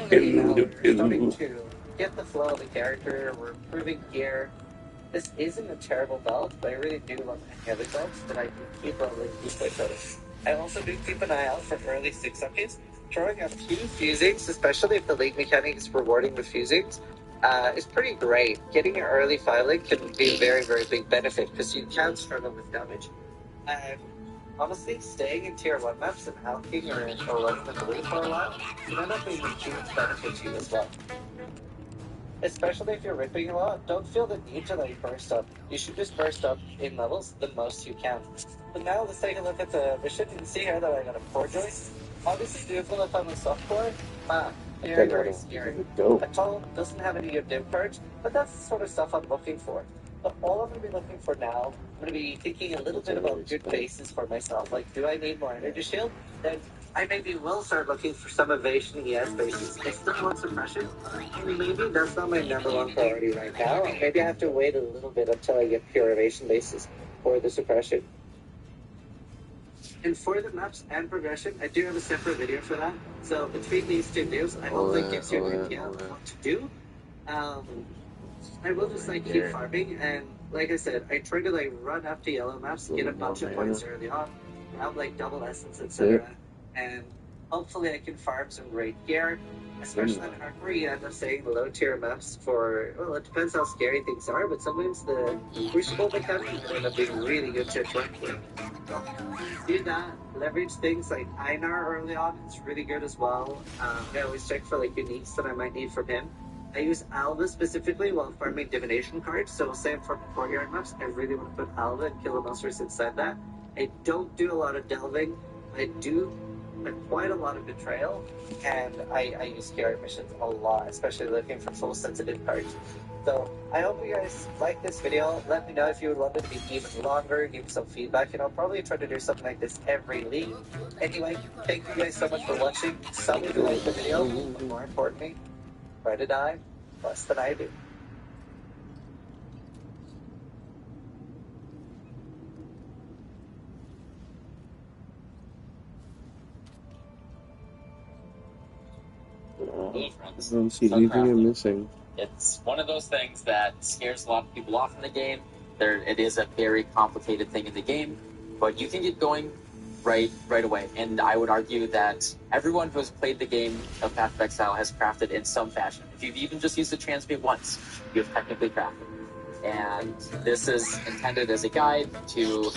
slowly now we're starting to get the flow of the character. We're improving gear. This isn't a terrible belt, but I really do love any other belts that I can keep leveling deeply. So I also do keep an eye out for early 6 updates. Throwing a few fusings, especially if the league mechanic is rewarding with fusings, is pretty great. Getting an early 5 link can be a very, very big benefit because you can struggle with damage. And honestly, staying in tier 1 maps and alking or running the blue for a while can end up being a huge benefit to you as well. Especially if you're ripping a lot, don't feel the need to like burst up. You should just burst up in levels the most you can. But now let's take a look at the mission. You can see here that I got a 4 joist. Obviously, do feel if I'm a softcore, very, very scary. A tunnel doesn't have any of div cards, but that's the sort of stuff I'm looking for. But all I'm going to be looking for now, I'm going to be thinking a little bit about good bases for myself. Like, do I need more energy shield? Then I maybe will start looking for some evasion ES bases. I still want suppression. Maybe that's not my number 1 priority right now. Maybe I have to wait a little bit until I get pure evasion bases for the suppression. And for the maps and progression, I do have a separate video for that. So between these 2 videos, I hope that gives you an idea of what to do. I will just like keep farming, and like I said, I try to like run up to yellow maps, get a bunch of points early on, have like double essence, etc. And hopefully I can farm some great gear, especially in hardcore. You end up saying the low tier maps for, well, it depends how scary things are, but sometimes the crucible mechanic can end up being really good to work with. So, do that, leverage things like Einar early on, it's really good as well. I always check for like uniques that I might need from him. I use Alva specifically while farming divination cards, so say I'm farming courtyard maps, I really want to put Alva and killer monsters inside that. I don't do a lot of delving, I do quite a lot of betrayal, and I use scary missions a lot, especially looking for full sensitive cards. So I hope you guys like this video. Let me know if you would want it to be even longer, give me some feedback, and I'll probably try to do something like this every league. Anyway, thank you guys so much for watching. Some of you like the video, but more importantly, try to die less than I do. I don't see anything I'm missing. It's one of those things that scares a lot of people off in the game. It is a very complicated thing in the game, but you can get going right away. And I would argue that everyone who has played the game of Path of Exile has crafted in some fashion. If you've even just used the transmute once, you've technically crafted. And this is intended as a guide to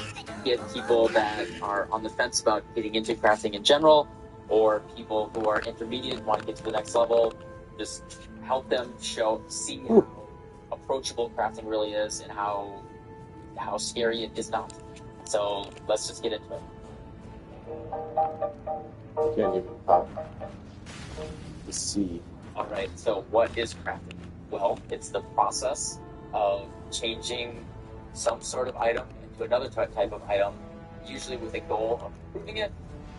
get people that are on the fence about getting into crafting in general, or people who are intermediate and want to get to the next level. Just help them see how approachable crafting really is and how scary it is not. So let's just get into it. Can't even pop the C. All right, so what is crafting? Well, it's the process of changing some sort of item into another type of item, usually with a goal of improving it.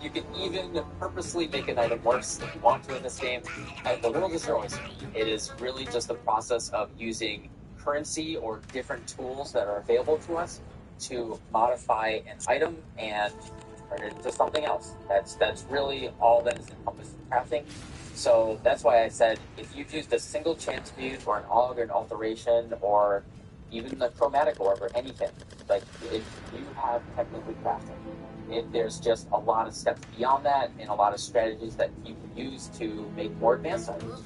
You can even purposely make an item worse if you want to in this game. And the world is your oyster. It is really just the process of using currency or different tools that are available to us to modify an item and turn it into something else. That's really all that is encompassed in crafting. So that's why I said if you've used a single transmute or an aug or an alteration or even a chromatic orb or anything, like if you have technically crafted, there's just a lot of steps beyond that and a lot of strategies that you can use to make more advanced items.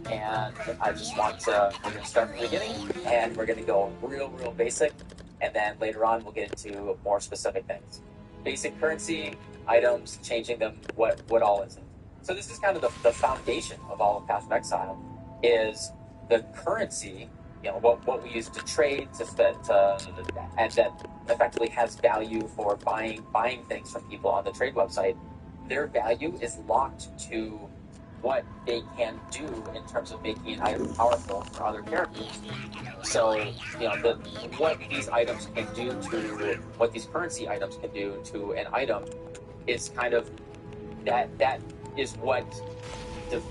And I just want to, we're going to start from the beginning and we're going to go real basic, and then later on we'll get into more specific things. Basic currency, items, changing them, what all is it? So this is kind of the foundation of all of Path of Exile, is the currency, you know, what we use to trade, and that effectively has value for buying things from people on the trade website. Their value is locked to what they can do in terms of making an item powerful for other characters. So, you know, what these items can do to, what these currency items can do to an item is kind of, that is what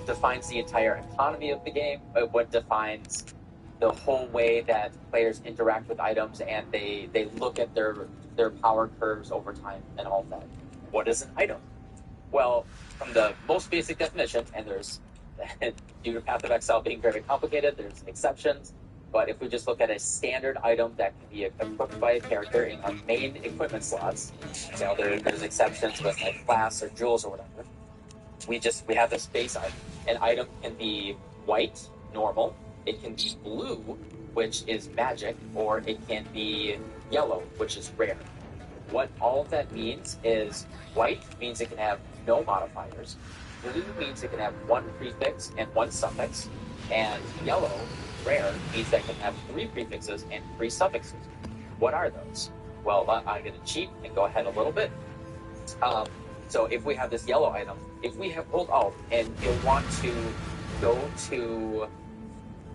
defines the entire economy of the game, what defines the whole way that players interact with items, and they look at their power curves over time and all that. What is an item? Well, from the most basic definition, and there's due to Path of Exile being very complicated, there's exceptions. But if we just look at a standard item that can be equipped by a character in our main equipment slots, there's exceptions with like class or jewels or whatever. We have this base item. An item can be white, normal. It can be blue, which is magic, or it can be yellow, which is rare. What all of that means is white means it can have no modifiers. Blue means it can have one prefix and one suffix. And yellow, rare, means that it can have 3 prefixes and 3 suffixes. What are those? Well, I'm going to cheat and go ahead a little bit. So if we have this yellow item, if we hold Alt and you'll want to go to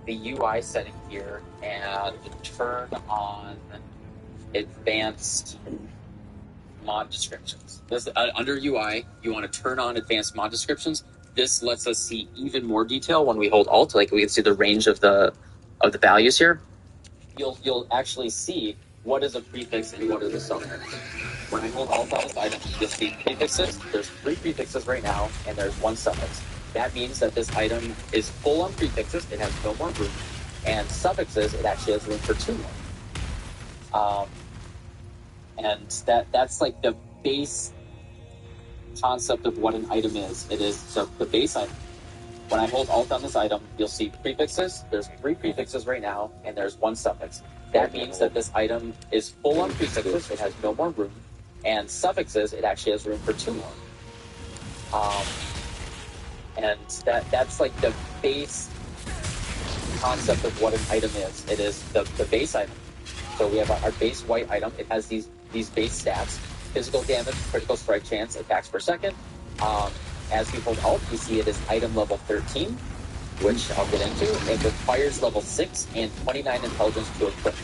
the UI setting here and turn on advanced mod descriptions. This under UI, you want to turn on advanced mod descriptions. This lets us see even more detail when we hold Alt. Like we can see the range of the values here. You'll actually see what is a prefix and what is a suffix. When I hold Alt on this item, you'll see prefixes. There's 3 prefixes right now, and there's 1 suffix. That means that this item is full on prefixes. It has no more room. And suffixes, it actually has room for 2 more. And that's like the base concept of what an item is. It is the base item. When I hold Alt on this item, you'll see prefixes. There's 3 prefixes right now, and there's 1 suffix. That means that this item is full on prefixes. It has no more room. And suffixes, it actually has room for 2 more. And that's like the base concept of what an item is. It is the base item. So we have our base white item. It has these base stats: physical damage, critical strike chance, attacks per second. As we hold Alt, we see it is item level 13, which I'll get into. It requires level 6 and 29 intelligence to equip.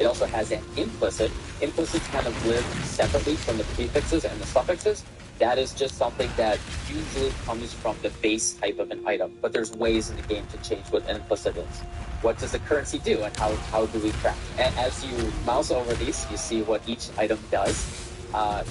It also has an implicit. Implicits kind of live separately from the prefixes and the suffixes. That is just something that usually comes from the base type of an item. But there's ways in the game to change what an implicit is. What does the currency do, and how do we craft? And as you mouse over these, you see what each item does.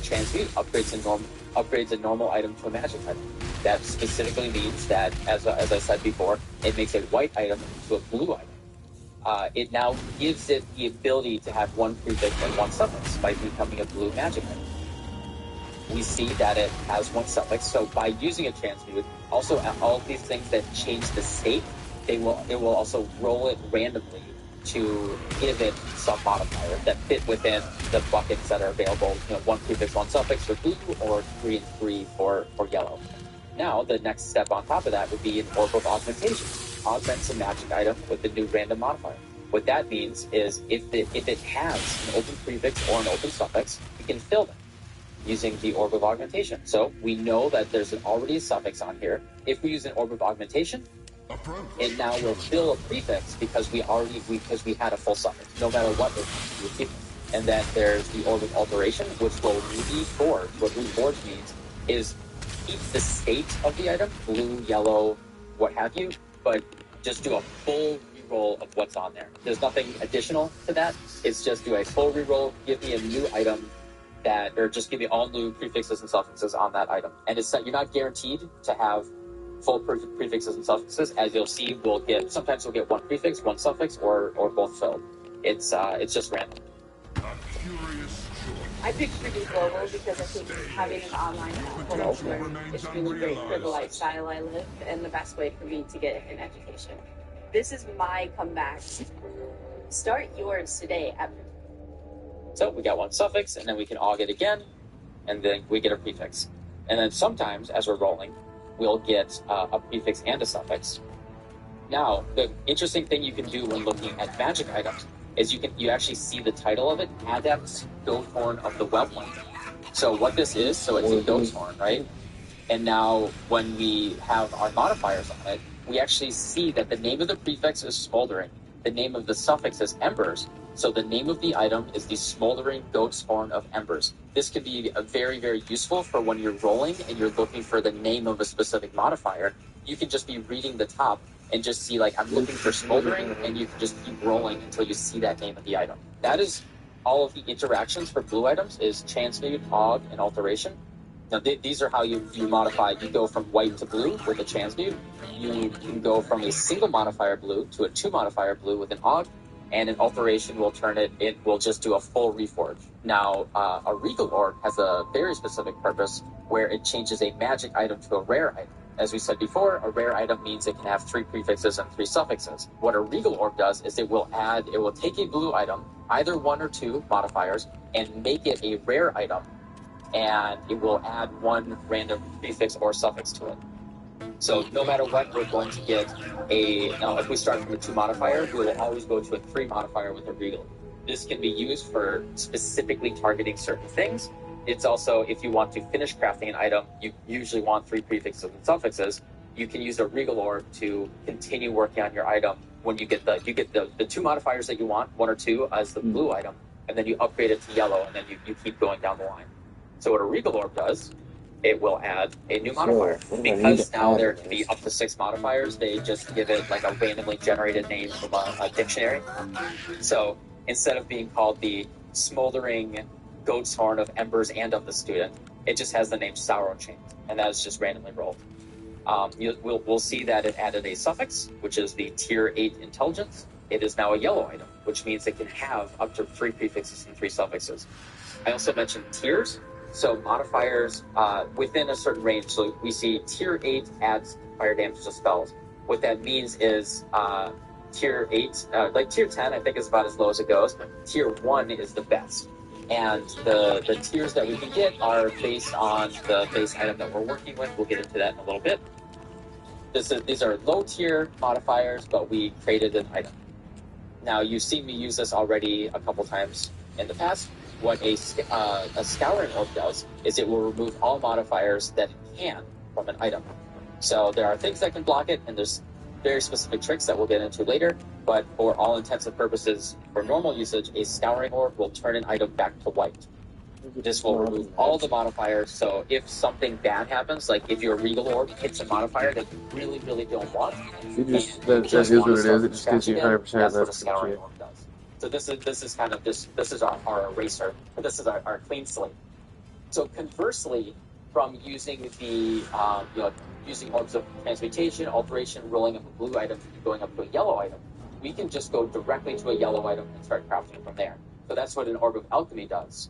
Transmute upgrades a normal item to a magic item. That specifically means that, as I said before, it makes a white item into a blue item. It now gives it the ability to have 1 prefix and 1 suffix by becoming a blue magic item. We see that it has 1 suffix, so by using a transmute, also all of these things that change the state, it will also roll it randomly to give it some modifier that fit within the buckets that are available. 1 prefix, 1 suffix for blue, or 3 and 3 for yellow. Now, the next step on top of that would be an Orb of Augmentation. Augments a magic item with the new random modifier. What that means is if it has an open prefix or an open suffix, we can fill them using the Orb of Augmentation. So we know that there's already a suffix on here. If we use an Orb of Augmentation, it now will fill a prefix because we had a full suffix, no matter what it is. And then there's the Orb of Alteration, which will reforge. What reforge means is keep the state of the item, blue, yellow, what have you, but just do a full reroll of what's on there. There's nothing additional to that. It's just do a full reroll, give me a new item or just give me all new prefixes and suffixes on that item. And you're not guaranteed to have full prefixes and suffixes. As you'll see, sometimes we'll get 1 prefix, 1 suffix, or both filled. It's just random. I picked Pretty Global because I think having an online culture is really great for the lifestyle I live and the best way for me to get an education. This is my comeback. Start yours today at So we got 1 suffix, and then we can aug it again, and then we get a prefix. And then sometimes, as we're rolling, we'll get a prefix and a suffix. Now, the interesting thing you can do when looking at magic items is you actually see the title of it, Adept Goat Horn of the Webland. So what this is, so it's a goat's horn, right? And now when we have our modifiers on it, we actually see that the name of the prefix is smoldering. The name of the suffix is embers. So the name of the item is the Smoldering Goat's Horn of Embers. This could be very, very useful for when you're rolling and you're looking for the name of a specific modifier. You can just be reading the top and just see, like, I'm looking for Smoldering, and you can just keep rolling until you see that name of the item. That is all of the interactions for blue items is Transmute, Aug, and Alteration. Now, these are how you modify. You go from white to blue with a transmute. You can go from a single modifier blue to a 2 modifier blue with an aug, and an alteration will turn it. It will just do a full reforge. Now, a regal orb has a very specific purpose where it changes a magic item to a rare item. As we said before, a rare item means it can have 3 prefixes and 3 suffixes. What a regal orb does is it will take a blue item, either 1 or 2 modifiers, and make it a rare item, and it will add 1 random prefix or suffix to it. So no matter what, we're going to get now if we start from a 2 modifier, we will always go to a 3 modifier with a regal. This can be used for specifically targeting certain things. It's also, if you want to finish crafting an item, you usually want 3 prefixes and suffixes. You can use a regal orb to continue working on your item. When you get the 2 modifiers that you want, 1 or 2 as the blue item, and then you upgrade it to yellow, and then you keep going down the line. So what a regal orb does, it will add a new modifier. Because now there can be up to 6 modifiers, they just give it like a randomly generated name from a dictionary. So instead of being called the smoldering goat's horn of embers and of the student, it just has the name Sorrow Chain, and that is just randomly rolled. We'll see that it added a suffix, which is the tier 8 intelligence. It is now a yellow item, which means it can have up to 3 prefixes and 3 suffixes. I also mentioned tiers. So modifiers within a certain range. So we see tier 8 adds fire damage to spells. What that means is tier 8, like tier 10, I think is about as low as it goes. Tier 1 is the best. And the tiers that we can get are based on the base item that we're working with. We'll get into that in a little bit. These are low tier modifiers, but we created an item. Now, you've seen me use this already a couple times in the past. What a scouring orb does is it will remove all modifiers that it can from an item. So there are things that can block it, and there's very specific tricks that we'll get into later, but for all intents and purposes, for normal usage, a scouring orb will turn an item back to white. This will remove all the modifiers, so if something bad happens, like if your regal orb hits a modifier that you really, really don't want, that is what it is. It just gives you 100%. That's what a scouring orb does. So this is kind of this is our eraser, but this is our clean slate. So conversely, from using the using orbs of transmutation, alteration, rolling up a blue item, and going up to a yellow item, we can just go directly to a yellow item and start crafting from there. So that's what an orb of alchemy does.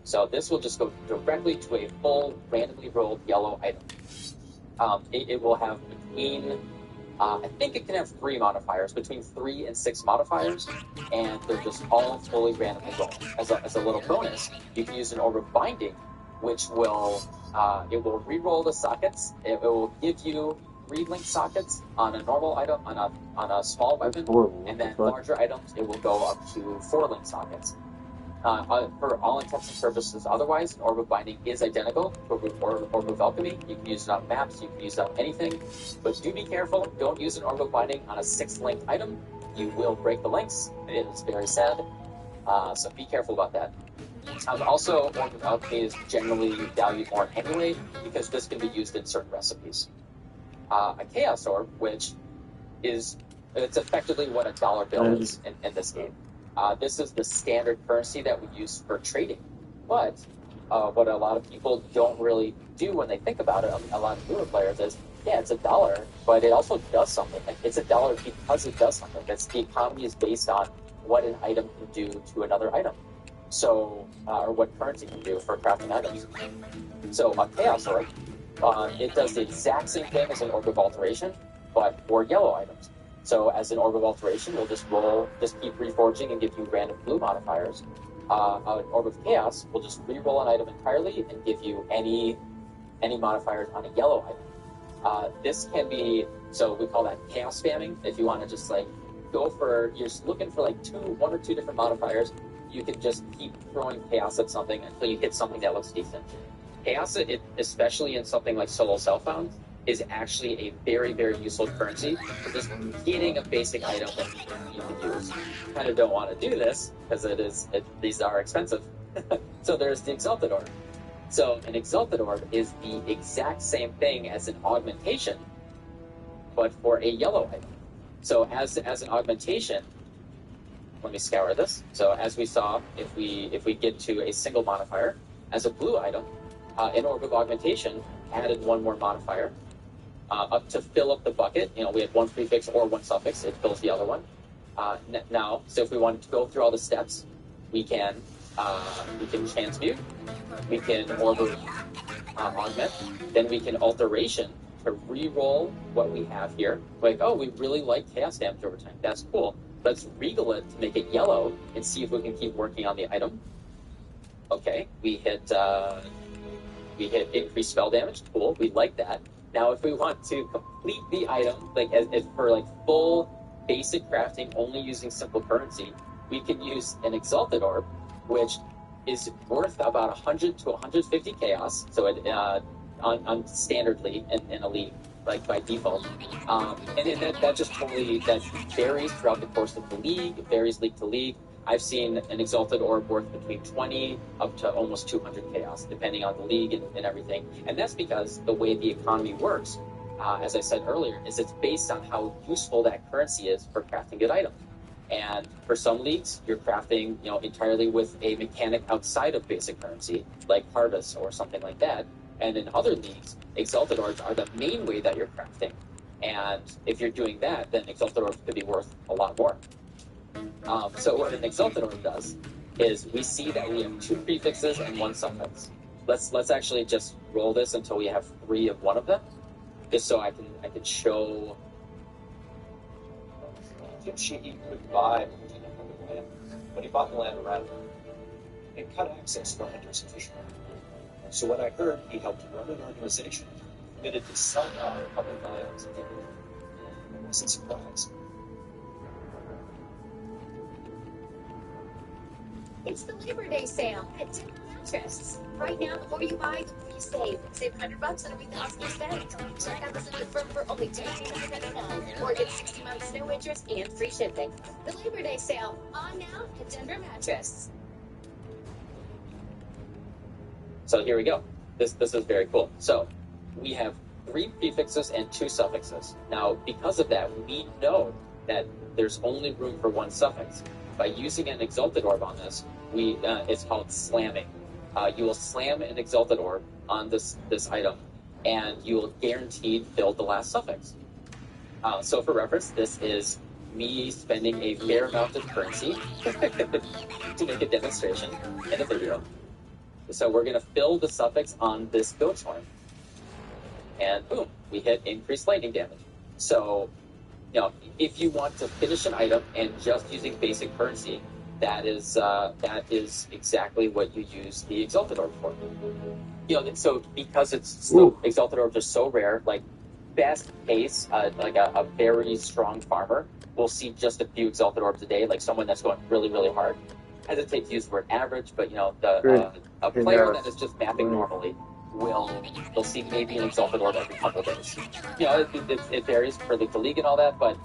So this will just go directly to a full randomly rolled yellow item. It will have between I think it can have 3 modifiers, between 3 and 6 modifiers, and they're just all fully randomly rolled. As a little bonus, you can use an orb of binding, which will it will re-roll the sockets. It will give you 3 link sockets on a normal item, on a small weapon, and then larger items it will go up to 4 link sockets. For all intents and purposes, otherwise, an orb of binding is identical to an orb of alchemy. You can use it on maps, you can use it on anything, but do be careful. Don't use an orb of binding on a 6-link item. You will break the links. It is very sad. So be careful about that. Also, orb of alchemy is generally valued more anyway, because this can be used in certain recipes. A chaos orb, which it's effectively what a dollar bill is in this game. This is the standard currency that we use for trading. But what a lot of people don't really do when they think about it, a lot of newer players, is, yeah, it's $1, but it also does something. It's $1 because it does something. The economy is based on what an item can do to another item. So, or what currency can do for crafting items. So a chaos orb, it does the exact same thing as an orb of alteration, but for yellow items. So as an orb of alteration, we'll just keep reforging and give you random blue modifiers. An orb of chaos will just re-roll an item entirely and give you any modifiers on a yellow item. This can be, so we call that chaos spamming. If you want to just like go for, you're looking for like 1 or 2 different modifiers, you can just keep throwing chaos at something until you hit something that looks decent. Chaos, especially in something like solo self-found, is actually a very, very useful currency for just getting a basic item that you can use. You kind of don't want to do this because these are expensive. So there's the Exalted Orb. So an Exalted Orb is the exact same thing as an augmentation, but for a yellow item. So as an augmentation, let me scour this. So as we saw, if we get to a single modifier, as a blue item, in Orb of Augmentation, added one more modifier up to fill up the bucket. We had one prefix or one suffix. It fills the other one. Now, so if we wanted to go through all the steps, we can transmute, we can Orb of Augment, then we can Alteration to re-roll what we have here. Like, oh, we really like chaos damage over time. That's cool. Let's regal it to make it yellow and see if we can keep working on the item. Okay, we hit increased spell damage. Cool, we like that. Now, if we want to complete the item, like as for like full basic crafting, only using simple currency, we can use an Exalted Orb, which is worth about 100 to 150 chaos. So it on standardly in a league, like by default, and that just totally that varies throughout the course of the league. It varies league to league. I've seen an Exalted Orb worth between 20 up to almost 200 chaos, depending on the league and everything. And that's because the way the economy works, as I said earlier, is it's based on how useful that currency is for crafting good items. And for some leagues, you're crafting, entirely with a mechanic outside of basic currency, like Harvest or something like that. And in other leagues, Exalted Orbs are the main way that you're crafting. And if you're doing that, then Exalted Orbs could be worth a lot more. So what an Exalted Orb does is we see that we have two prefixes and one suffix. Let's actually just roll this until we have 3 of one of them, just so I can show. Tim Sheehy could buy the land, but he bought the land around it and cut access for hunters and fishermen. So when I heard he helped run an organization committed to selling out public lands, I wasn't surprised. It's the Labor Day sale at Timber Mattress. Right now, before you buy, before you save. Save $100 on everything else you spend. Check out this new firm for only $299, or get 60 months no interest and free shipping. The Labor Day sale on now at Timber Mattress. So here we go. This is very cool. So we have 3 prefixes and 2 suffixes. Now, because of that, we know that there's only room for 1 suffix. By using an Exalted Orb on this, it's called slamming. You will slam an Exalted Orb on this item, and you will guaranteed fill the last suffix. So for reference, this is me spending a fair amount of currency to make a demonstration in a video. So we're going to fill the suffix on this goat's horn. And boom, we hit increased lightning damage. So, if you want to finish an item and just using basic currency, that is exactly what you use the Exalted Orb for. So because Exalted Orbs are so rare, like best case, like a very strong farmer will see just a few Exalted Orbs a day, like someone that's going really, really hard. I hesitate to use the word average, but a player that is just mapping normally they'll see maybe an Exalted Orb every couple of days. It varies per league to league and all that, but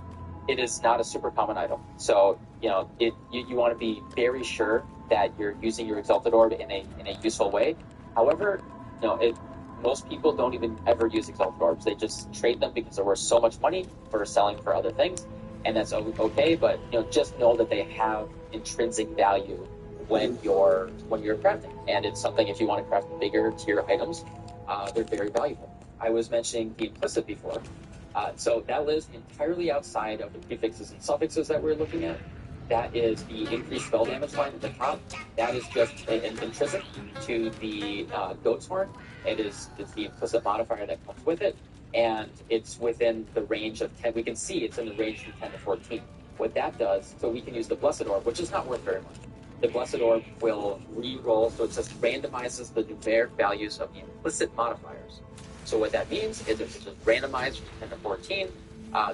it is not a super common item. So you want to be very sure that you're using your Exalted Orb in a useful way. However, most people don't even ever use Exalted Orbs. They just trade them because they're worth so much money for selling for other things, and that's okay. But just know that they have intrinsic value when you're crafting, and it's something, if you want to craft bigger tier items, they're very valuable. I was mentioning the implicit before, so that lives entirely outside of the prefixes and suffixes that we're looking at. That is the increased spell damage line at the top. That is just an intrinsic to the goat's horn. It's the implicit modifier that comes with it, and it's within the range of 10. We can see it's in the range from 10 to 14. What that does, so we can use the Blessed Orb, which is not worth very much. The Blessed Orb will re-roll, so it just randomizes the numeric values of the implicit modifiers. So what that means is it's just randomized from 10 to 14.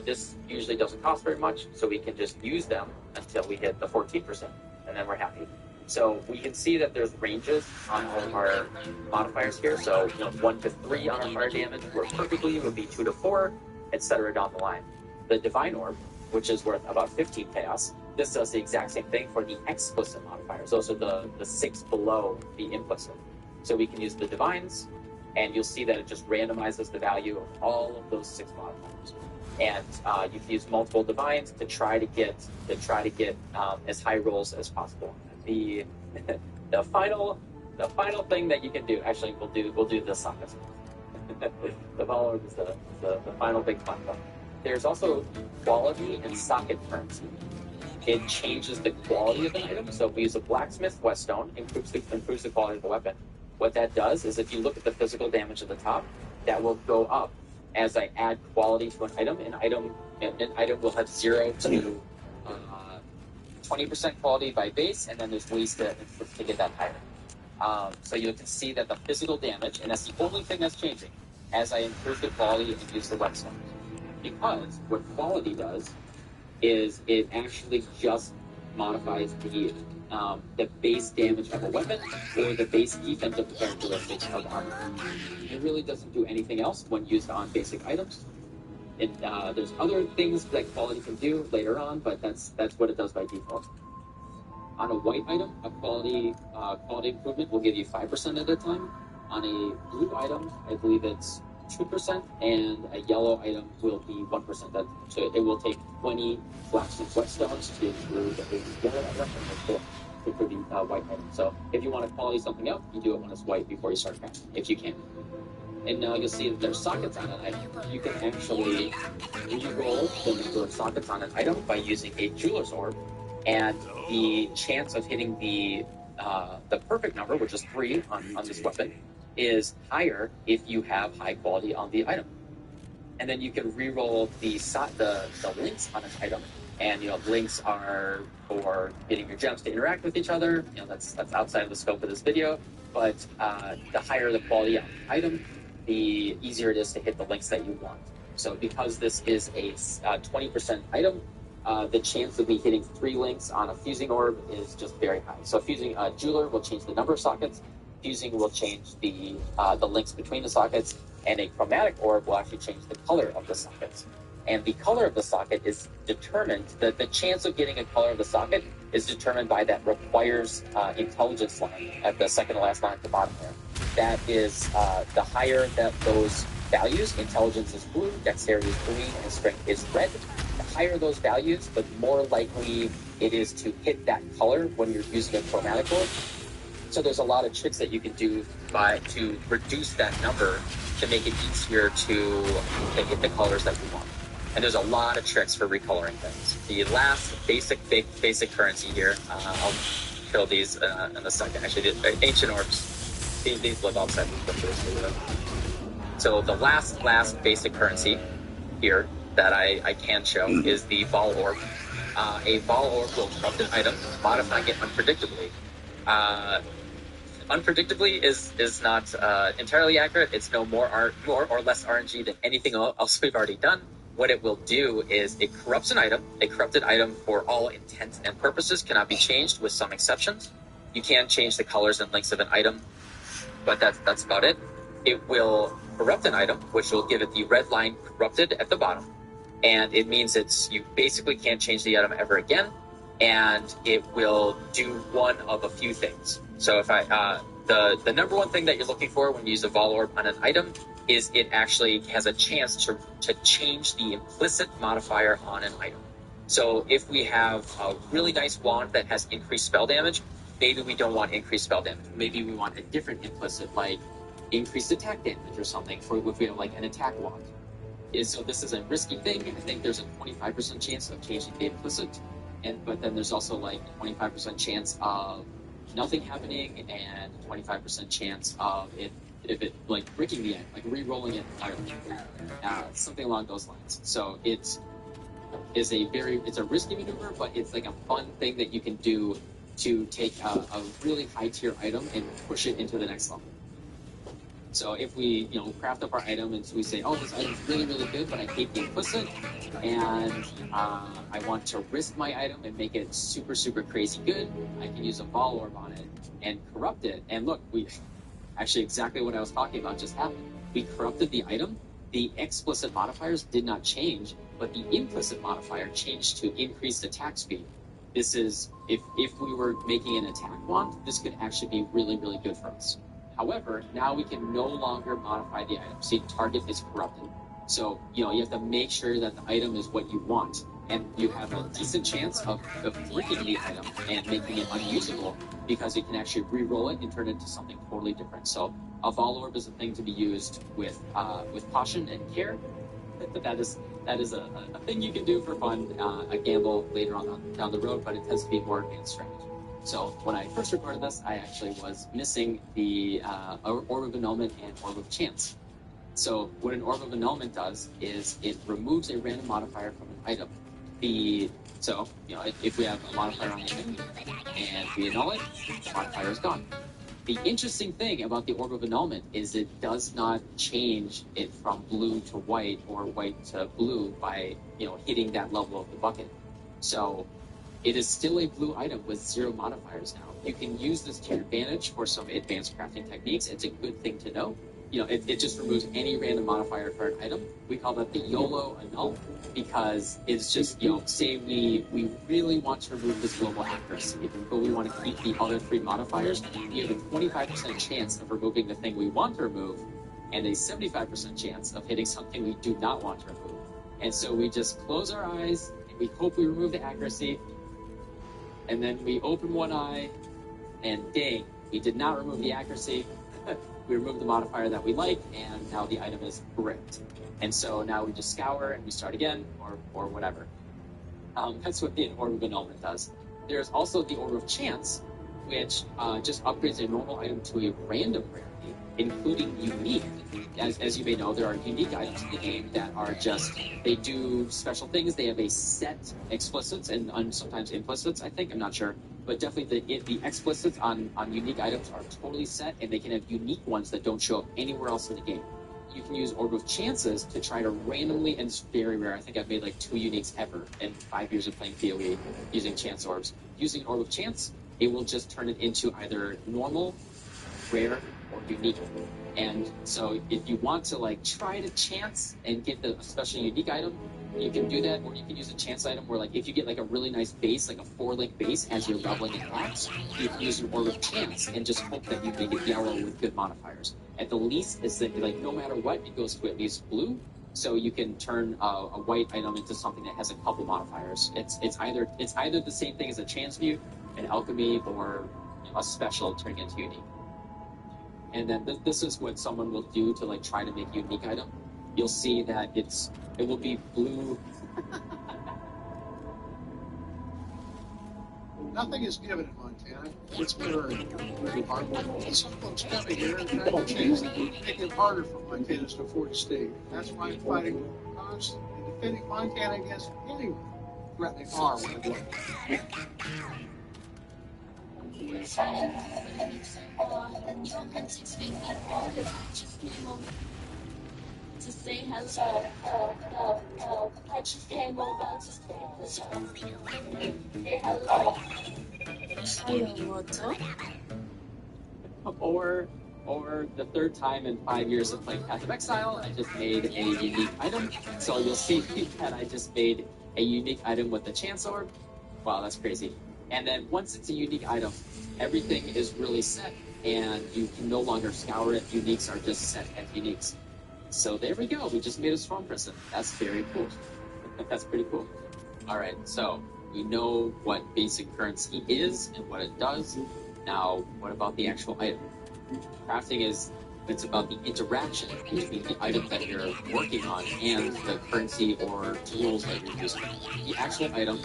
This usually doesn't cost very much, so we can just use them until we hit the 14%, and then we're happy. So we can see that there's ranges on all of our modifiers here. So 1 to 3 on our fire damage work perfectly, would be 2 to 4, etc. down the line. The Divine Orb, which is worth about 15 chaos, this does the exact same thing for the explicit modifiers. Those are the 6 below the implicit. So we can use the Divines, and you'll see that it just randomizes the value of all of those 6 modifiers. And you can use multiple Divines to try to get as high rolls as possible. The the final thing that you can do, actually, we'll do the sockets. The follower is the final big fun one. There's also quality and socket currency. It changes the quality of an item. So if we use a blacksmith whetstone, improves the quality of the weapon. What that does is if you look at the physical damage at the top, that will go up as I add quality to an item. An item will have 0 to 20% quality by base, and then there's ways to get that higher. So you can see that the physical damage, and that's the only thing that's changing, as I improve the quality and use the whetstone. Because what quality does is it actually just modifies the base damage of a weapon or the base defensive characteristics of armor. It really doesn't do anything else when used on basic items. There's other things that quality can do later on, but that's what it does by default. On a white item, a quality improvement will give you 5% at a time. On a blue item, I believe it's 2%, and a yellow item will be 1%. So it will take 20 blacksmith whetstones to improve the yellow item to improve the white item. So if you want to quality something up, you do it when it's white before you start crafting, if you can. And now you'll see that there's sockets on an item. You can actually re-roll the number of sockets on an item by using a jeweler's orb, and the chance of hitting the perfect number, which is 3 on this weapon, is higher if you have high quality on the item. And then you can re-roll the links on an item, and links are for getting your gems to interact with each other. That's outside of the scope of this video. But the higher the quality on the item, the easier it is to hit the links that you want. So because this is a 20% item, the chance of me hitting 3 links on a fusing orb is just very high. So fusing a jeweler will change the number of sockets. Fusing will change the links between the sockets, and a chromatic orb will actually change the color of the sockets. And the color of the socket is determined, the chance of getting a color of the socket is determined by that requires intelligence line at the second to last line at the bottom there. That is, the higher that those values, intelligence is blue, dexterity is green, and strength is red. The higher those values, the more likely it is to hit that color when you're using a chromatic orb. So there's a lot of tricks that you can do to reduce that number to make it easier to hit the colors that we want. And there's a lot of tricks for recoloring things. The last basic currency here, I'll show these in a second. Actually, the ancient orbs, these live outside the video. So the last basic currency here that I can show is the Vol Orb. A Vol Orb will corrupt an item, modifying it unpredictably. Unpredictably is not entirely accurate. It's no more or less RNG than anything else we've already done. What it will do is it corrupts an item. A corrupted item, for all intents and purposes, cannot be changed, with some exceptions. You can change the colors and links of an item, but that's about it. It will corrupt an item, which will give it the red line corrupted at the bottom, and it means you basically can't change the item ever again, and it will do one of a few things. So if the number one thing that you're looking for when you use a Vol Orb on an item is it actually has a chance to change the implicit modifier on an item. So if we have a really nice wand that has increased spell damage, maybe we don't want increased spell damage. Maybe we want a different implicit, like increased attack damage or something, for if we have like an attack wand. So this is a risky thing. I think there's a 25% chance of changing the implicit, but then there's also like a 25% chance of nothing happening, and 25% chance of it like breaking the end, like re-rolling it entirely, something along those lines. So it's a risky maneuver, but it's like a fun thing that you can do to take a really high tier item and push it into the next level. So if we craft up our item and so we say, oh, this item's really, really good, but I hate the implicit, and I want to risk my item and make it super, super crazy good, I can use a Vol Orb on it and corrupt it. And look, actually exactly what I was talking about just happened. We corrupted the item. The explicit modifiers did not change, but the implicit modifier changed to increased attack speed. This is, if we were making an attack wand, this could actually be really, really good for us. However, now we can no longer modify the item. See, target is corrupted. So, you have to make sure that the item is what you want. and you have a decent chance of breaking the item and making it unusable because you can actually re-roll it and turn it into something totally different. So a Vol Orb is a thing to be used with caution and care. That is a thing you can do for fun, a gamble later on down the road, but it tends to be more advanced strategy. So when I first recorded this, I actually was missing the Orb of Annulment and Orb of Chance. So what an Orb of Annulment does is it removes a random modifier from an item. So, if we have a modifier on the item and we annul it, the modifier is gone. The interesting thing about the Orb of Annulment is it does not change it from blue to white or white to blue by, hitting that level of the bucket. So it is still a blue item with 0 modifiers now. You can use this to your advantage for some advanced crafting techniques. It's a good thing to know. It just removes any random modifier for an item. We call that the YOLO annul because it's just, say we really want to remove this global accuracy, but we want to keep the other 3 modifiers. We have a 25% chance of removing the thing we want to remove and a 75% chance of hitting something we do not want to remove. And so we just close our eyes and we hope we remove the accuracy. And then we open one eye, and dang, we did not remove the accuracy. We removed the modifier that we like, and now the item is bricked. And so now we just scour and we start again, or whatever. That's what the Orb of Annulment does. There's also the Orb of Chance, which just upgrades a normal item to a random rarity, including unique. As you may know, there are unique items in the game that are they do special things. They have a set explicits and sometimes implicits, I think. I'm not sure. But definitely the explicits on unique items are totally set, and they can have unique ones that don't show up anywhere else in the game. You can use Orb of Chances to try to randomly, and it's very rare. I think I've made like 2 uniques ever in 5 years of playing PoE using Chance Orbs. Using Orb of Chance, it will just turn it into either normal, rare, or unique. And so if you want to try to chance and get a special unique item, you can do that, or you can use a chance item where if you get a really nice base, like a 4-link base as you're leveling an axe, you can use an Orb of Chance and just hope that you make it yellow with good modifiers. At the least, is that no matter what, it goes to at least blue, so you can turn a white item into something that has a couple modifiers. It's either the same thing as a chance view, an alchemy, or a special turning into unique. And then this is what someone will do to try to make a unique item. You'll see that it will be blue. Nothing is given in Montana. It's mirrored. Some folks come here and try to change it, make it harder for Montanans to afford to stay. That's why I'm fighting cause and defending Montana against anyone threatening our way of life. To say hello, I just came over to say hello. Or the 3rd time in 5 years of playing Path of Exile, I just made a unique item. So you'll see that I just made a unique item with the Chance Orb. Wow, that's crazy. And then once it's a unique item, everything is really set, and you can no longer scour it. Uniques are just set as uniques. So there we go. We just made a Storm Prison. That's very cool. That's pretty cool. All right, so we know what basic currency is and what it does. Now, what about the actual item? Crafting it's about the interaction between the item that you're working on and the currency or tools that you're using. The actual item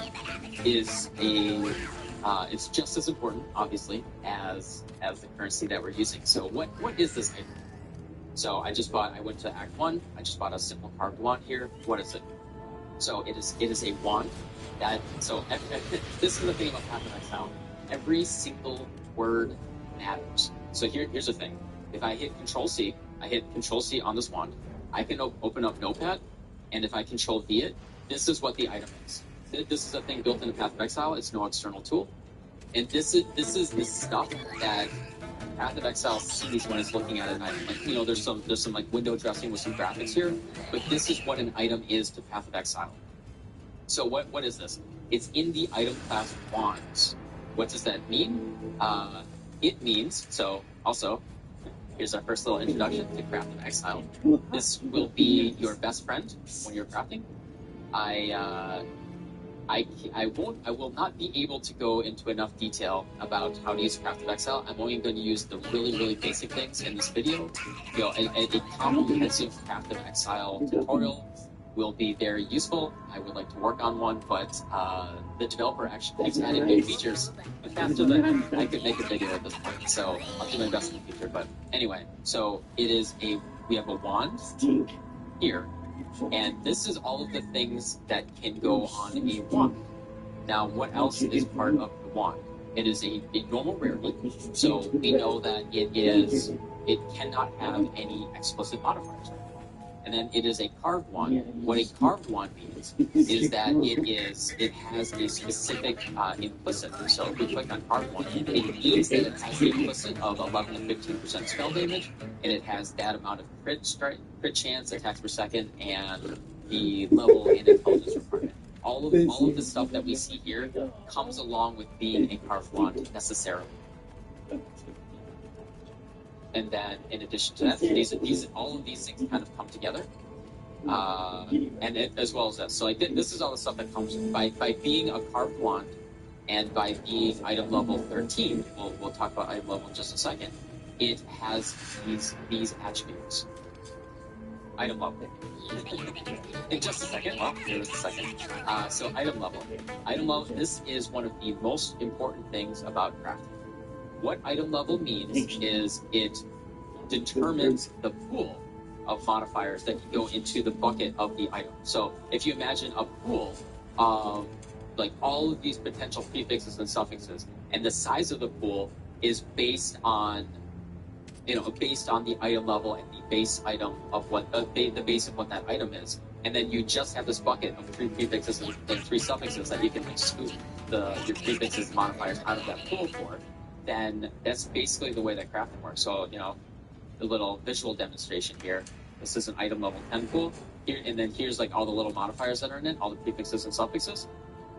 is it's just as important, obviously, as the currency that we're using. So what is this item? So I went to Act 1, I just bought a simple carved wand here. What is it? So it is a wand this is the thing about Path of Exile. Every single word matters. So here's the thing. If I hit Control-C, I hit Control-C on this wand, I can open up Notepad, and if I Control-V it, this is what the item is. This is a thing built into Path of Exile. It's no external tool. And this is the stuff that Path of Exile sees when it's looking at an item. There's some window dressing with some graphics here, but this is what an item is to Path of Exile. So what is this? It's in the item class wands. What does that mean? It means, so also, here's our first little introduction to Craft of Exile. This will be your best friend when you're crafting. I will not be able to go into enough detail about how to use CraftedXL. I'm only going to use the really basic things in this video. You know, a comprehensive CraftedXL tutorial will be very useful. I would like to work on one, but the developer actually keeps adding new features faster than I could make a video at this point. So I'll do my best in the future. But anyway, so we have a wand here. And this is all of the things that can go on a wand. Now, what else is part of the wand? It is a normal rarity, so we know that it cannot have any explicit modifiers. And then it is a carved wand. What a carved wand means is that it has a specific implicit. So if we click on carved wand, it means that it has the implicit of 11 to 15% spell damage, and it has that amount of crit chance, attacks per second, and the level and intelligence requirement. All of the stuff that we see here comes along with being a carved wand necessarily. And then, in addition to that, all of these things kind of come together, as well as this. So, this is all the stuff that comes by being a carved wand, and by being item level 13. We'll talk about item level in just a second. It has these attributes. Item level. In just a second. Well, here is a second. So, item level. Item level. This is one of the most important things about crafting. What item level means is it determines the pool of modifiers that can go into the bucket of the item. So if you imagine a pool of like all of these potential prefixes and suffixes, and the size of the pool is based on the item level and the base item of what the base of what that item is, and then you just have this bucket of 3 prefixes and 3 suffixes that you can like scoop your prefixes and modifiers out of that pool for. Then that's basically the way that crafting works. So, you know, the little visual demonstration here. This is an item level 10 pool. Here, and then here's like all the little modifiers that are in it, all the prefixes and suffixes.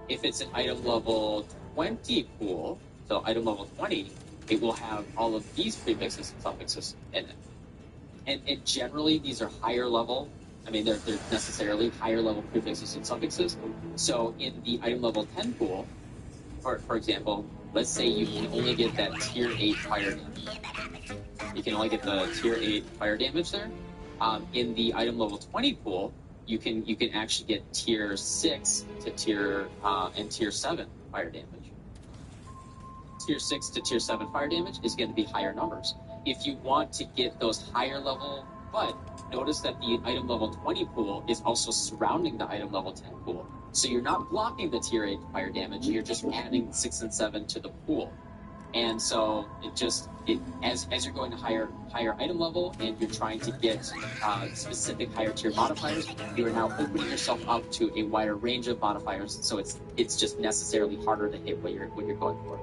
If it's an item level 20 pool, so item level 20, it will have all of these prefixes and suffixes in it. And generally, these are higher level. I mean, they're necessarily higher level prefixes and suffixes. So in the item level 10 pool, for example, let's say you can only get that tier 8 fire damage. You can only get the tier 8 fire damage there. In the item level 20 pool, you can actually get tier 6 to tier 7 fire damage. Tier 6 to tier 7 fire damage is going to be higher numbers. If you want to get those higher level, but notice that the item level 20 pool is also surrounding the item level 10 pool. So you're not blocking the tier 8 fire damage, you're just adding 6 and 7 to the pool. And so as you're going to higher item level and you're trying to get specific higher tier modifiers, you are now opening yourself up to a wider range of modifiers. So it's just necessarily harder to hit what you're going for.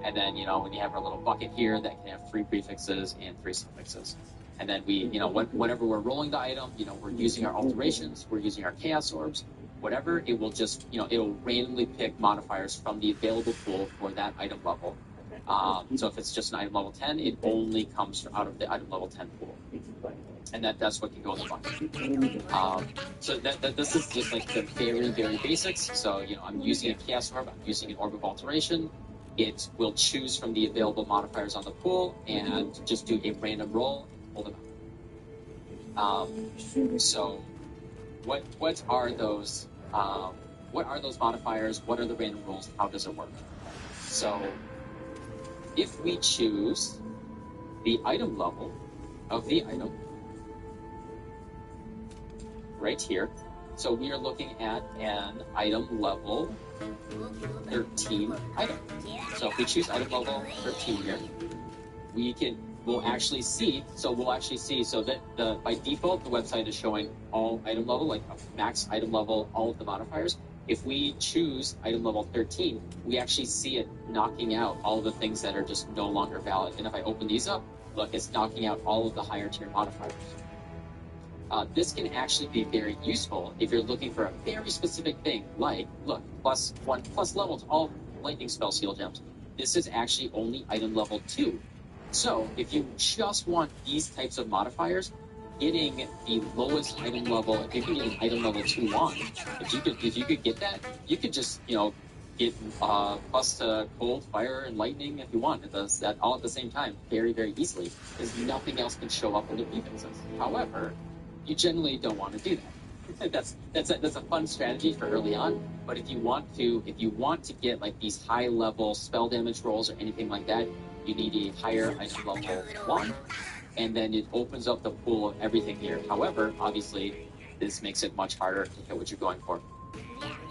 And then, you know, when you have our little bucket here that can have 3 prefixes and 3 suffixes. And then we, you know, whenever we're rolling the item, you know, we're using our alterations, we're using our chaos orbs, whatever, it will just, you know, it'll randomly pick modifiers from the available pool for that item level. So if it's just an item level 10, it only comes out of the item level 10 pool. And that's what can go in the bucket. So this is just like the very basics. So, you know, I'm using a chaos orb, I'm using an orb of alteration. It will choose from the available modifiers on the pool and just do a random roll and pull them out. So what are those modifiers? What are the random rolls? How does it work? So if we choose the item level of the item right here, so we are looking at an item level 13 item. So if we choose item level 13 here, we'll actually see so that by default the website is showing all item level, like max item level, all of the modifiers. If we choose item level 13, we actually see it knocking out all of the things that are just no longer valid. And if I open these up, look, it's knocking out all of the higher tier modifiers. This can actually be very useful if you're looking for a very specific thing, like, look, +1+ level to all lightning spell seal gems. This is actually only item level 2. So if you just want these types of modifiers, getting the lowest item level, if you're getting item level 2 on, if you could get that, you could just, you know, get plus cold, fire, and lightning if you want. It does that all at the same time very, very easily, because nothing else can show up in the prefixes. However, you generally don't want to do that. that's a fun strategy for early on. But if you want to get like these high level spell damage rolls or anything like that, you need a higher item level 1, and then it opens up the pool of everything here. However, obviously, this makes it much harder to hit what you're going for.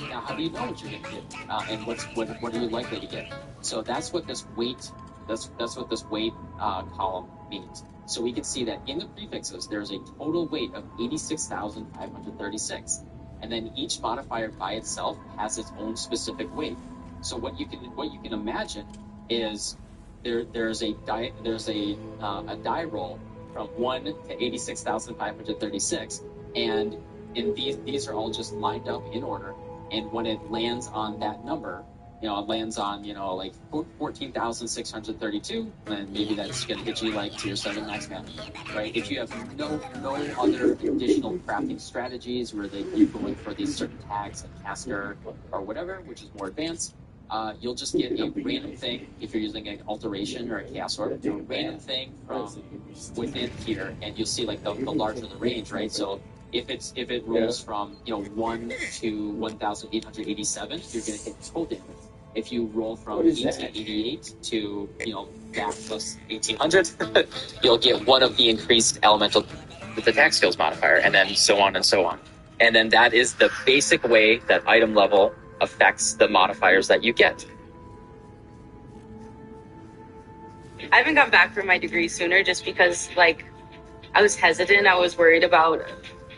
Now, how do you know what you're going to get, and what are you likely to get? So that's what this weight column means. So we can see that in the prefixes, there's a total weight of 86,536, and then each modifier by itself has its own specific weight. So what you can imagine is there's a die roll from 1 to 86,536, and these are all just lined up in order. And when it lands on that number, you know, it lands on, you know, like 14,632, then maybe that's going to get you like tier 7 max mana, right? If you have no other additional crafting strategies where you're going for these certain tags like caster or whatever, which is more advanced, you'll just get a random thing if you're using an alteration or a chaos orb, a random thing from within here, and you'll see like the larger the range, right? So if it rolls from 1 to 1,887, you're going to hit cold damage. If you roll from 1888 to back plus 1800, you'll get one of the increased elemental with attack skills modifier, and then so on and so on. And then that is the basic way that item level affects the modifiers that you get. I haven't gone back for my degree sooner just because, like, I was hesitant. I was worried about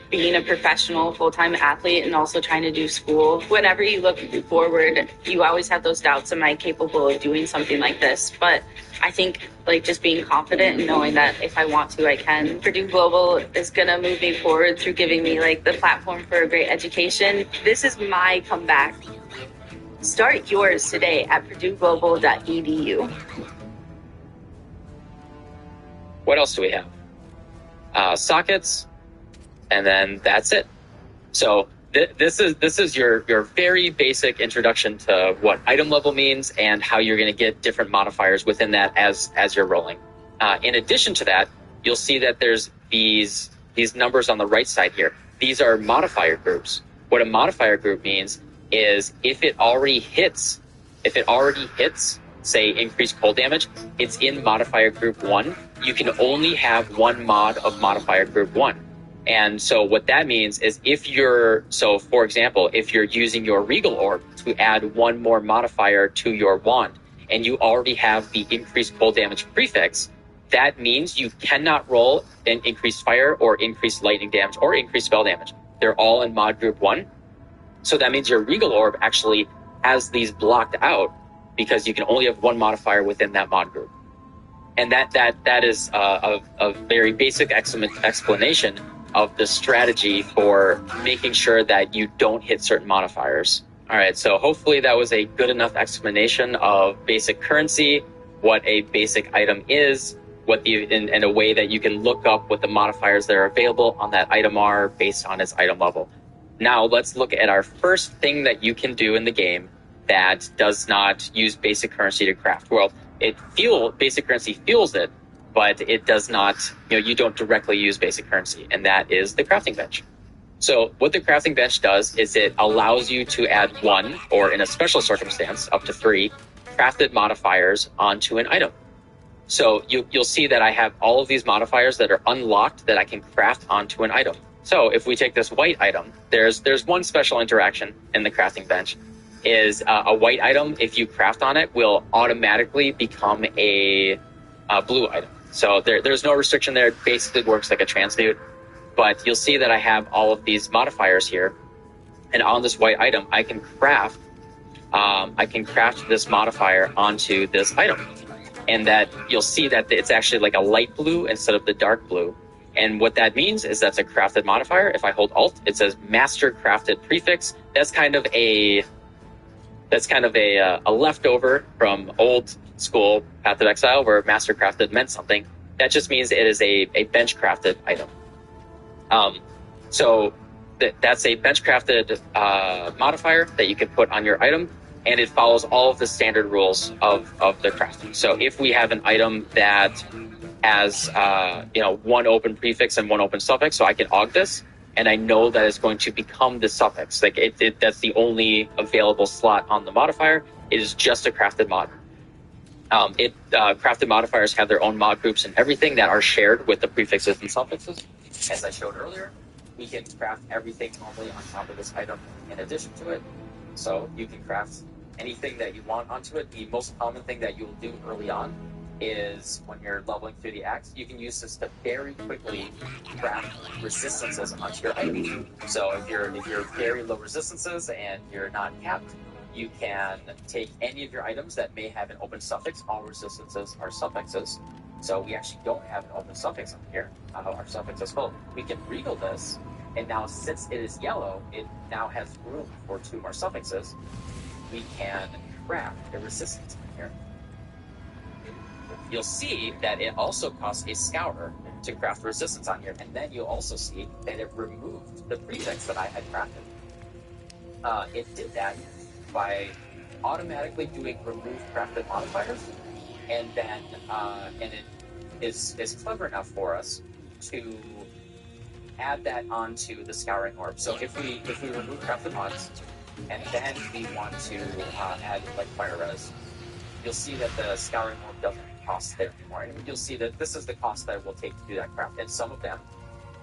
being a professional full-time athlete and also trying to do school. Whenever you look forward, you always have those doubts, am I capable of doing something like this? But I think like just being confident and knowing that if I want to, I can. Purdue Global is gonna move me forward through giving me like the platform for a great education. This is my comeback. Start yours today at purdueglobal.edu. What else do we have? Sockets. And then that's it. So this is your very basic introduction to what item level means and how you're going to get different modifiers within that as you're rolling. In addition to that, you'll see that there's these numbers on the right side here. These are modifier groups. What a modifier group means is if it already hits, say increased cold damage, it's in modifier group 1. You can only have one mod of modifier group 1. And so what that means is for example, if you're using your Regal Orb to add one more modifier to your wand, and you already have the increased cold damage prefix, that means you cannot roll an increased fire or increased lightning damage or increased spell damage. They're all in mod group 1. So that means your Regal Orb actually has these blocked out because you can only have one modifier within that mod group. And that is a very basic explanation of the strategy for making sure that you don't hit certain modifiers. All right, so hopefully that was a good enough explanation of basic currency, what a basic item is, and a way that you can look up what the modifiers that are available on that item are based on its item level. Now let's look at our first thing that you can do in the game that does not use basic currency to craft. Well, basic currency fuels it, but it does not, you don't directly use basic currency, and that is the crafting bench. So what the crafting bench does is it allows you to add 1, or in a special circumstance, up to 3, crafted modifiers onto an item. So you'll see that I have all of these modifiers that are unlocked that I can craft onto an item. So if we take this white item, there's one special interaction in the crafting bench, is a white item, if you craft on it, will automatically become a blue item. So there's no restriction there. It basically works like a transmute. But you'll see that I have all of these modifiers here. And on this white item, I can craft this modifier onto this item. And that you'll see that it's actually like a light blue instead of the dark blue. And what that means is that's a crafted modifier. If I hold Alt, it says Master Crafted Prefix. That's kind of a leftover from old school Path of Exile where Master Crafted meant something. That just means it is a bench crafted item. So that's a bench-crafted modifier that you can put on your item, and it follows all of the standard rules of the crafting. So if we have an item that has one open prefix and one open suffix, so I can aug this, and I know that it's going to become the suffix. Like that's the only available slot on the modifier. It is just a crafted mod. Crafted modifiers have their own mod groups and everything that are shared with the prefixes and suffixes. As I showed earlier, we can craft everything normally on top of this item in addition to it. So you can craft anything that you want onto it. The most common thing that you'll do early on is when you're leveling through the axe, you can use this to very quickly craft resistances onto your item. So if you're very low resistances and you're not capped, you can take any of your items that may have an open suffix. All resistances are suffixes. So we actually don't have an open suffix on here. Our suffix is full. We can regal this, and now since it is yellow, it now has room for 2 more suffixes. We can craft a resistance on here. You'll see that it also costs a scouter to craft resistance on here, and then you'll also see that it removed the prefix that I had crafted. It did that by automatically doing remove crafted modifiers, and then and it is clever enough for us to add that onto the scouring orb. So if we remove crafted mods and then we want to add like fire res, you'll see that the scouring orb doesn't cost there anymore. And you'll see that this is the cost that it will take to do that craft, and some of them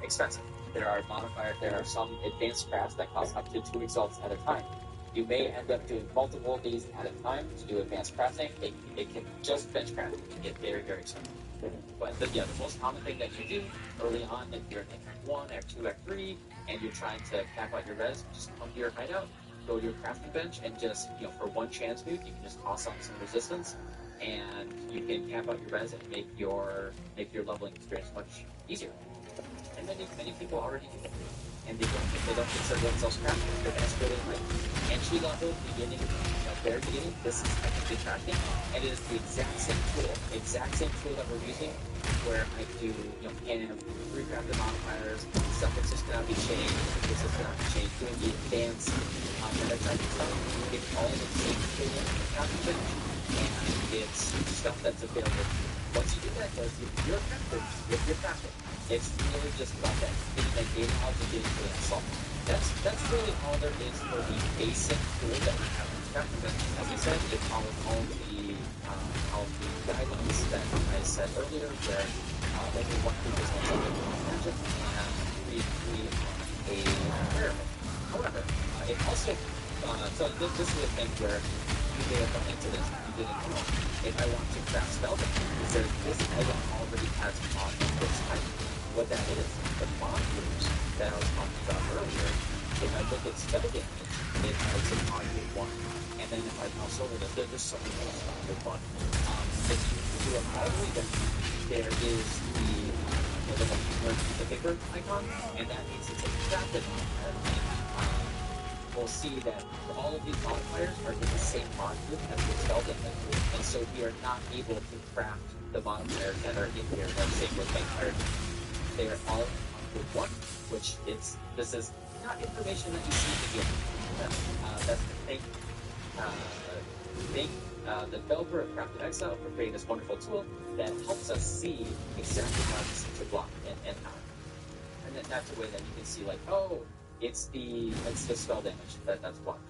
expensive. There are some advanced crafts that cost up to 2 exalts at a time. You may end up doing multiple of these at a time to do advanced crafting. It can just bench craft. It can get very, very expensive. But the most common thing that you do early on, if you're in Act 1, Act 2, Act 3, and you're trying to cap out your res, just come to your hideout, go to your crafting bench, and just, for one chance move, you can just toss on some resistance, and you can cap out your res and make your leveling experience much easier. And many people already do that. And they don't consider themselves crafters, but that's really like entry level, beginning, very beginning. This is technically crafting, and it is the exact same tool that we're using, where I do, can 3 crafted modifiers, suffixes cannot be changed, prefixes cannot be changed, doing the advanced meta crafting stuff. It's all the same tool in the crafting bench, and it's stuff that's available. Once you do that, because you're a crafter, if you're crafting, it's really just about that. Getting that data out and getting to that solve. That's really all there is for the basic tool that we have in crafting bench. As I said, it follows all the guidelines that I said earlier, where only 1 prefix on something is magic, and 3 on a pyramid. However, it also so this is a thing where you may have run into this, you didn't know. If I want to craft spell damage, this item already has mod of this type. What that is, the mod groups that I was talking about earlier, if I look at spell damage, it has a mod group 1. And then if I mouse over this, there's so many more mod group 1. If you do a mod group, there is the paper icon, and that means it's a crafted modifier. We'll see that all of these modifiers are in the same mod group as the spell damage group, and so we are not able to craft the modifiers that are in here, let's say with vampire. They are all on group 1, which this is not information that you see again. That's the thing. The developer of Crafted Exile for creating this wonderful tool that helps us see exactly how this is blocked and how. And then that's a way that you can see, like, oh, it's the spell damage that's blocked.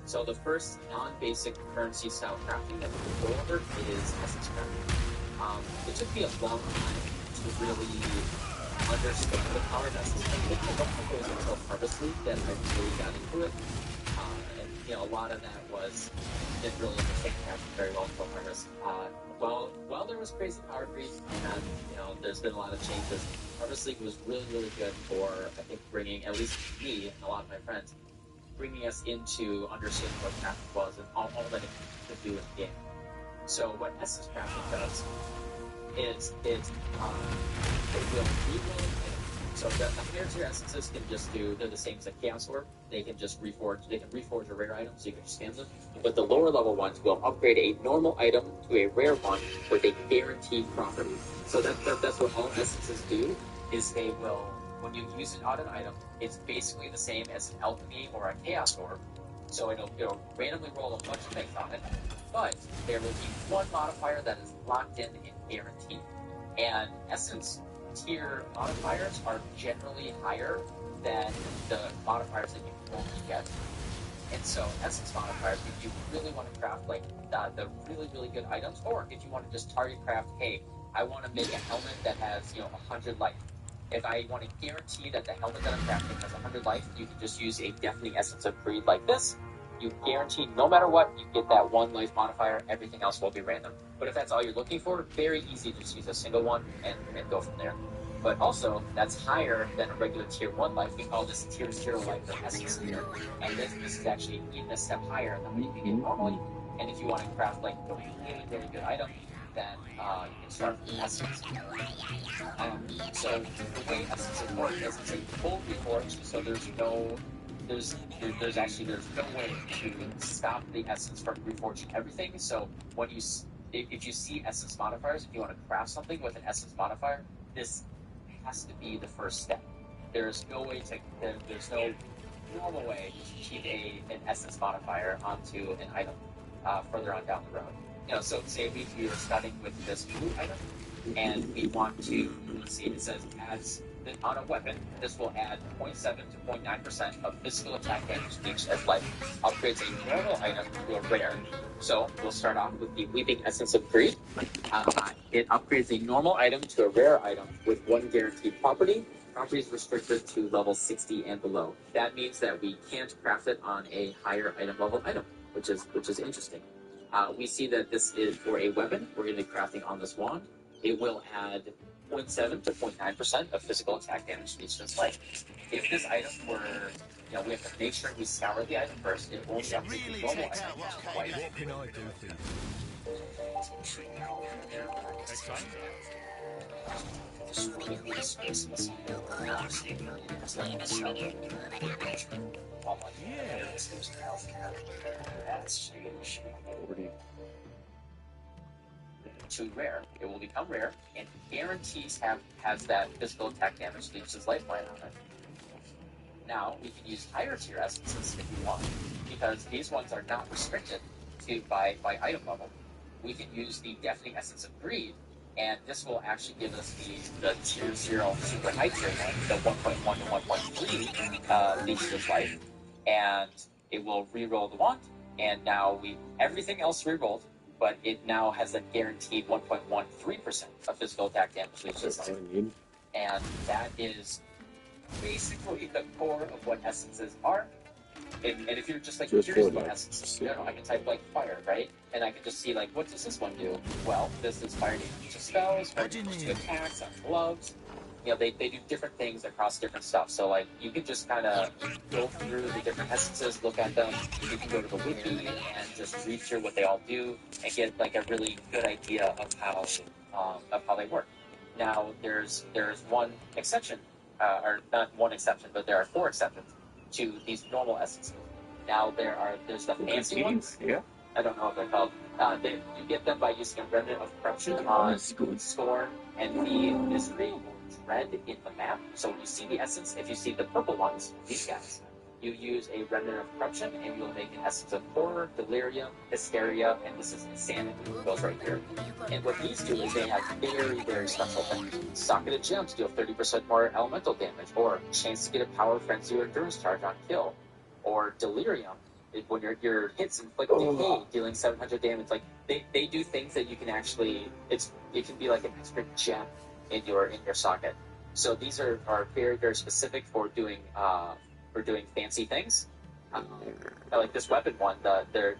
So the first non-basic currency style crafting that we can go over is essence crafting. It took me a long time to really understand the power of essence crafting. I don't think it was until Harvest League that I really got into it. And a lot of that was didn't really understand crafting very well until Harvest. While there was crazy power creep and there's been a lot of changes, Harvest League was really, really good for, I think, bringing, at least me and a lot of my friends, bringing us into understanding what crafting was and all that it could do in the game. So what essence crafting does is it will reload. So the higher tier essences can just they're the same as a Chaos Orb. They can just reforge a rare item, so you can just spam them. But the lower level ones will upgrade a normal item to a rare one with a guaranteed property. So that's what all essences do, is they will when you use it on an item, it's basically the same as an alchemy or a chaos orb. So it'll randomly roll a bunch of things on it, but there will be one modifier that is locked in and guaranteed. And essence tier modifiers are generally higher than the modifiers that you normally get. And so essence modifiers, if you really want to craft like the really, really good items, or if you want to just target craft, hey, I want to make a helmet that has, 100 life. If I want to guarantee that the helmet that I'm crafting has 100 life, you can just use a deafening essence of greed like this. You guarantee no matter what, you get that one life modifier, everything else will be random. But if that's all you're looking for, very easy to just use a single one and go from there. But also, that's higher than a regular tier 1 life. We call this tier 0 life or essence tier. And this is actually even a step higher than what you can get normally. And if you want to craft like a really, really good item, then you can start with essence. So the way essence works is it's a full reforged, so there's no way to stop the essence from reforging everything. So when if you see essence modifiers, if you want to craft something with an essence modifier, this has to be the first step. There's no normal way to keep an essence modifier onto an item further on down the road. So say we are starting with this blue item, and we want to, let's see, it says on a weapon, this will add 0.7 to 0.9% of physical attack damage each as life, upgrades a normal item to a rare. So we'll start off with the Weeping Essence of Greed. It upgrades a normal item to a rare item with one guaranteed property. Property is restricted to level 60 and below. That means that we can't craft it on a higher item level item, which is interesting. We see that this is for a weapon. We're going to be crafting on this wand. It will add 0.7 to 0.9% of physical attack damage to each of its life. If this item were, we have to make sure we scour the item first. It only updates the normal item, which is white. What can I do for you? To rare, it will become rare, and guarantees has that physical attack damage to each lifeline on it. Now we can use higher tier essences if we want, because these ones are not restricted to by item level. We can use the Deafening Essence of Greed, and this will actually give us the tier 0 super high tier one, the 1.1 to 1.3 leeches life, and it will re-roll the wand, and now everything else re-rolled, but it now has a guaranteed 1.13% of physical attack damage leeches life. And that is basically the core of what essences are. And if you're just curious about essences, I can type fire, right? And I can just see what does this one do? Well, this is fire damage to spells, fire damage to attacks, on gloves. They do different things across different stuff. So you can just kind of go through the different essences, look at them. You can go to the wiki and just read through what they all do and get a really good idea of how they work. Now there's one exception, or not one exception, but there are 4 exceptions to these normal essences. Now there's the fancy ones. Yeah. I don't know what they're called. You get them by using a remnant of corruption on Scorn and the Misery or Dread in the map. So when you see the essence, if you see the purple ones, these guys, you use a remnant of corruption and you'll make an essence of horror, delirium, hysteria, and this is insanity. It goes right here. And what these do is they have very, very special things. Socketed gems deal 30% more elemental damage, or chance to get a power frenzy or endurance charge on kill, or delirium. When your hits inflict decay, dealing 700 damage, they do things that you can actually, it can be like an extra gem in your socket. So these are very, very specific for doing fancy things. Like this weapon one,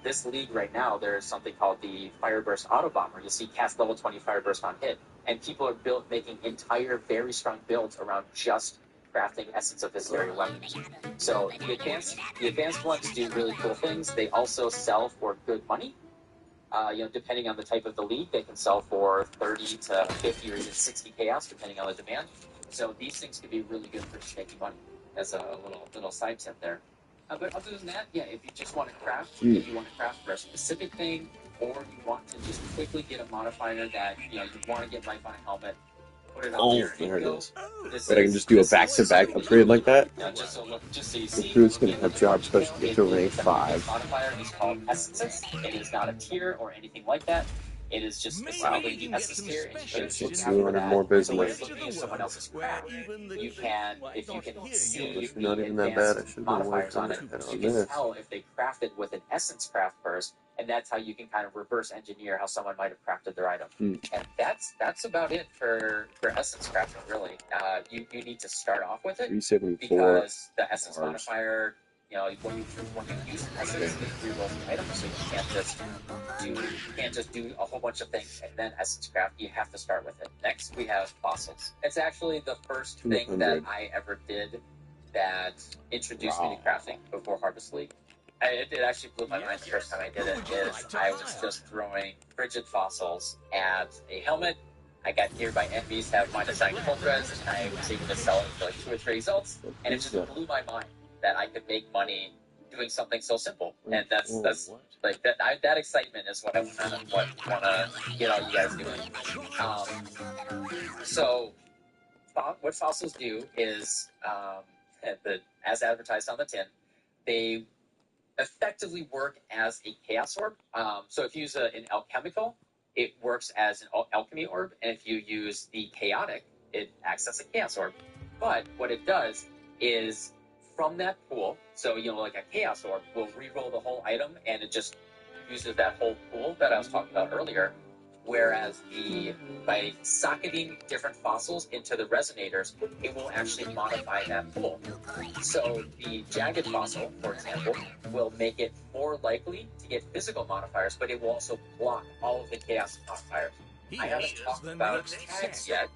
this league right now, there's something called the Fireburst Autobomber. You'll see cast level 20 Fireburst on hit, and people are making entire very strong builds around just crafting Essence of Hysteria weapons. So the advanced ones do really cool things. They also sell for good money. Depending on the type of the league, they can sell for 30 to 50 or even 60 chaos, depending on the demand. So these things can be really good for just making money. As a little side tip there. But other than that, yeah, if you just want to craft, if you want to craft for a specific thing, or you want to just quickly get a modifier that you want to get life on a helmet, put it up Oh, here. there it is. This But I can just do a back-to-back upgrade like that. Now, just so you see, Recruits can have job special get to rank 5. modifier is called essences. It is not a tier or anything like that. It is just specifically the essence tier. And So 200 more so when business. you're looking at someone else's craft, you can, if you can see It's the not even that bad. I advanced should have been modifiers working on it, on you can this. tell if they crafted with an essence craft first, and that's how you can kind of reverse engineer how someone might have crafted their item. And that's about it for essence crafting, really. You need to start off with it 374 because the essence bars. modifier, you know, when you use essence, it rerolls the item, so you can't just do a whole bunch of things and then essence craft. You have to start with it. Next, we have fossils. It's actually the first thing that I ever did that introduced me to crafting before Harvest League. It actually blew my mind the first time I did it. Is I was just throwing frigid fossils at a helmet. I got geared by enemies to have -9 cold res, and I was able to sell it for like 2 or 3 results, and it just blew my mind that I could make money doing something so simple. And that's like that excitement is what I wanna get all you guys doing. So what fossils do is as advertised on the tin, they effectively work as a chaos orb. So if you use an alchemical, it works as an alchemy orb, and if you use the chaotic, it acts as a chaos orb. But what it does is from that pool, so like a chaos orb will re-roll the whole item, and it just uses that whole pool that I was talking about earlier. Whereas by socketing different fossils into the resonators, it will actually modify that pool. So the jagged fossil, for example, will make it more likely to get physical modifiers, but it will also block all of the chaos modifiers. I haven't talked about tags yet,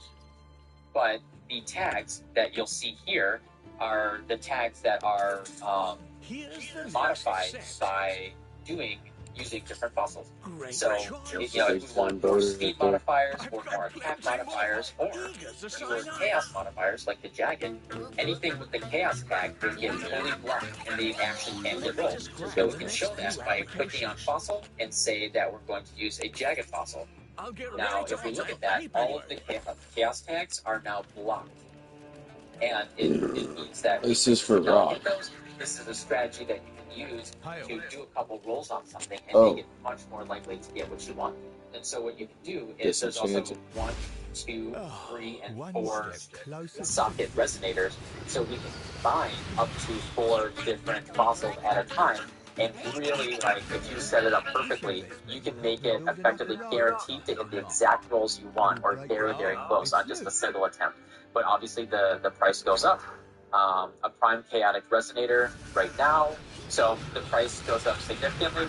but the tags that you'll see here are the tags that are modified by using different fossils. So, if we want more speed modifiers, or more attack modifiers, or fewer chaos modifiers like the jagged, anything with the chaos tag will get fully blocked, and they actually can't get rolled. And we can show that by clicking on fossil and say that we're going to use a jagged fossil. Now, if we look at that, all of the chaos tags are now blocked. And it means that this is for rock. This is a strategy that you can use to do a couple rolls on something and make it much more likely to get what you want. And so what you can do is there's also 1, 2, 3, and 4 socket resonators, so we can combine up to 4 different fossils at a time. And really, if you set it up perfectly, you can make it effectively guaranteed to hit the exact rolls you want, or very, very close on just a single attempt. But obviously, the price goes up. A prime chaotic resonator right now, so the price goes up significantly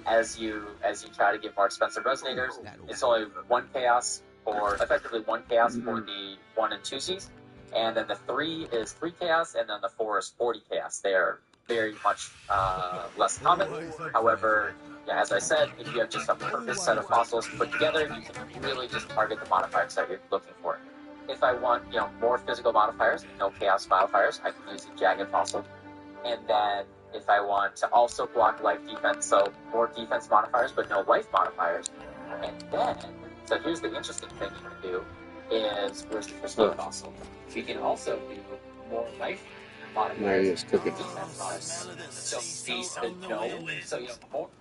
as you try to get more expensive resonators. It's only 1 chaos, or effectively 1 chaos for the 1 and 2Cs, and then the 3 is 3 chaos, and then the 4 is 40 chaos. They are very much less common. However, as I said, if you have just a perfect set of fossils put together, you can really just target the modifiers that you're looking for. If I want, more physical modifiers, no chaos modifiers, I can use the jagged fossil. And then if I want to also block life defense, so more defense modifiers but no life modifiers. And then, so here's the interesting thing you can do is, where's the pristine fossil? We can also do more life modifiers. So the no, so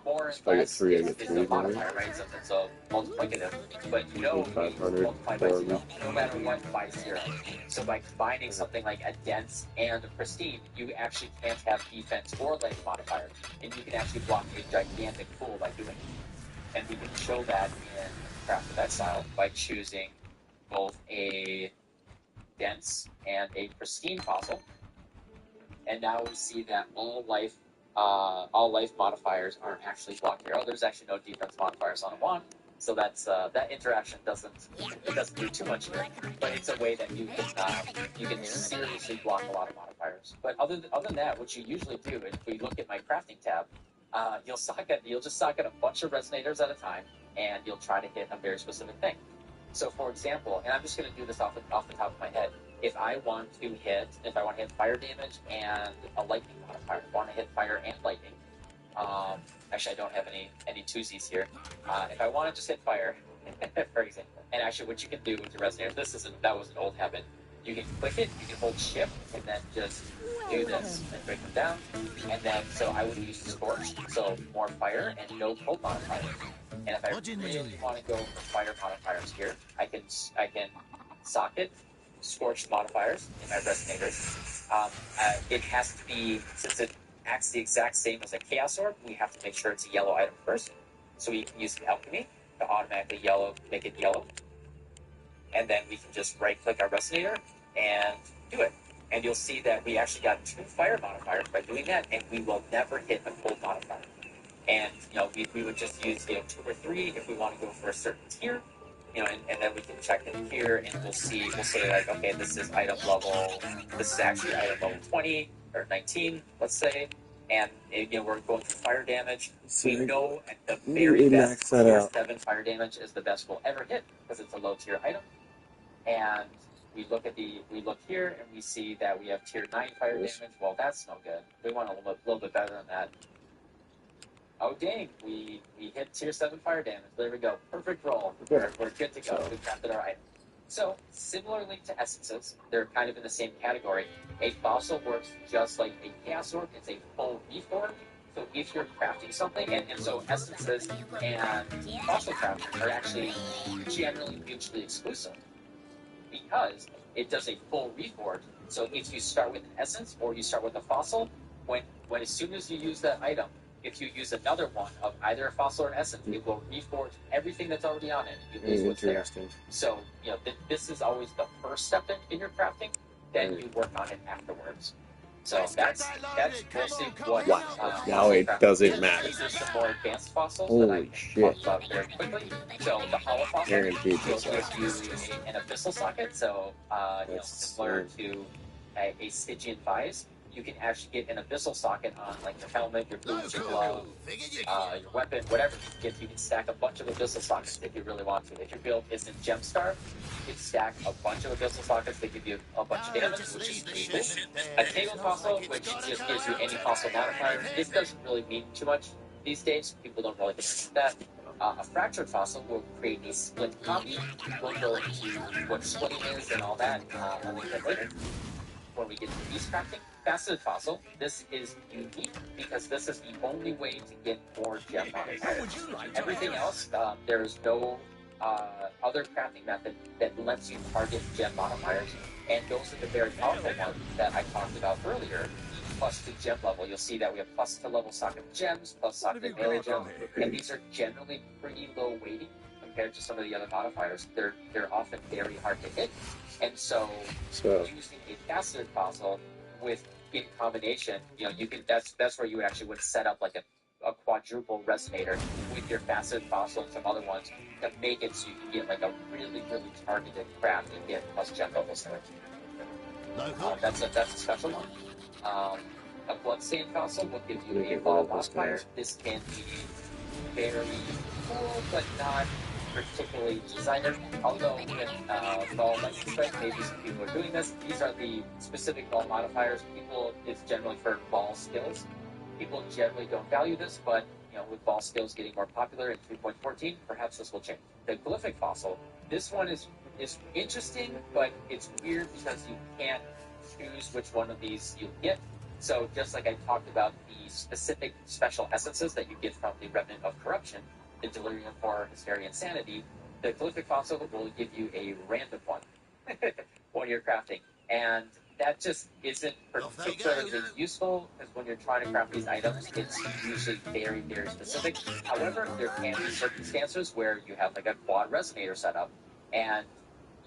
more and less is a modifier, right? So it's a multiplicative, but no multiplied by 0, no matter what, by 0. So by combining something like a dense and a pristine, you actually can't have defense or life modifiers, and you can actually block a gigantic pool by doing it. And we can show that in Craft of Exile by choosing both a dense and a pristine fossil. And now we see that all life modifiers aren't actually blocked here. Oh, there's actually no defense modifiers on a wand, so that's that interaction doesn't do too much here. But it's a way that you can seriously block a lot of modifiers. But other than that, what you usually do, if we look at my crafting tab, you'll just socket a bunch of resonators at a time, and you'll try to hit a very specific thing. So, for example, and I'm just going to do this off the top of my head. If I want to hit fire damage and a lightning modifier, I want to hit fire and lightning. Actually, I don't have any 2Cs here. If I want to just hit fire, for example. And actually, what you can do with your resonator, that was an old habit. You can click it, you can hold shift, and then just do this and break them down. And then, so I would use scorch, so more fire and no cold modifiers. And if I really want to go for fire modifiers here, I can socket scorched modifiers in my resonators. It has to be, since it acts the exact same as a chaos orb, we have to make sure it's a yellow item first. So we can use the alchemy to automatically make it yellow. And then we can just right click our resonator and do it. And you'll see that we actually got 2 fire modifiers by doing that, and we will never hit a cold modifier. And we would just use 2 or 3 if we want to go for a certain tier. And then we can check in here, and we'll say like, okay, this is actually item level 20 or 19, let's say. And we're going for fire damage. We know at the very best tier 7 fire damage is the best we'll ever hit because it's a low tier item. And we look here and we see that we have tier 9 fire damage. Well, that's no good. We want a little bit better than that. Oh dang, we hit tier 7 fire damage. There we go. Perfect roll. We're good to go. We crafted our item. So, similarly to essences, they're kind of in the same category. A fossil works just like a chaos orb. It's a full reform. So if you're crafting something, and so essences and fossil crafting are actually generally mutually exclusive, because it does a full reforge. So if you start with an essence or you start with a fossil, when as soon as you use that item, if you use another one of either a fossil or an essence, it will reforge everything that's already on it. You lose what's there. So this is always the first step in your crafting. Then you work on it afterwards. So that's mostly what. Now it doesn't matter. These are some more advanced fossils Holy that I can shit. talk about very quickly. So the hollow fossil will Guaranteed give this you an abyssal socket. So similar to a Stygian vise, you can actually get an abyssal socket on like your helmet, your boots, your glove, your weapon, whatever. You can stack a bunch of abyssal sockets if you really want to. If your build isn't gem starved, you can stack a bunch of abyssal sockets that give you a bunch of damage, which is pretty cool. A tangled fossil, which just gives you any fossil modifier. This doesn't really mean too much these days. People don't really consider that. A fractured fossil will create a split copy. We'll go into what splitting is and all that a little bit later when we get to beast crafting. Faceted fossil, this is unique because this is the only way to get more gem modifiers. Everything else, there's no other crafting method that lets you target gem modifiers, and those are the very powerful ones that I talked about earlier. Plus to gem level, you'll see that we have plus to level socket gems, plus socket melee gems, and these are generally pretty low weighting compared to some of the other modifiers. They're often very hard to hit, and so using a faceted fossil in combination, you can that's where you actually would set up like a quadruple resonator with your faceted fossil and some other ones to make it so you can get like a really, really targeted craft and get plus gem levels there. That's a special one. A bloodstained fossil will give you a ball modifier. This can be very cool, but not particularly designer. Although with ball lightning strike, maybe some people are doing this. These are the specific ball modifiers. It's generally for ball skills. People generally don't value this, but with ball skills getting more popular in 3.14, perhaps this will change. The glyphic fossil. This one is interesting, but it's weird because you can't choose which one of these you get. So just like I talked about the specific special essences that you get from the Remnant of Corruption, the Delirium, Horror, Hysteria, and Sanity, the glyphic fossil will give you a random one when you're crafting. And that just isn't particularly useful, because when you're trying to craft these items, it's usually very, very specific. However, there can be circumstances where you have like a quad resonator set up, and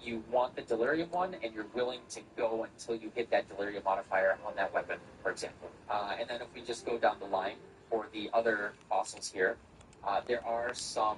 you want the Delirium one, and you're willing to go until you hit that Delirium modifier on that weapon, for example. And then if we just go down the line for the other fossils here, there are some,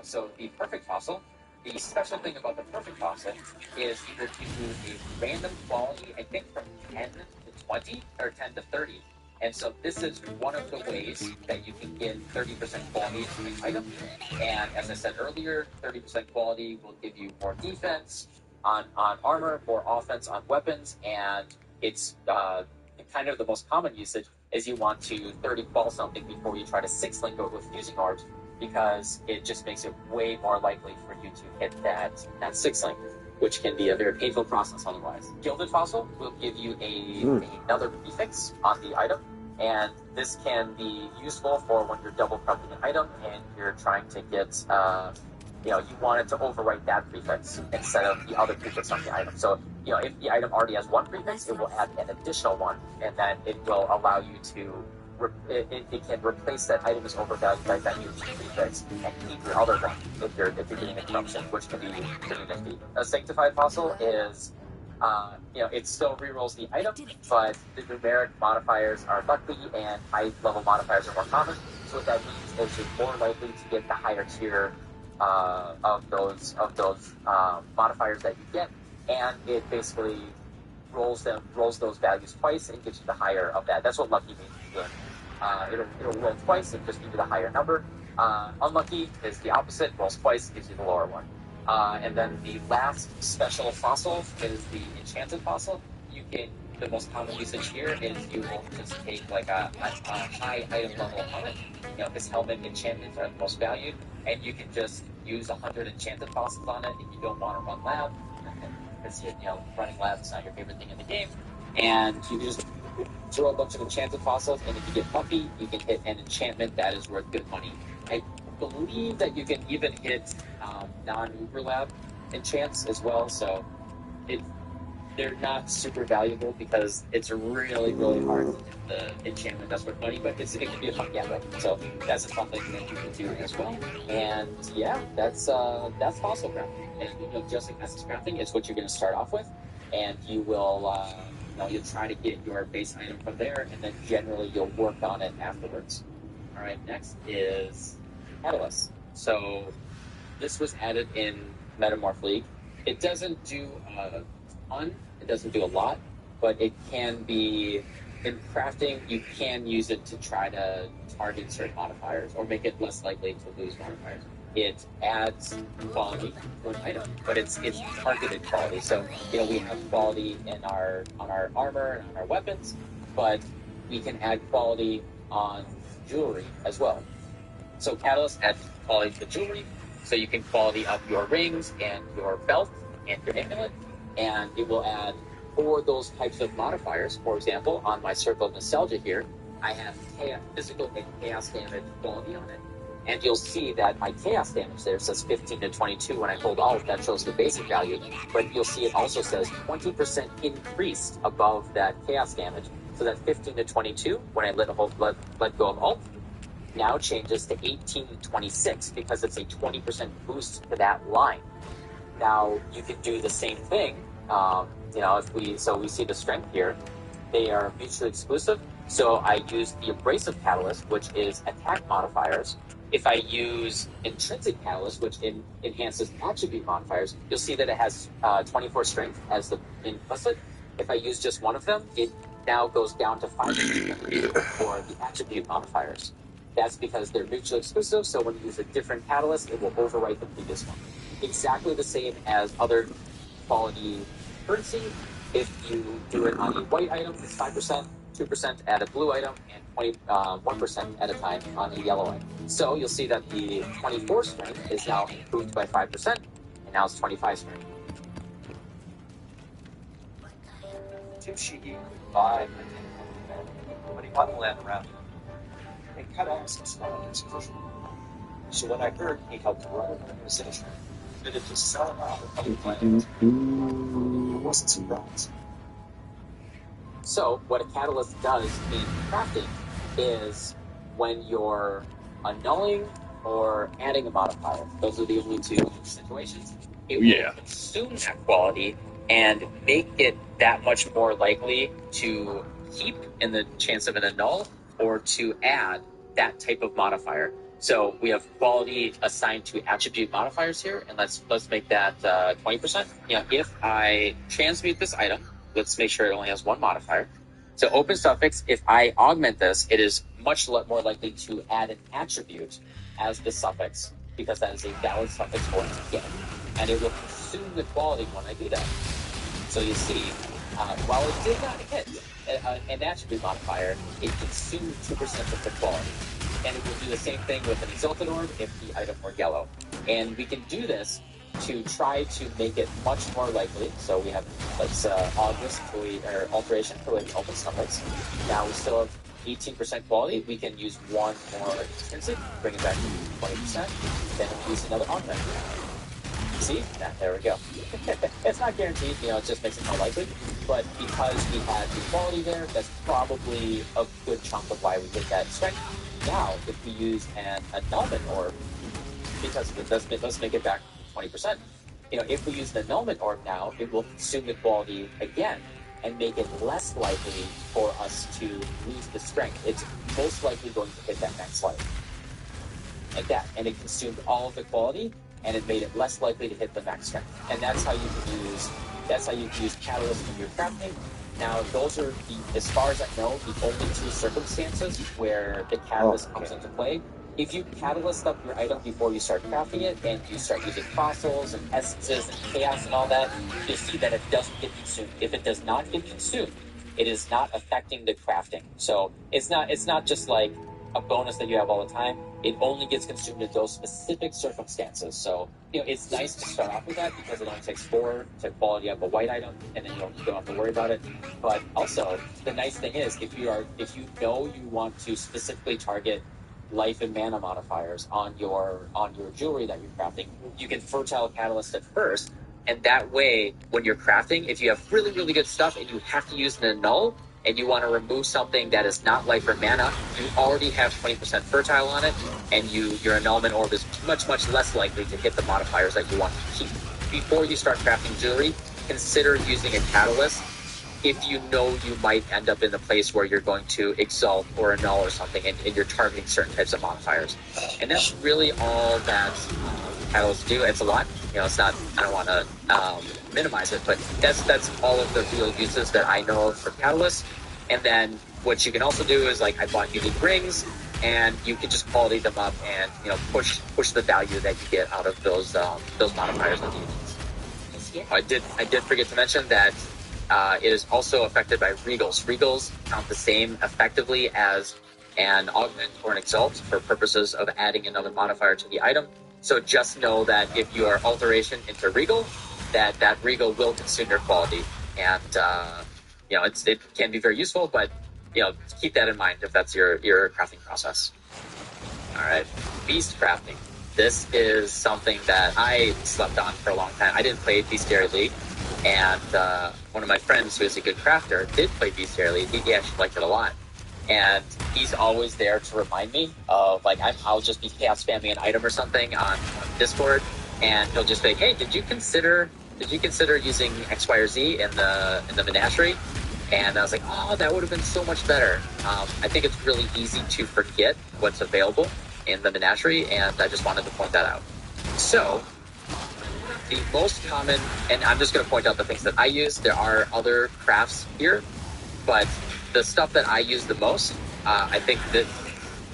so the perfect fossil, the special thing about the perfect fossil is it will give you a random quality, I think from 10 to 20, or 10 to 30. And so this is one of the ways that you can get 30% quality in an item. And as I said earlier, 30% quality will give you more defense on armor, more offense on weapons, and it's kind of the most common usage is you want to 30 qual something before you try to 6 link it with fusing orbs. because it just makes it way more likely for you to hit that 6 link, which can be a very painful process otherwise. Gilded Fossil will give you another prefix on the item, and this can be useful for when you're double prepping an item and you're trying to get, you want it to overwrite that prefix instead of the other prefix on the item. So, if the item already has one prefix, it will add an additional one, and then it will allow you to it can replace that item as overvalued by that new prefix and keep your other one if you're getting a corruption, which can be pretty nifty. A Sanctified Fossil is, it still rerolls the item, but the numeric modifiers are lucky and high level modifiers are more common. So what that means is you're more likely to get the higher tier of those modifiers that you get, and it basically rolls those values twice and gives you the higher of that. That's what lucky means in the game. It'll roll twice and just give you the higher number. Unlucky is the opposite, rolls twice, gives you the lower one. And then the last special fossil is the Enchanted Fossil. The most common usage here is you will just take like a high item level helmet. This helmet enchantments are the most valued, and you can just use 100 enchanted fossils on it if you don't want to run lab, because running lab is not your favorite thing in the game. And you can just throw a bunch of enchanted fossils, and if you get lucky, you can hit an enchantment that is worth good money. I believe that you can even hit non-Uber lab enchants as well, so they're not super valuable because it's really, really hard to get the enchantment that's worth money, but it can be a fun gambit. So that's a fun thing that you can do as well. And yeah, that's fossil crafting. And just like essence crafting, it's what you're going to start off with, and you will you'll try to get your base item from there, and then generally you'll work on it afterwards. All right, next is Catalyst. So this was added in Metamorph League. It doesn't do a ton, it doesn't do a lot, but it can be, in crafting, you can use it to try to target certain modifiers or make it less likely to lose modifiers. It adds quality to an item, but it's targeted quality. So, we have quality on our armor and on our weapons, but we can add quality on jewelry as well. So Catalyst adds quality to the jewelry, so you can quality up your rings and your belt and your amulet, and it will add for those types of modifiers. For example, on my Circle of Nostalgia here, I have physical and chaos damage quality on it. And you'll see that my chaos damage there says 15 to 22 when I hold Alt. That shows the basic value, but you'll see it also says 20% increased above that chaos damage. So that 15 to 22 when I let go of Alt now changes to 18 to 26 because it's a 20% boost to that line. Now you can do the same thing. If we see the strength here, they are mutually exclusive. So I use the Abrasive Catalyst, which is attack modifiers. If I use Intrinsic Catalyst, which enhances attribute modifiers, you'll see that it has 24 strength as the implicit. If I use just one of them, it now goes down to 5 for the attribute modifiers. That's because they're mutually exclusive, so when you use a different catalyst, it will overwrite the previous one. Exactly the same as other quality currency. If you do it on a white item, it's 5%, 2% at a blue item, and 1% at a time on a yellow item. So you'll see that the 24 strength is now improved by 5%, and now it's 25 strength. Tim Sheehy could buy but he bought the land around him and cut access on his official. So when I heard he helped run an organization committed to selling out the public land, I wasn't surprised. So what a catalyst does in crafting is when you're annulling or adding a modifier, those are the only two situations, it will consume that quality and make it that much more likely to keep in the chance of an annul or to add that type of modifier. So we have quality assigned to attribute modifiers here, and let's make that 20%. If I transmute this item, let's make sure it only has one modifier. So open suffix, if I augment this, it is much more likely to add an attribute as the suffix, because that is a valid suffix for it to get. And it will consume the quality when I do that. So you see, while it did not hit an attribute modifier, it consumed 2% of the quality. and it will do the same thing with an exalted orb if the item were yellow. And we can do this to try to make it much more likely. So we have, let's August or alteration for like open summits. Now we still have 18% quality. We can use one more expensive, bring it back to 20%, then use another augment. See? There we go. It's not guaranteed, you know, it just makes it more likely. But because we had the quality there, that's probably a good chunk of why we get that strength. Now, if we use an annulment orb, because let's make it back 20%. You know, if we use the annulment orb now, it will consume the quality again and make it less likely for us to lose the strength. It's most likely going to hit that next life. Like that. And it consumed all of the quality, and it made it less likely to hit the max strength. And that's how you can use catalyst when you're crafting. Now, those are, as far as I know, the only two circumstances where the catalyst comes into play. If you catalyst up your item before you start crafting it, and you start using fossils and essences and chaos and all that, you'll see that it doesn't get consumed. If it does not get consumed, it is not affecting the crafting. So it's not just like a bonus that you have all the time. It only gets consumed in those specific circumstances. So, you know, it's nice to start off with that because it only takes 4 to quality up a white item, and then you don't have to worry about it. But also, the nice thing is, if you know you want to specifically target life and mana modifiers on your jewelry that you're crafting, you can fertile catalyst it first, and that way, when you're crafting, if you have really, really good stuff and you have to use an annul, and you want to remove something that is not life or mana, you already have 20% fertile on it, and your annulment orb is much, much less likely to hit the modifiers that you want to keep. Before you start crafting jewelry, consider using a catalyst if you know you might end up in the place where you're going to exalt or annul or something, and you're targeting certain types of modifiers. And that's really all that catalysts do. It's a lot. You know, it's not, I don't want to minimize it, but that's all of the real uses that I know of for catalysts. And then what you can also do is, like, I bought unique rings, and you can just quality them up and, you know, push the value that you get out of those modifiers with uniques. I did forget to mention that it is also affected by regals. Regals count the same effectively as an augment or an exalt for purposes of adding another modifier to the item. So just know that if you are alteration into regal, that regal will consume your quality, and you know, it can be very useful, but you know, keep that in mind if that's your crafting process. All right, beast crafting. This is something that I slept on for a long time. I didn't play Bestiary League, and one of my friends who is a good crafter did play Bestiary League. He actually liked it a lot. And he's always there to remind me of, like, I'll just be chaos spamming an item or something on Discord, and he'll just be like, hey, did you consider using X, Y, or Z in the menagerie? And I was like, oh, that would have been so much better. I think it's really easy to forget what's available in the menagerie, and I just wanted to point that out. So the most common, and I'm just going to point out the things that I use. There are other crafts here, but the stuff that I use the most, I think that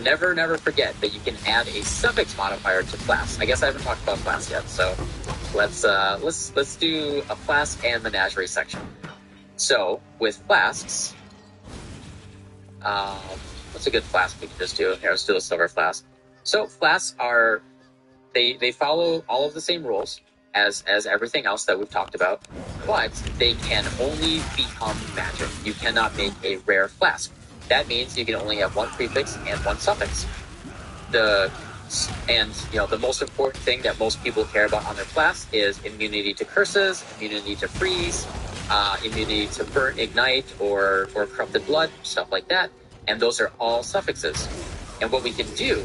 never forget that you can add a suffix modifier to flask. I guess I haven't talked about flask yet, so let's do a flask and menagerie section. So with flasks, what's a good flask we can just do? Here, let's do a silver flask. So flasks are, they follow all of the same rules as everything else that we've talked about, but they can only become magic. You cannot make a rare flask. That means you can only have one prefix and one suffix. The most important thing that most people care about on their flask is immunity to curses, immunity to freeze, immunity to burn, ignite, or corrupted blood, stuff like that. And those are all suffixes. And what we can do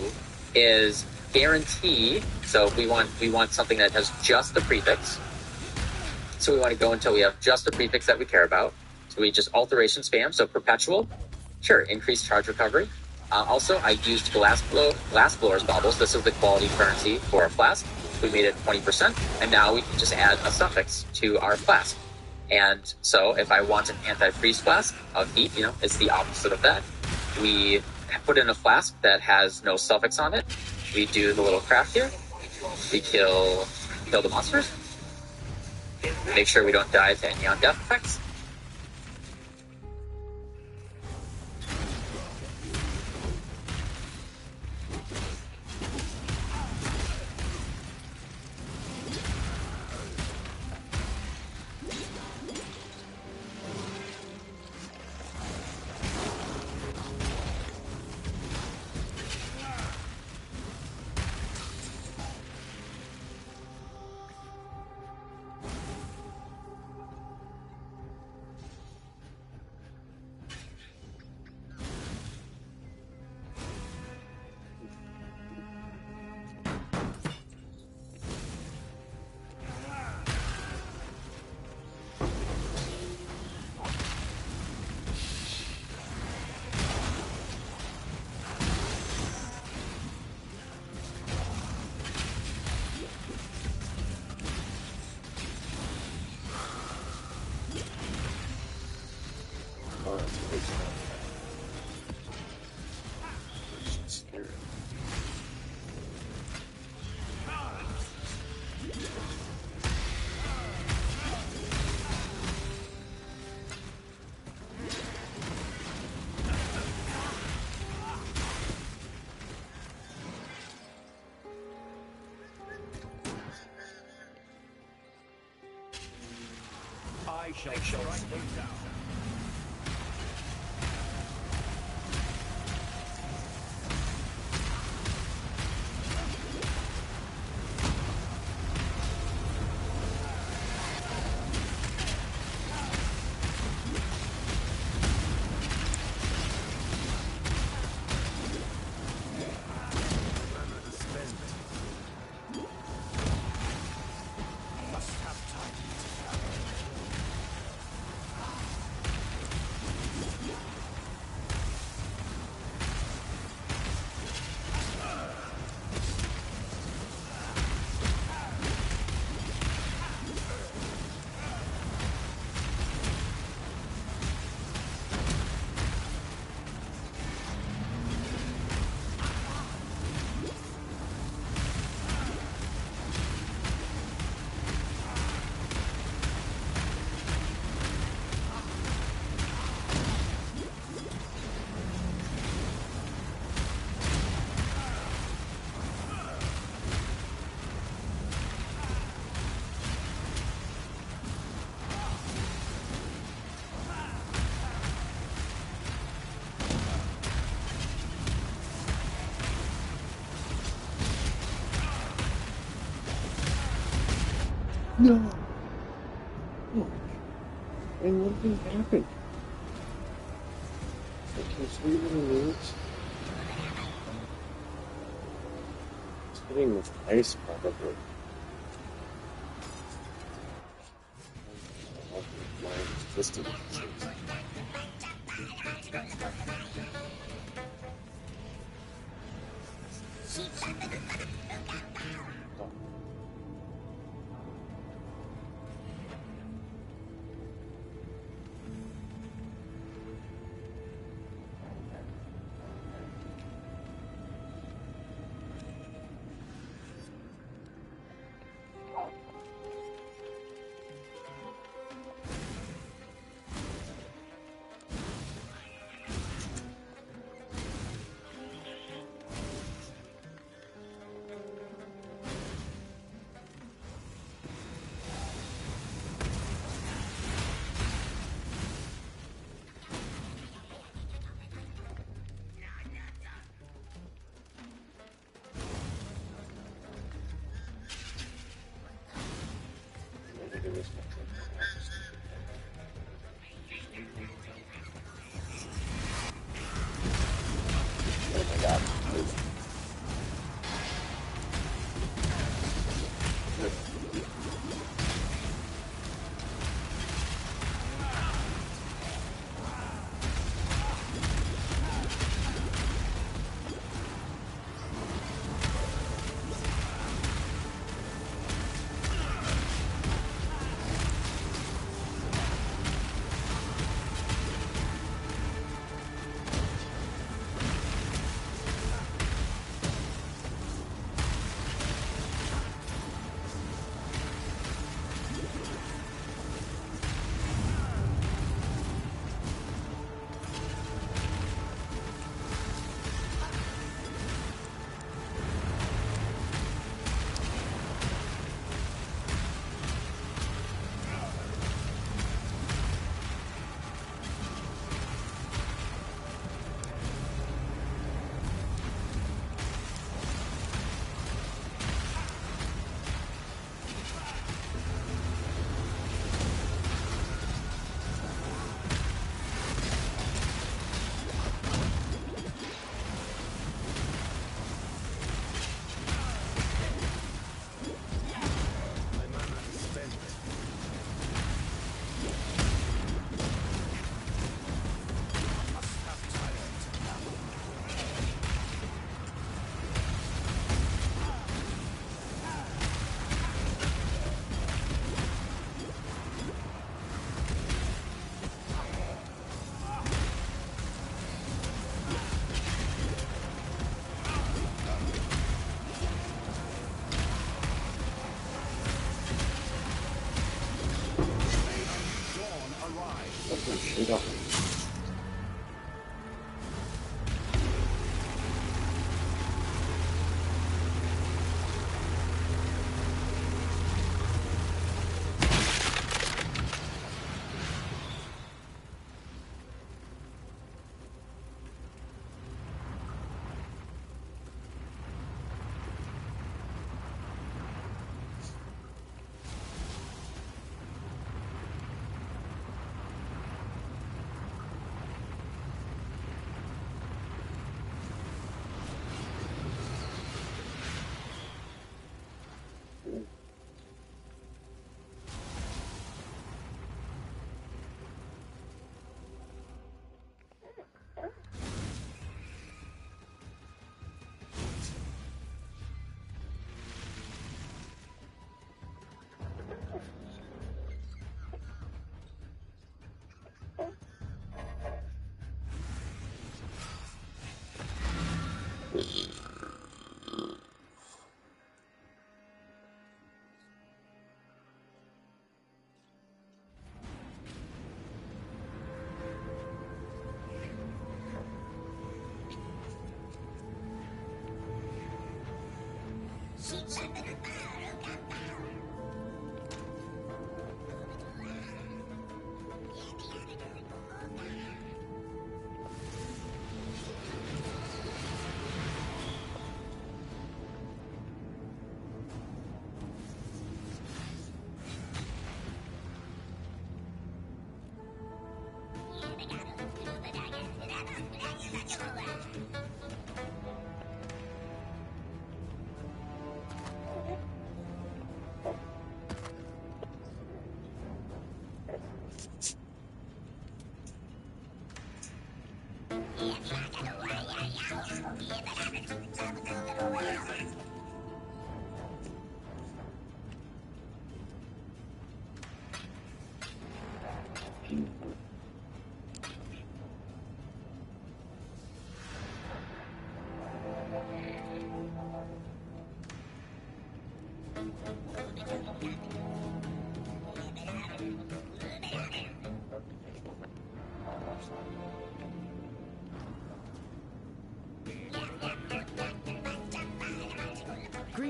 is guarantee, so we want something that has just the prefix. So we want to go until we have just the prefix that we care about. So we just alteration spam, so perpetual. Sure, increased charge recovery. Also, I used glass blowers baubles. This is the quality currency for our flask. We made it 20%, and now we can just add a suffix to our flask. And so if I want an anti-freeze flask of heat, you know, it's the opposite of that. We put in a flask that has no suffix on it. We do the little craft here. We kill the monsters. Make sure we don't die to any on-death effects. I shall strike them down. No! Oh, and what did happen? Okay, so you gonna lose? It's hitting this ice, probably. My existence. Oh my god.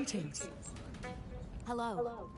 Greetings. Hello.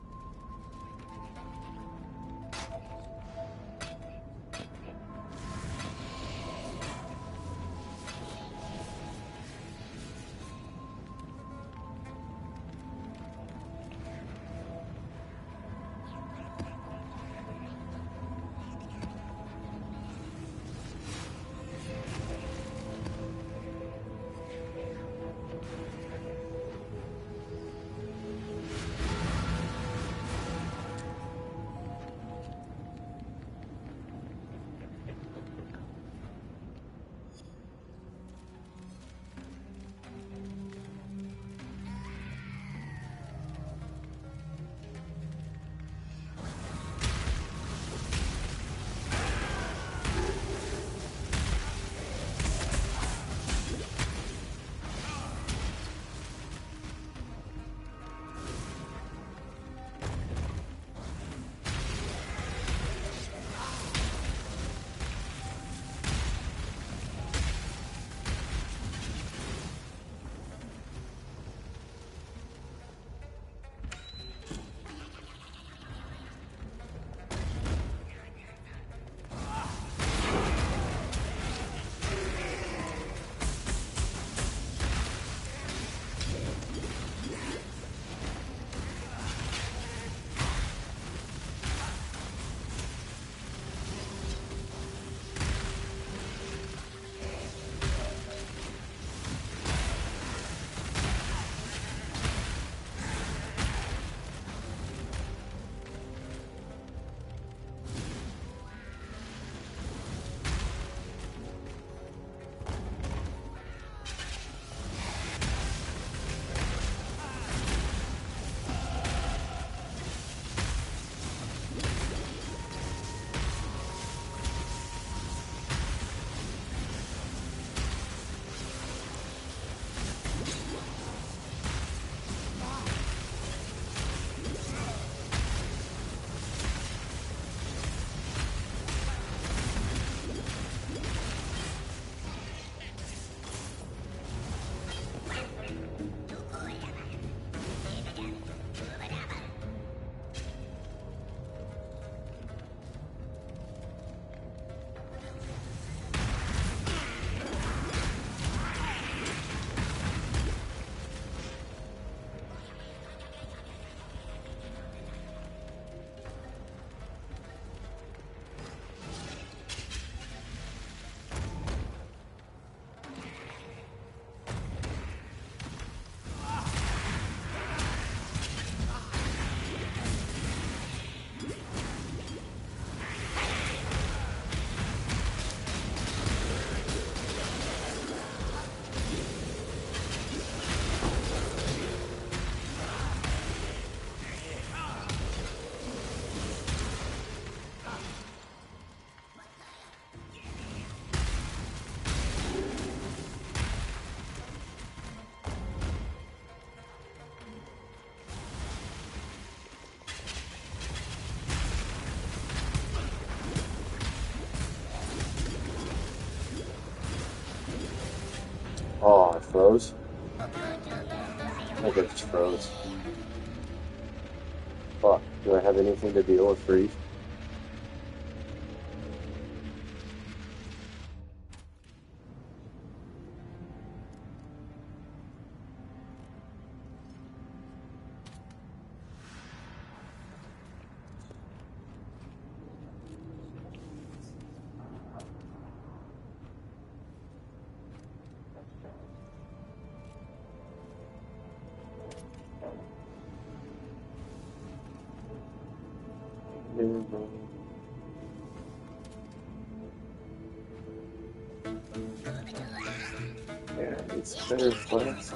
Oh, I froze. I just froze. Fuck, do I have anything to deal with freeze? Yeah, it's better flex.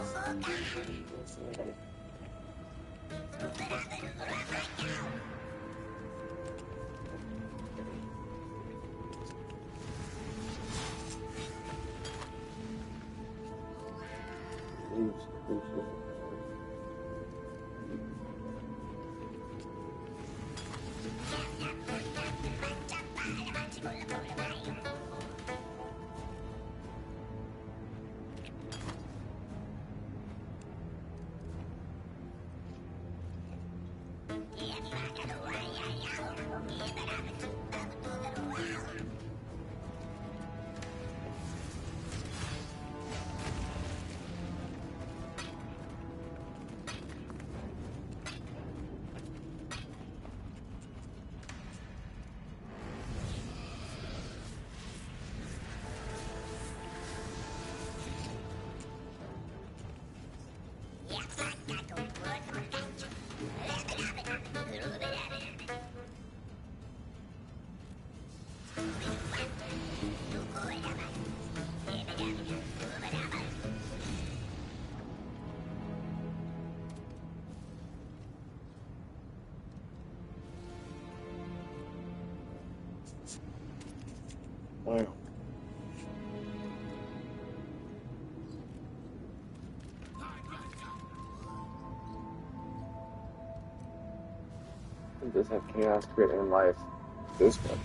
Wow. It does have chaos, grit, and life. This much.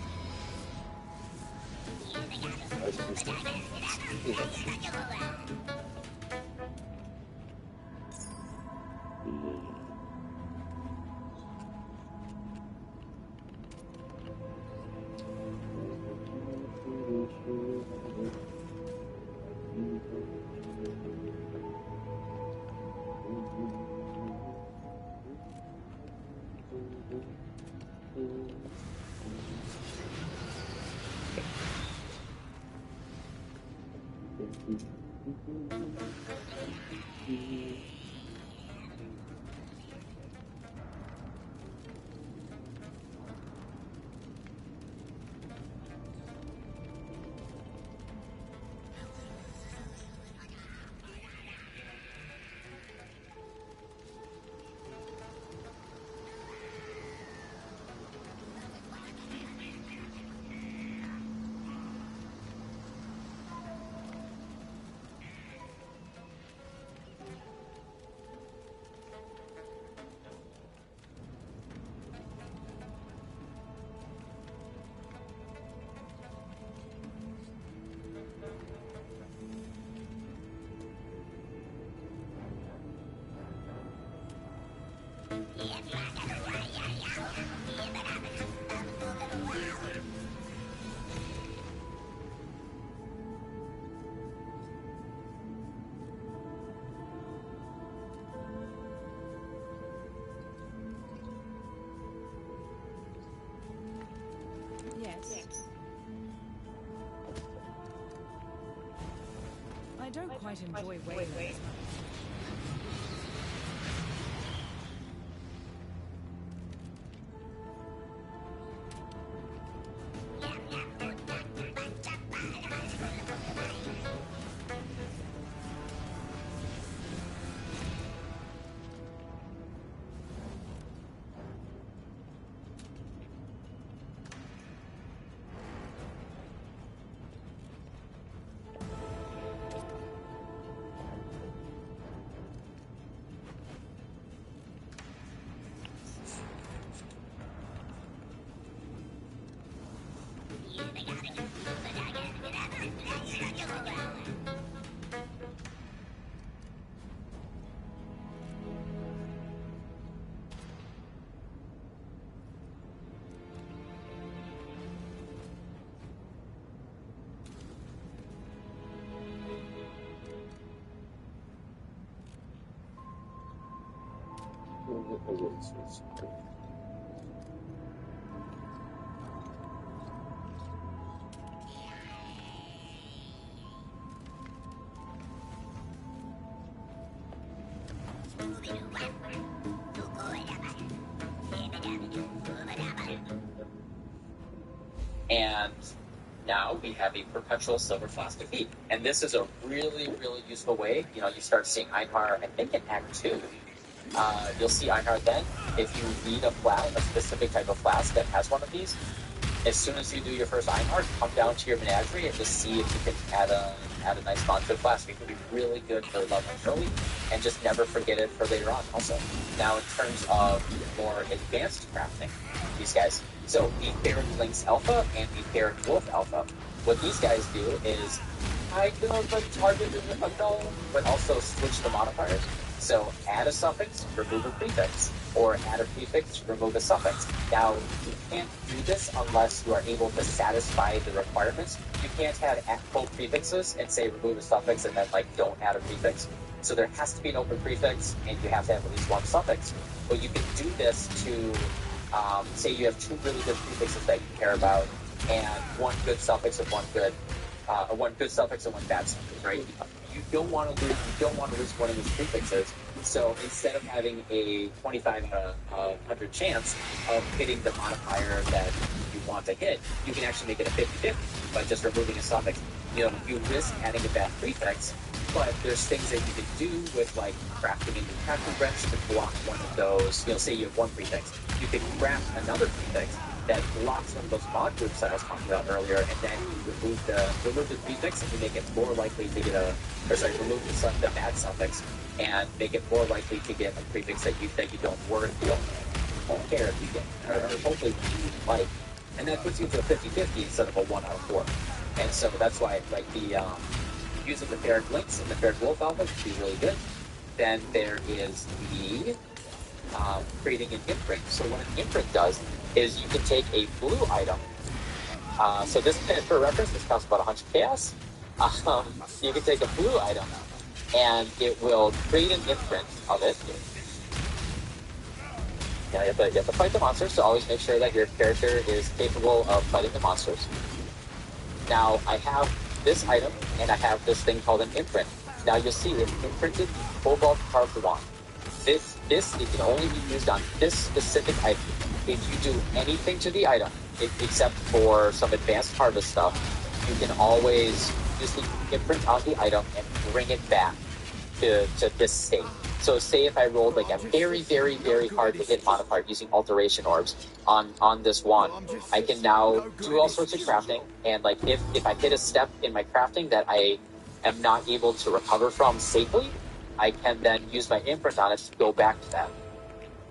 Yes. I don't quite enjoy waylays. And now we have a perpetual silver flask of heat. And this is a really, really useful way. You know, you start seeing Einhar, I think in Act 2. You'll see Einhar then. If you need a specific type of flask that has one of these, as soon as you do your first Einhar, come down to your menagerie and just see if you can add a nice bond to a flask. It can be really good for leveling early, and just never forget it for later on also. Now in terms of more advanced crafting, these guys, so the Ferret Lynx Alpha and the Ferret Wolf Alpha, what these guys do is kind of a target unknown, but also switch the modifiers. So add a suffix, remove a prefix, or add a prefix, remove a suffix. Now, you can't do this unless you are able to satisfy the requirements. You can't have full prefixes and say remove a suffix and then don't add a prefix. So there has to be an open prefix, and you have to have at least one suffix. But you can do this to, say you have two really good prefixes that you care about, and one good suffix and one good suffix and one bad suffix, right? You don't want to lose one of these prefixes. So instead of having a 25 out of 100 chance of hitting the modifier that you want to hit, you can actually make it a 50-50 by just removing a suffix. You know, you risk adding a bad prefix, but there's things that you can do with crafting a new crafting wrench to block one of those. You know, say you have one prefix, you can craft another prefix that blocks one of those mod groups that I was talking about earlier, and then you remove the prefix and you make it more likely to get remove the bad suffix and make it more likely to get a prefix that you don't care if you get, or hopefully you like. And that puts you into a 50-50 instead of a 1 out of 4. And so that's why using the Ferret Lynx and the Ferret Wolf Alpha can be really good. Then there is the creating an imprint. So what an imprint does is you can take a blue item. So this, for reference, this costs about 100 chaos. You can take a blue item, and it will create an imprint of it. Yeah, you have to fight the monsters, so always make sure that your character is capable of fighting the monsters. Now, I have this item, and I have this thing called an imprint. Now, you'll see it's imprinted Cobalt Carved Wand. This it can only be used on this specific item. If you do anything to the item, except for some advanced harvest stuff, you can always use the imprint on the item and bring it back to this state. So say if I rolled a very, very, very hard to hit modifier using alteration orbs on this wand, I can now do all sorts of crafting, and if I hit a step in my crafting that I am not able to recover from safely, I can then use my imprint on it to go back to that.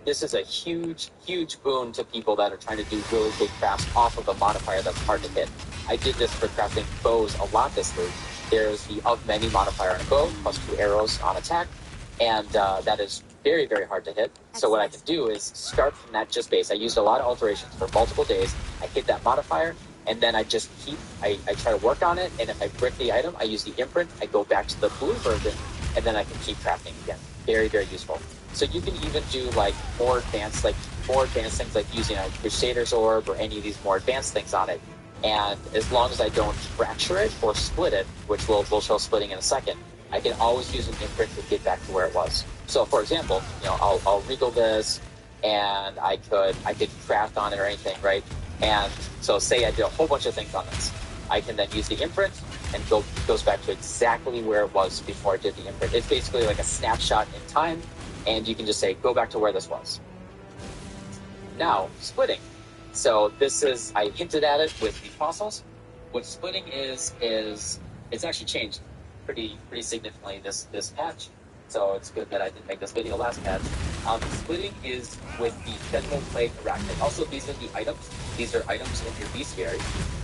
This is a huge, huge boon to people that are trying to do really big crafts off of a modifier that's hard to hit. I did this for crafting bows a lot this week. There's the of many modifier on a bow, plus 2 arrows on attack, and that is very, very hard to hit. So what I can do is start from that just base. I used a lot of alterations for multiple days. I hit that modifier, and then I just I try to work on it, and if I brick the item, I use the imprint, I go back to the blue version, and then I can keep crafting again. Very, very useful. So you can even do more advanced things like using a Crusader's Orb or any of these more advanced things on it. And as long as I don't fracture it or split it, which we'll show splitting in a second, I can always use an imprint to get back to where it was. So for example, I'll regal this, and I could craft on it or anything, right? And so say I did a whole bunch of things on this. I can then use the imprint, and goes back to exactly where it was before I did the imprint. It's basically like a snapshot in time, and you can just say, go back to where this was. Now, splitting. So this is, I hinted at it with the fossils. What splitting is it's actually changed pretty significantly this patch. So it's good that I didn't make this video last patch. Splitting is with the Federal Plague Arachnid. Also, these are the items. These are items in your bestiary.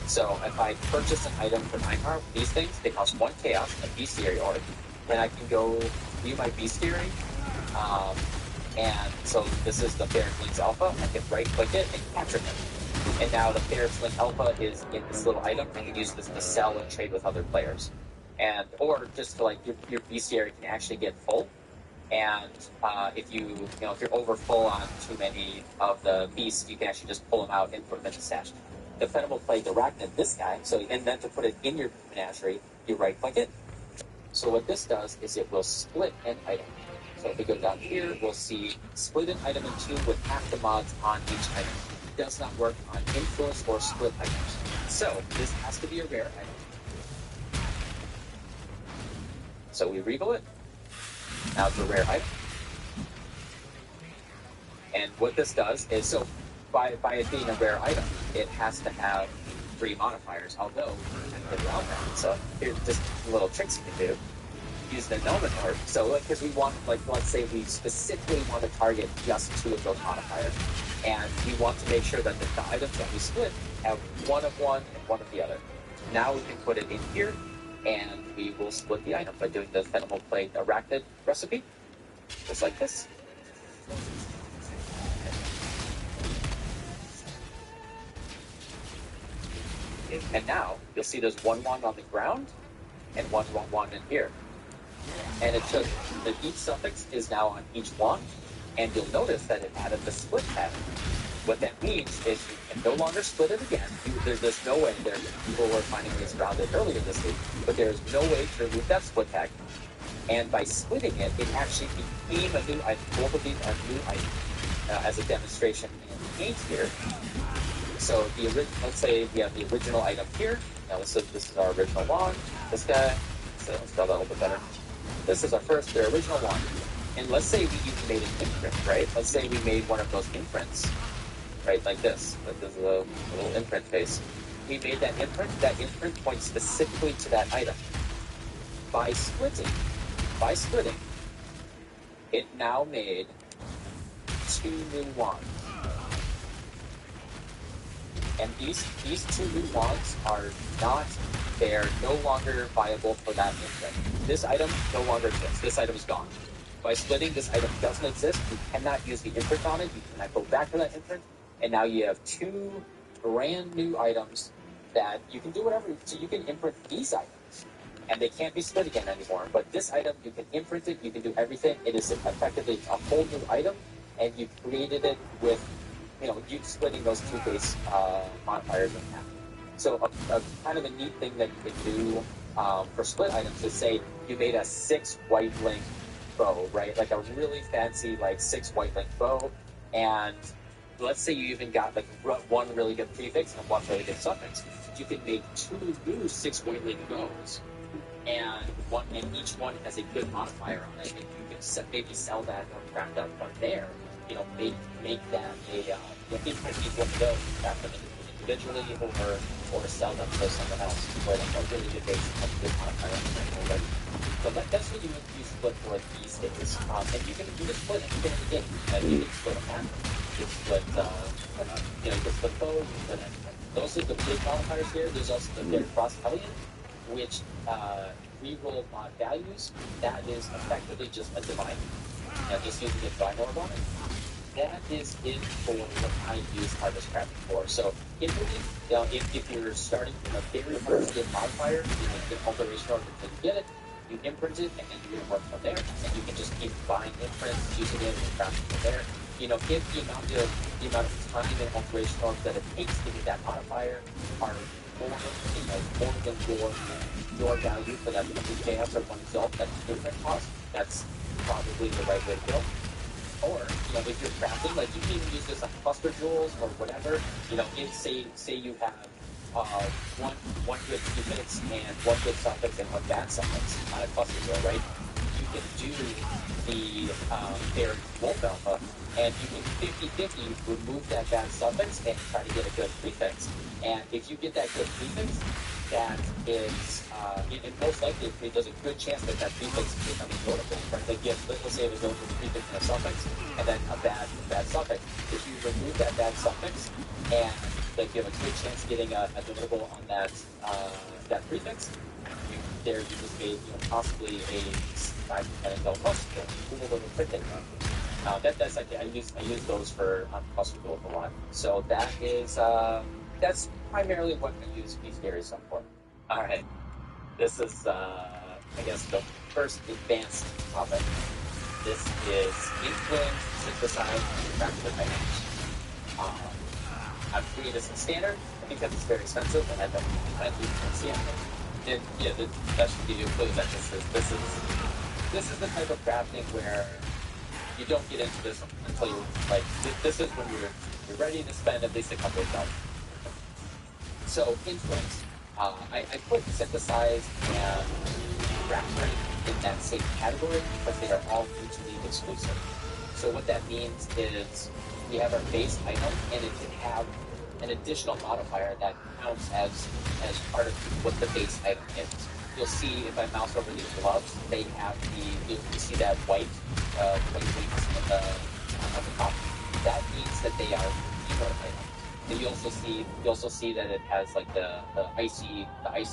So if I purchase an item from Einhar, these things, they cost 1 chaos, a bestiary orb. Then I can go view my bestiary. And so this is the Ferret Lynx Alpha. I can right-click it and capture him. And now the Ferret Lynx Alpha is in this little item. I can use this to sell and trade with other players. Or just to your bestiary can actually get full. And if if you're over full on too many of the beasts, you can actually just pull them out and put them in the stash. The Fenimal Plague Arachnid, this guy, and then to put it in your menagerie, you right click it. So what this does is it will split an item. So if we go down here, we'll see split an item in two with half the mods on each item. It does not work on influence or split items. So this has to be a rare item. So we reveal it. Now it's a rare item. And what this does is, so by it being a rare item, it has to have 3 modifiers, although we can get around that. So here's just little tricks you can do. Use the Nomen Orb. So because we want, let's say we specifically want to target just 2 of those modifiers. And we want to make sure that the items that we split have 1 of one and 1 of the other. Now we can put it in here, and we will split the item by doing the Fenimal Plague Arachnid recipe, just like this. And now you'll see there's 1 wand on the ground and 1 wand in here. And it shows that each suffix is now on each wand, and you'll notice that it added the split pattern. What that means is you can no longer split it again. There's no way. People were finding ways around it earlier this week, but there's no way to remove that split tag. And by splitting it, it actually became a new item. Both of these are new items as a demonstration in the paint here. So let's say we have the original item here. Now this is our original wand. This guy. So let's spell that a little bit better. This is the original wand. And let's say we even made an imprint, right? Let's say we made one of those imprints, right? Like this. This is a little imprint face. We made that imprint. That imprint points specifically to that item. By splitting, it now made 2 new wands. And these 2 new wands they're no longer viable for that imprint. This item no longer exists. This item is gone. By splitting, this item doesn't exist. You cannot use the imprint on it. You cannot go back to that imprint. And now you have 2 brand new items that you can do whatever. So you can imprint these items, and they can't be split again anymore. But this item, you can imprint it. You can do everything. It is effectively a whole new item, and you created it with you splitting those 2 base modifiers in half. So a kind of a neat thing that you can do for split items is, say you made a 6 white link bow, right? Like a really fancy 6 white link bow, and let's say you even got 1 really good prefix and 1 really good suffix. You can make 2 new 6 white link bows, and each one has a good modifier on it, and you can maybe sell that or craft that from there. Make that imprint each one of those, craft them individually, or sell them to someone else, where a really good base has a good modifier on it already. So that's what you split for these days. And you can split anything in the game. You can split a map. You can split, you can split bow. You can split anything. Those are the big modifiers here. There's also the Cross Hellion, which reroll mod values. That is effectively just a divine. Just using the divine orb on it. That is it for what I use Harvest Crafting for. So if you're starting from a very hard to get modifier, you can get alteration orb until you get it. You imprint it, and then you can work from there, and you can just keep buying imprints, using it, and crafting from there. If the amount of time and alteration orbs that it takes to get that modifier are more than your value for that chaos or 1 result that imprint cost, that's probably the right way to go. Or, if you're crafting, you can even use this on cluster jewels or whatever. Say you have one good prefix and 1 good suffix and 1 bad suffix on a cluster jewel, right? You can do the paired wolf alpha, and you can 50-50 remove that bad suffix and try to get a good prefix. And if you get that good prefix, that is, and most likely there's a good chance that prefix is becoming notable, right? Let's say there's a prefix and a suffix, and then a bad suffix. If you remove that bad suffix, and you have a good chance of getting a notable on that prefix, you just made possibly a 5 to 10 adult plus cool little printing. That's I use those for cluster gold a lot. So that is that's primarily what I use these areas for. All right, this is I guess the first advanced topic. this is influence, synthesize, and crafted items. I'm treating this in standard because it's very expensive and I don't see anything. And yeah, that should give you a clue that this is the type of crafting where you don't get into this until you like. This is when you're ready to spend at least a couple of dollars. So influence, I put synthesized and crafting in that same category because they are all mutually exclusive. So what that means is we have our base item and it can have an additional modifier that counts as part of what the base item is. You'll see if I mouse over these gloves, they have you'll see that white wings on the top. That means that they are emote items. And you also see that it has like the icy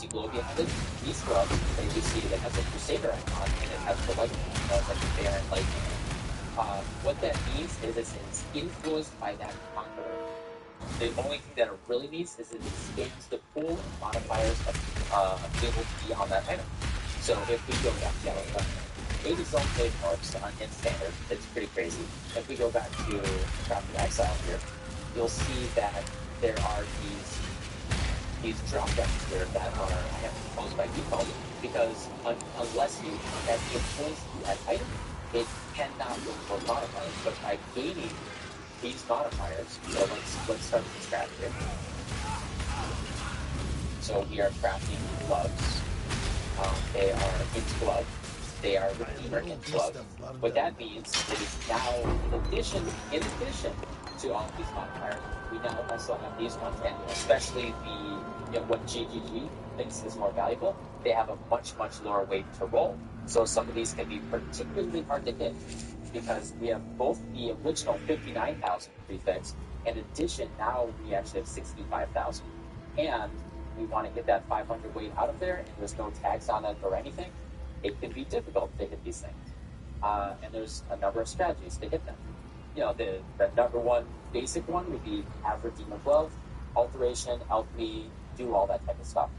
glow behind it. These gloves, that you see that has a Crusader icon and it has the lightning, like the bear and lightning. What that means is it's influenced by that conqueror. The only thing that it really means is it expands the pool of modifiers able to be on that item. So if we go back to 80 zone plate marks in standard, it's pretty crazy. If we go back to Crafted Exile here, you'll see that there are these drop downs here that are imposed by default because unless you have influenced that item, it cannot look for modifiers. But by gaining these modifiers, so let's start from scratch here. So we are crafting gloves. They are int glove. They are redeemer int glove. What that means is now, in addition to all of these modifiers, we now also have these ones, and especially what GGG thinks is more valuable. They have a much lower weight to roll. So some of these can be particularly hard to hit because we have both the original 59,000 prefix, in addition now we actually have 65,000. And we want to get that 500 weight out of there, and there's no tags on it or anything. It can be difficult to hit these things. And there's a number of strategies to hit them. The number one basic one would be have Redeemer Glove, Alteration, Alchemy, do all that type of stuff.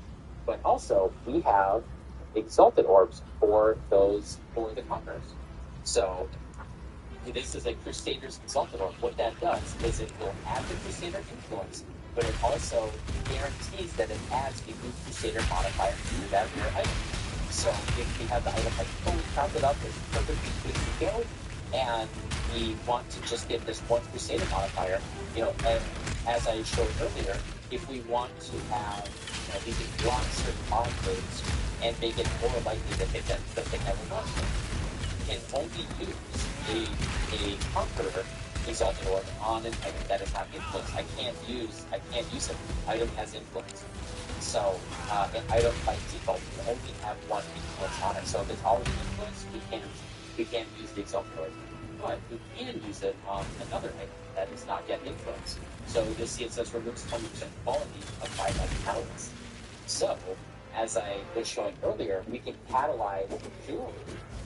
But also, we have Exalted Orbs for the Conquerors. So, this is a Crusader's Exalted Orb. What that does is it will add the Crusader influence, but it also guarantees that it adds a new Crusader modifier to that rare item. So if we have the item like fully crafted up, it's perfectly good to go, and we want to just get this one Crusader modifier, and as I showed earlier, if we want to have, we can block certain mod codes and make it more likely to hit the thing that we want to. Can only use a Conqueror Exalted Orb on an item that is not influenced. I can't use an item as influence. So an item by default can only have one influence on it. So if it's already influenced, we can't use the Exalted Orb. But we can use it on another item that is not yet influenced. So you'll see it says removes 20% quality applied by the catalyst. So as I was showing earlier, we can catalyze jewelry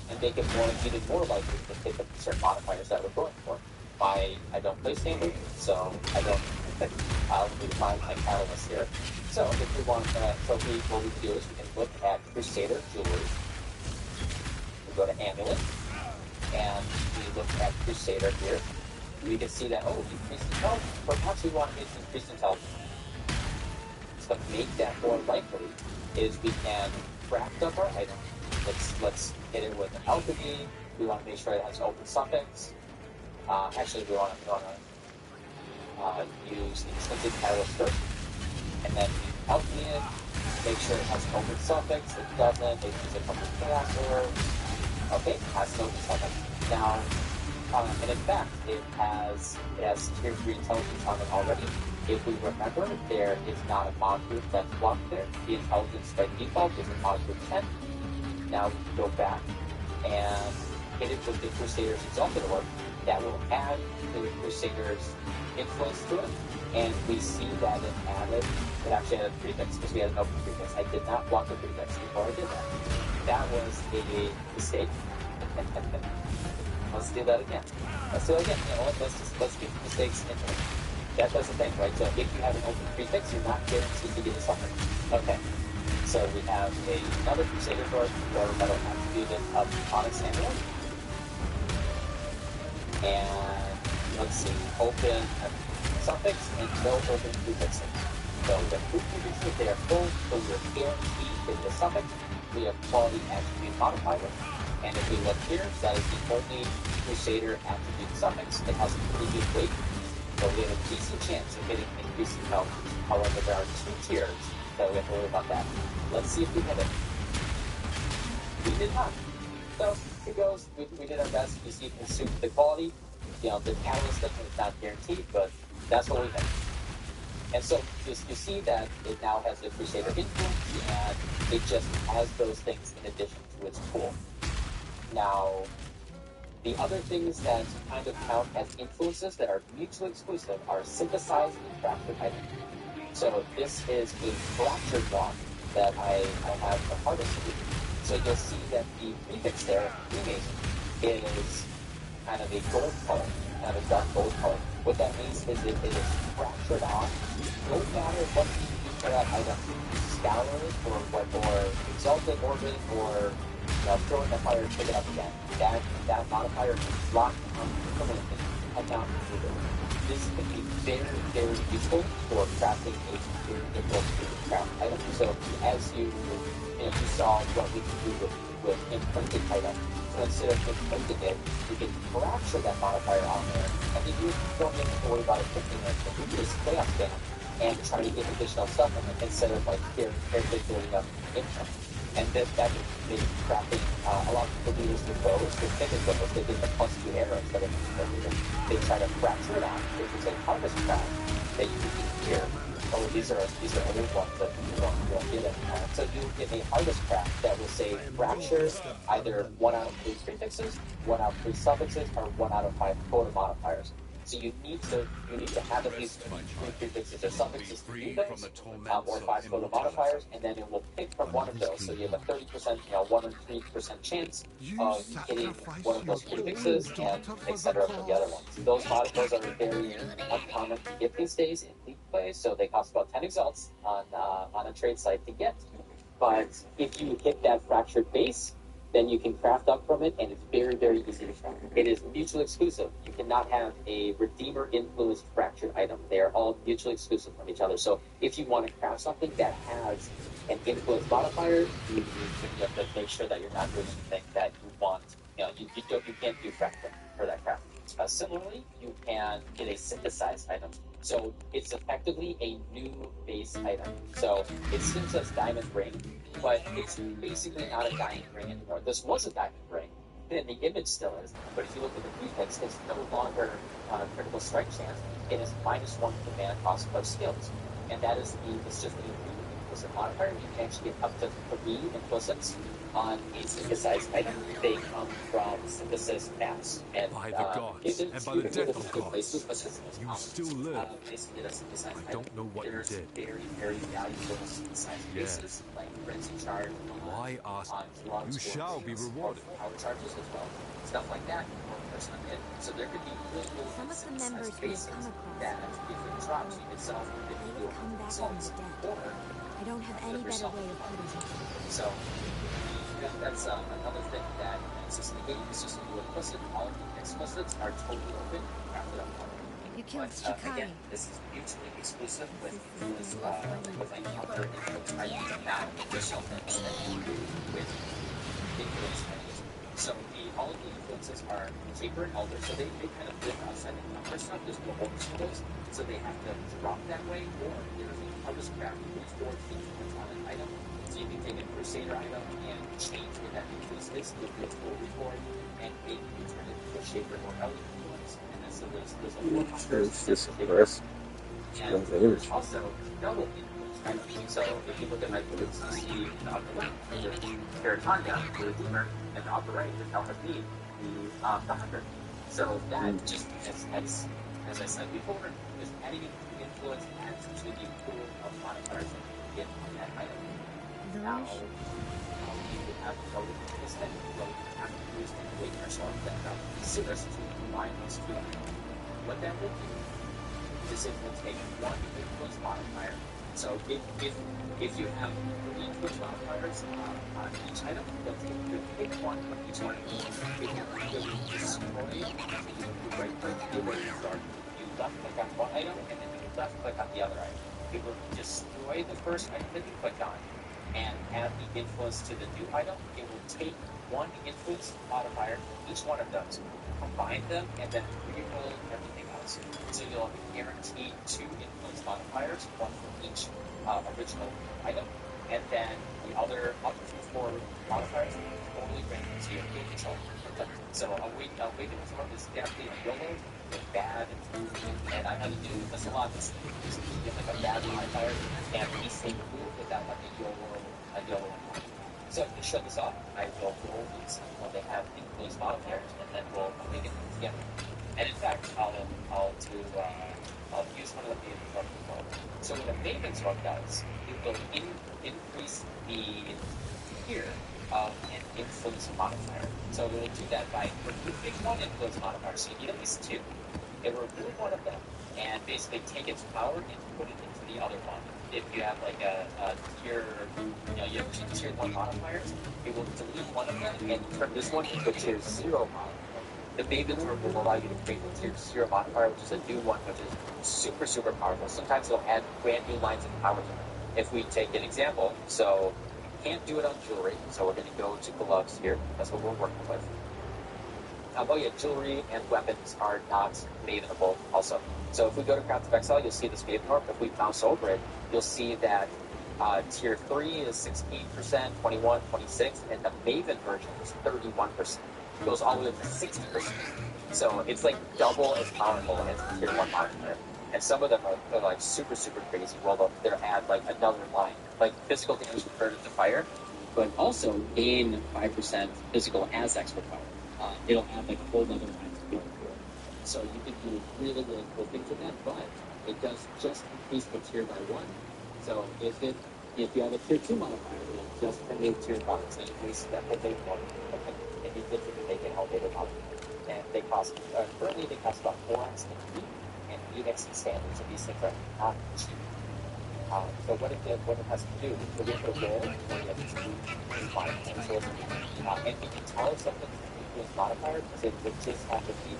and make it even more likely to hit the certain modifiers that we're going for. I don't play standard, so I don't. I'll find my catalyst here. So if we want, what we can do is we can look at Crusader jewelry. We go to Amulet, and we look at Crusader here. We can see that increased intelligence. Perhaps we want to get increased intelligence. So to make that more likely, is we can craft up our item. Let's hit it with an alchemy. We want to make sure it has open suffix. Actually, we want to use the intrinsic catalyst first, and then we alchemy it. Make sure it has an open suffix. It doesn't. It uses a couple of chaos orbs. Okay, it has an open suffix. Now, and in fact, it has tier 3 intelligence on it already. If we remember, there is not a mod group that's blocked there. The intelligence by default is a mod group 10. Now we can go back and hit it with the Crusader's Exalted Orb. That will add the Crusader's influence to it. And we see that it actually added a prefix because we had an open prefix. I did not block the prefix before I did that. That was a mistake. Let's do that again. Let's keep the mistakes in there. That's the thing, right? So if you have an open prefix, you're not guaranteed to get a suffix. Okay. So we have another Crusader Orb that'll attribute it up on its Amulet. and let's see, open a suffix and no open prefixes. So the prefixes, they are full, so you're guaranteed in the suffix. We have quality attribute modifier. And if we look here, that is the only Crusader attribute suffix. It has a pretty good weight. So we have a decent chance of getting increasing health. However, there are 2 tiers, so we have to worry about that. Let's see if we hit it. We did not. So it goes, we did our best. You see, consume the quality. You know, the catalyst thing is not guaranteed, but that's what we hit. And so you see that it now has the Crusader influence, and it just has those things in addition to its pool. Now, the other things that kind of count as influences that are mutually exclusive are synthesized and fractured items. So this is a fractured one that I have the hardest to do. So you'll see that the prefix there, Freemason, is kind of a gold color, kind of a dark gold color. What that means is it is fractured on. No matter what you do for that item, Scour or Exalted Orbit or throwing the fire, pick it up again. That modifier is locked on permanently and not removable. This can be very, very useful for crafting a very difficult to craft item. So as you saw what we can do with imprinted item. So instead of imprinting it, you can fracture that modifier on there, and then you don't even have to worry about imprinting it. You can just chaos band and try to get additional stuff in it instead of like carefully building up imprint. And that makes crafting a lot of people do this with bows, with pivot bows. They get the +2 arrow instead of they try to fracture it on, which is a harvest craft that you can do here. Oh, these are old ones that you don't get anymore. So you get a harvest craft that will say fracture either 1 out of 3 prefixes, 1 out of 3 suffixes, or 1 out of 5 quota modifiers. So you need to have at least 3 prefixes or suffixes to do those, or 5 quota modifiers, and then it will pick from one of those. So you have a 30%, 1 or 3% chance of hitting one of those prefixes, and etc. for the other ones. Those are very uncommon to get these days in League play, so they cost about 10 exalts on a trade site to get. But if you hit that fractured base, then you can craft up from it, and it's very, very easy to craft. It is mutually exclusive. You cannot have a Redeemer-influenced fractured item. They are all mutually exclusive from each other. So if you want to craft something that has an influence modifier, you have to make sure that you're not doing anything that you want. You can't do fracturing for that craft. Similarly, you can get a synthesized item. So it's effectively a new base item. So it still says diamond ring, but it's basically not a diamond ring anymore. This was a diamond ring, and the image still is. But if you look at the prefix, it's no longer on a critical strike chance. It is -1 to mana cost of skills, and that is it's just an implicit modifier. You can actually get up to 3 implicits on a synthesized item. They come from synthesis maps, and by the gods and by the death of gods, you still live. I don't know what you did. Very, very valuable synthesized bases, like Frenzy Charge. Why ask? You shall be rewarded. Power charges as well. Stuff like that. So there could be Some of the members we have come across that if it drops, you can sell for they would come back from the dead. I don't have any better way of putting it. So that's another thing that it's just the game is just new implicit. All of the explicits are totally open, crafted up. You killed But Chikari. again, this is mutually exclusive with any other influence items, not additional things that you do with influence items. So all of the influences are Taper and Elder, so they kind of live outside the number stuff. There's no bonus for those, so they have to drop that way, or there's a harvest craft which or influence on an item. So you can take a Crusader item and change what that influence is, give it a full reward, and maybe you turn it into a Shaper or Elder influence. And then so there's a and there's also double influence items. So if you look at my boots, you see the upper left, there's Caratania, the Redeemer, and the upper right is Al-Habib, the Hunter. So that just, as I said before, is adding influence adds to the pool of modifiers that you can get on that item. Now, you would have to go with this, and you will have to use the weight yourself that consider us to combine those two. What that will do is it will take one influence modifier. So if you have 3 influence modifiers on each item, you'll pick one from each one. If you really destroy, you whenever the awakening starts, you left click on one item and then you left click on the other item. It will destroy the first item that you clicked on and add the influence to the new item. It will take one influence modifier, each one of those, combine them, and then re-roll everything else. So you'll have guaranteed 2 influence modifiers, one for each original item, and then the other up to 4 modifiers will be totally random, so you have good control. So Awakened Absorb is definitely a YOLO with bad, and I've had to do this a lot. This you get like a bad modifier and easily move without like a YOLO one. So to show this off, I will roll these when they have influence modifiers, and then we'll awaken them together. And in fact, I'll use one of the Maven Zork as well. So what a Maven Zork does, it will increase the tier of an influence modifier. So it will do that by removing one influence modifier. So you need at least 2. It will remove one of them and basically take its power and put it into the other one. If you have like a tier, you have 2 tier 1 modifiers, it will delete one of them and turn this one into a tier 0 modifier. The Maven Zork will allow you to create a tier 0 modifier, which is a new one, which is super, super powerful. Sometimes it'll add brand new lines of power to it. If we take an example, so can't do it on jewelry, so we're going to go to gloves here. That's what we're working with. Oh yeah, jewelry and weapons are not Mavenable also. So if we go to Craft of Exile, you'll see this Maven Orb. If we mouse over it, you'll see that tier 3 is 16%, 21, 26, and the Maven version is 31%. It goes all the way up to 60%. So it's like double as powerful as the tier 1 modifier. And some of them are like super, super crazy. Well, they'll add like another line, like physical damage converted to fire, but also gain 5% physical as extra fire. It'll add like a whole other line to go through it. So you can do really, really cool things with that, but it does just increase the tier by 1. So if you have a tier 2 modifier, it'll just bring tier 5, so increase that whole thing more. And you get to make an elevated modifier. And they cost, currently they cost about 4x in heat and 8x in standard, so these things are not cheap. So what it has to do, so we have a goal where you have 2 modifiers, and we can tell if something's an influence modifier because it would just have to be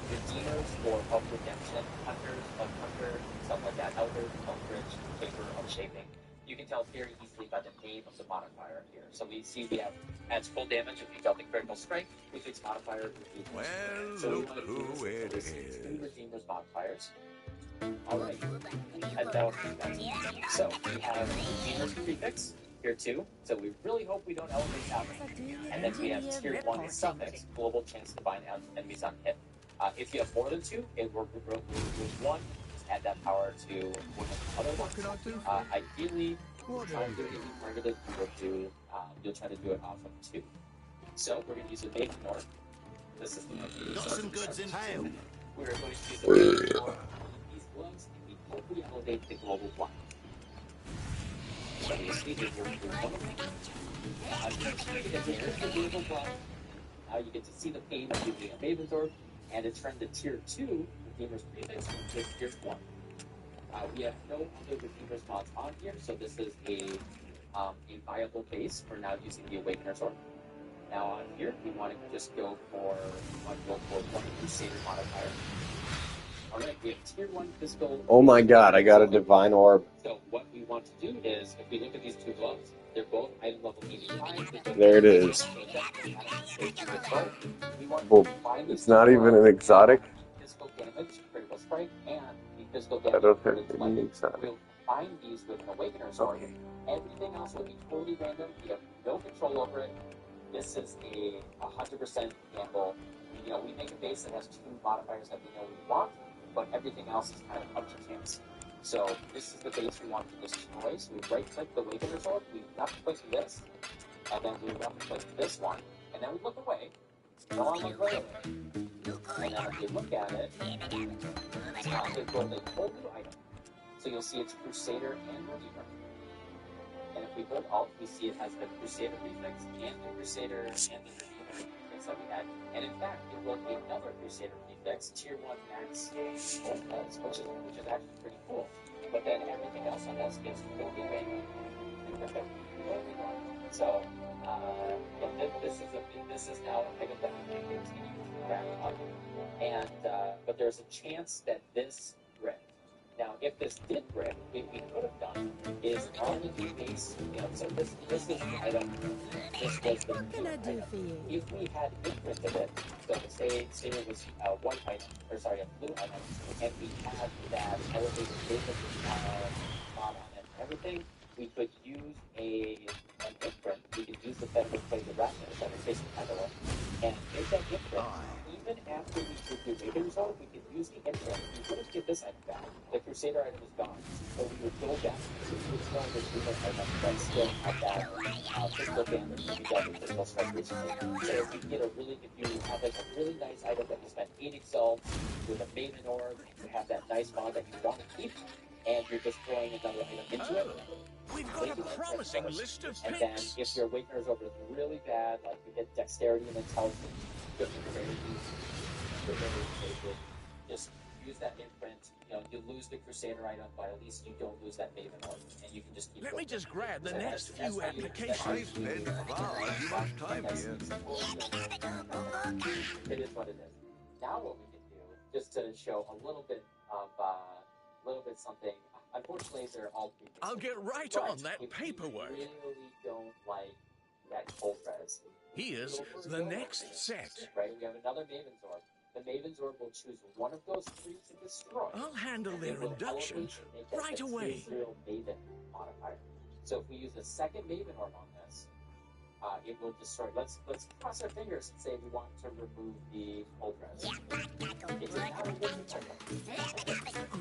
redeemers or of redemption, hunters of hunter, stuff like that, elders, eldritch, paper of shaping. You can tell very easily by the name of the modifier here. So we see we have adds full damage if you dealt a critical strike, prefix modifier, Well, so look who it is. 2 redeemers modifiers. Alright, and that'll be that. So we have redeemers prefix, tier 2, so we really hope we don't elevate out. And then we have tier 1 suffix, global chance to bind enemies on hit. If you have more than 2, it will remove 1, just add that power to one of the other ones. Ideally, try to do anything targeted, you'll try to do it off of 2. So we're going to use a Maven Orb. This is the Got some goods in town. We're going to use a Maven Orb on these gloves, and we hope we elevate the global one. So you see that you're one of them. Unfortunately, if there's the global glove, now you get to see the pain of using a Maven Orb, and it turned to tier 2 Redeemer's Prefix to tier 1. We have no other Redeemer's mods on here, so this is a viable base for now using the Awakener's Orb. Now on here, we want to just go for one Crusader modifier. Alright, we have tier 1 physical. Oh my god, I got a Divine Orb. So what we want to do is, if we look at these 2 gloves, they're both item level 85. There it is. Well, it's not even an exotic. Physical damage, critical strike, and the physical I damage. don't have any exotic. We'll combine these with an Awakener's Orb. Everything else will be totally random. You have no control over it. This is a 100% gamble. We make a base that has 2 modifiers that we know we want, but everything else is kind of up to chance. So this is the base we want to destroy. So we right-click the Awakener's Orb, we left-click this, and then we left-click this one, and then we look away. No one look right away. And then if you look at it, it built a whole new item. So you'll see it's Crusader and Redeemer. And if we hold Alt, we see it has the Crusader prefix and the Crusader and the Redeemer prefix that we had. And in fact, it wrote another Crusader prefix, tier 1 max both heads, which is actually pretty cool. But then everything else on this gets totally random. Totally random. So this is now an item that we can continue to craft up. And but there's a chance that this ripped. Now, if this did rip, what we could have done is on the base, so this is the item. This was the What can I do for you? If we had imprinted it, so say it was a white item, or sorry, a blue item, and we had that elevated David mod on it and everything, we could use an imprint. We could use the Federal Plate of Ratners that was basically kind of and make that imprint. Even after we took the Raven Zone, we could use the imprint. We couldn't get this item back. The Crusader item is gone. So we would go back to the stronger Demon item that still had that physical damage that we dealt with physical strike recently. So if you get if you have like a really nice item that you spent 8 exalts with a Maven Orb, and you have that nice mod that you want to keep, and you're just throwing another item into it. We've got a promising list of And then picks. if your Awakener's Orb is really bad, like you get Dexterity and Intelligence, just use that imprint. You lose the Crusader item, but at least you don't lose that Maven Orb, and you can just keep. Let me just grab the So next that's few how you- applications. that's how you- I've been far too much time here. It is what it is. Now what we can do, just to show a little bit of something. Unfortunately, they're all prefixes. I'll get right But on that if paperwork. you really don't like that cold res. Here's the next set. Right, we have another Maven's Orb. The Maven's Orb will choose one of those 3 to destroy. I'll handle It their will inductions elevate and make that right the away. 3-0 Maven modifier. So if we use a second Maven Orb on this, it will destroy. Let's cross our fingers and say we want to remove the cold res. It's not a good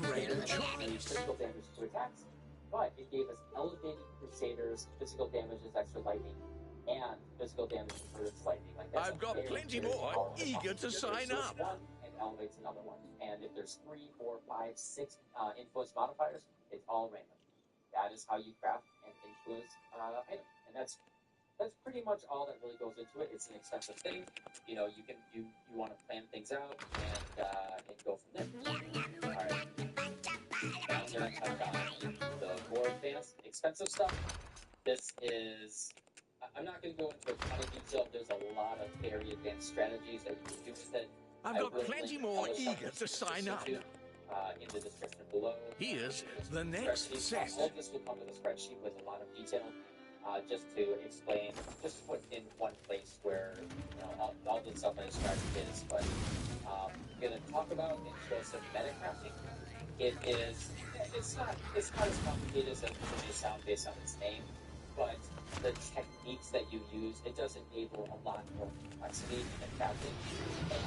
Great choice. physical damage to attacks, but it gave us elevated Crusaders, physical damage is extra lightning, and physical damage for its lightning. Like that's I've got very, plenty very more powerful eager combo. to sign There's up. one and elevates another one. And if there's 3, 4, 5, 6 influence modifiers, it's all random. That is how you craft an influence item, and that's pretty much all that really goes into it. It's an expensive thing. You want to plan things out and go from there. All right. Now I'm going to touch on the more advanced, expensive stuff. I'm not going to go into a ton of detail. There's a lot of very advanced strategies that you can do with it. I've got plenty more eager to sign up. In the description below. Here's the next set. All of this will come with a spreadsheet with a lot of detail. Just to explain, just put in one place where all the stuff I described is. But I'm going to talk about and show some meta crafting. It's not as complicated as it may sound based on its name, but the techniques that you use, it does enable a lot more complexity in crafting. And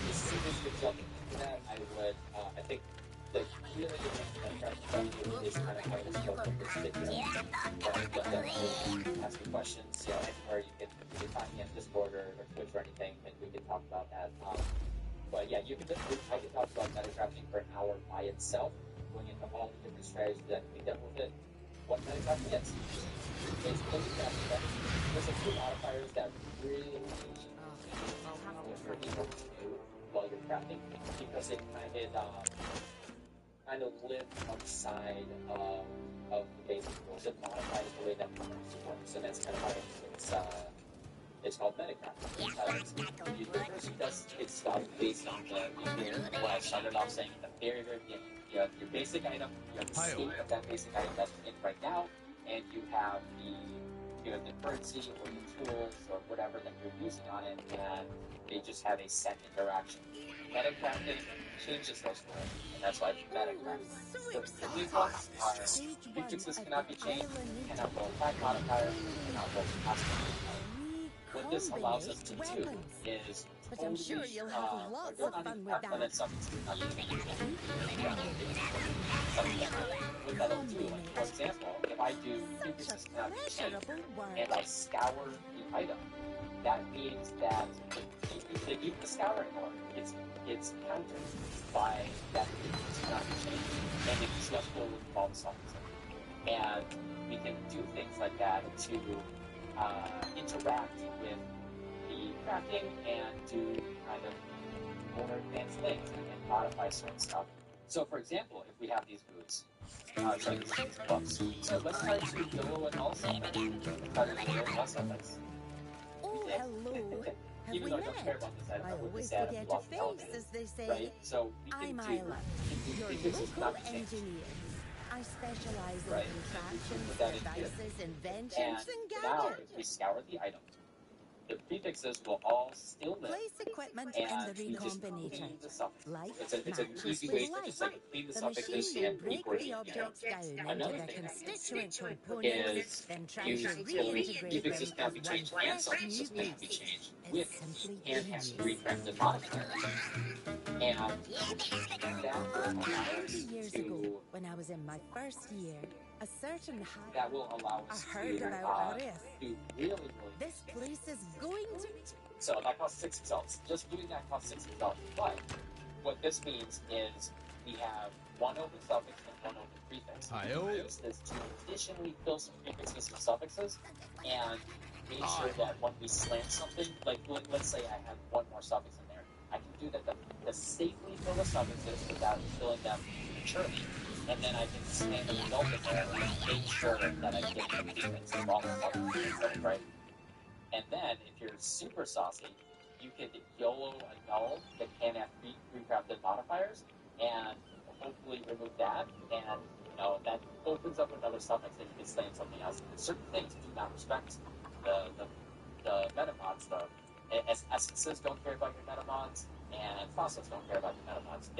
as soon as you're jumping into that, I think the really good crafting is kind of how it's built up this video. Ask me questions, anywhere you can find me on Discord or Twitch or anything, and we can talk about that. But yeah, I can talk about metacrafting for an hour by itself, going into all the different strategies that can be done with it. What metacrafting is crafting. There's a few modifiers that really you're able to do while you're crafting, because it kind of live outside of the basic rules. It modifies the way that commerce works, and that's kind of how it's called metacrafting. The person does its stuff based on what I started off saying at the very, very beginning. You have your basic item, you have the state of that basic item that's in right now, and you have the currency or the tools or whatever that you're using on it, and they just have a set interaction. Metacrafting changes those rules, and that's why it's metacrafting. The new ones are prefixes cannot be changed, cannot roll attack modifiers, cannot roll cost modifiers. What this allows us to do is But I'm sure you'll have lots of fun with that. What that'll do, for example, if I do prefixes cannot be changed, and I scour the item, that means that even the scouring order, it's countered by that prefix cannot be changed, and it's just go with false songs. And we can do things like that to interact with the crafting and do kind of more advanced things and modify certain stuff. So, for example, if we have these boots, these books, so let's try to YOLO and all something. Let's try to YOLO and all something. Oh, hello. Have even we though I don't care met? about this item, I I would be always sad if forget we your lost the face, elevator. as they say. Right? So we I'm can do Isla, your prefixes local not be changed. engineer. I specialize in Right? contraptions, Put that in here. devices, inventions, And and now, gadgets. if we scour the item, the prefixes will all still live. Place equipment in And the we just recombinator. clean the suffixes. Light It's an matches easy with way to light. just like clean the The suffixes machine will and break equate the it. objects down into Another their thing constituent components, is then try use to fully reintegrate them prefixes as cannot be one changed and fresh new suffixes cannot be piece. changed It's with simply and has genius. recrafted modifiers. And that will allow 20 us years ago, to when I was in my first year, a certain high... that will allow I us heard to about Arif. do really This place is going to... so that costs 6 results. Just doing that costs 6 results. But what this means is we have one open suffix and one open prefix. Hi-yo. We use this to additionally fill some prefixes and suffixes and make sure that when we slant something, like let's say I have one more suffix in there, I can do that to safely fill the suffixes without filling them prematurely. And then I can slant the result in there and make sure that I get the prefix of all the suffixes, right? And then, if you're super saucy, you can YOLO a null that can have pre-crafted modifiers, and hopefully remove that, and that opens up another suffix that you can slant something else. Certain things do not respect the metamods stuff. Essences don't care about your metamods, and fossils don't care about your metamods.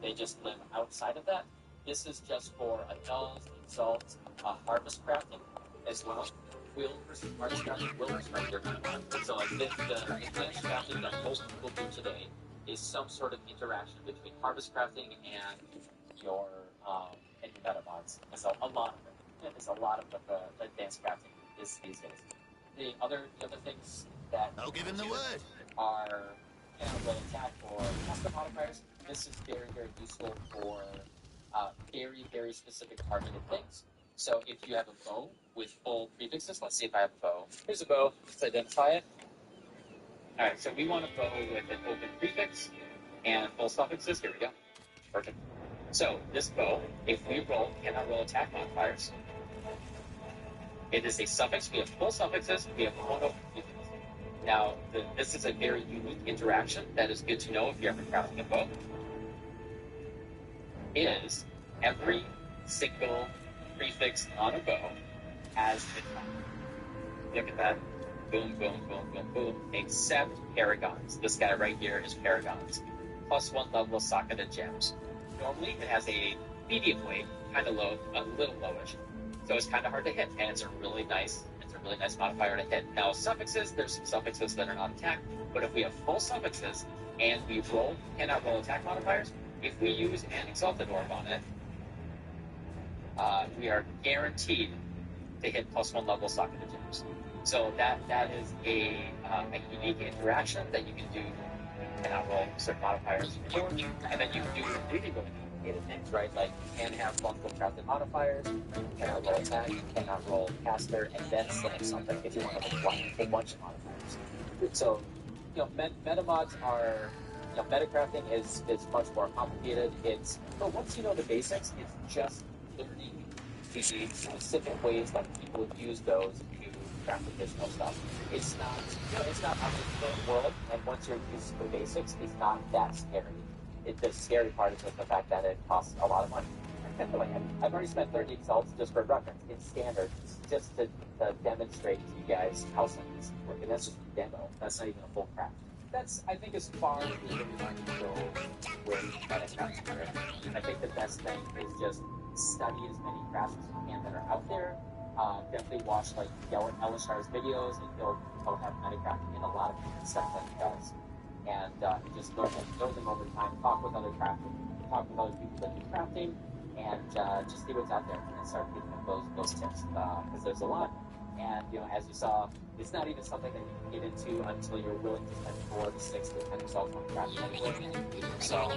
They just live outside of that. This is just for annulls, exalts, harvest crafting as well. Will versus harvest crafting will respect your metamod. So like the advanced crafting that most people do today is some sort of interaction between harvest crafting and your metamods. And so a lot of it. There's a lot of what the advanced crafting is these days. The other things that I'll give him the word. are will attack or custom modifiers. This is very, very useful for very, very specific targeted things. So if you have a bow with full prefixes, let's see if I have a bow. Here's a bow. Let's identify it. All right, so we want a bow with an open prefix and full suffixes. Here we go. Perfect. So this bow, if we roll, cannot roll attack modifiers. It is a suffix. We have full suffixes. We have one open prefix. Now, this is a very unique interaction that is good to know if you're ever crafting a bow. Is every single prefix on a bow has a Look at that. Boom, boom, boom, boom, boom. Except paragons. This guy right here is paragons. +1 level socketed gems. Normally, it has a medium weight, kind of low, a little lowish. So it's kind of hard to hit, and it's a really nice modifier to hit. Now, suffixes, there's some suffixes that are not attacked, but if we have full suffixes and we cannot roll attack modifiers, if we use an exalted orb on it, we are guaranteed to hit +1 level socketed gems. So that is a unique interaction that you can do. You cannot roll certain modifiers for, and then you can do really, really complicated things, right? Like you can have multiple crafted modifiers, you cannot roll attack, you cannot roll caster, and then slam something if you want to apply a bunch of modifiers. So, metamods are, metacrafting is much more complicated. But once you know the basics, it's just learning the specific ways that people use those to craft additional stuff. It's not a different world, and once you're used to the basics, it's not that scary. The scary part is just the fact that it costs a lot of money. I've already spent 30 exalts just for reference in standard, just to demonstrate to you guys how something is working. That's just a demo. That's not even a full craft. That's, I think, as far as we really want to go with metacrafting. I think the best thing is just study as many crafts as you can that are out there. Definitely watch like Elishar's videos, and he'll have metacrafting in a lot of different stuff that he does. And just learn them over time. Talk with other crafters, talk with other people that do crafting, and just see what's out there and start picking up those tips because there's a lot. And as you saw, it's not even something that you can get into until you're willing to spend 4 to 6 to 10 yourself on crafting anyway. So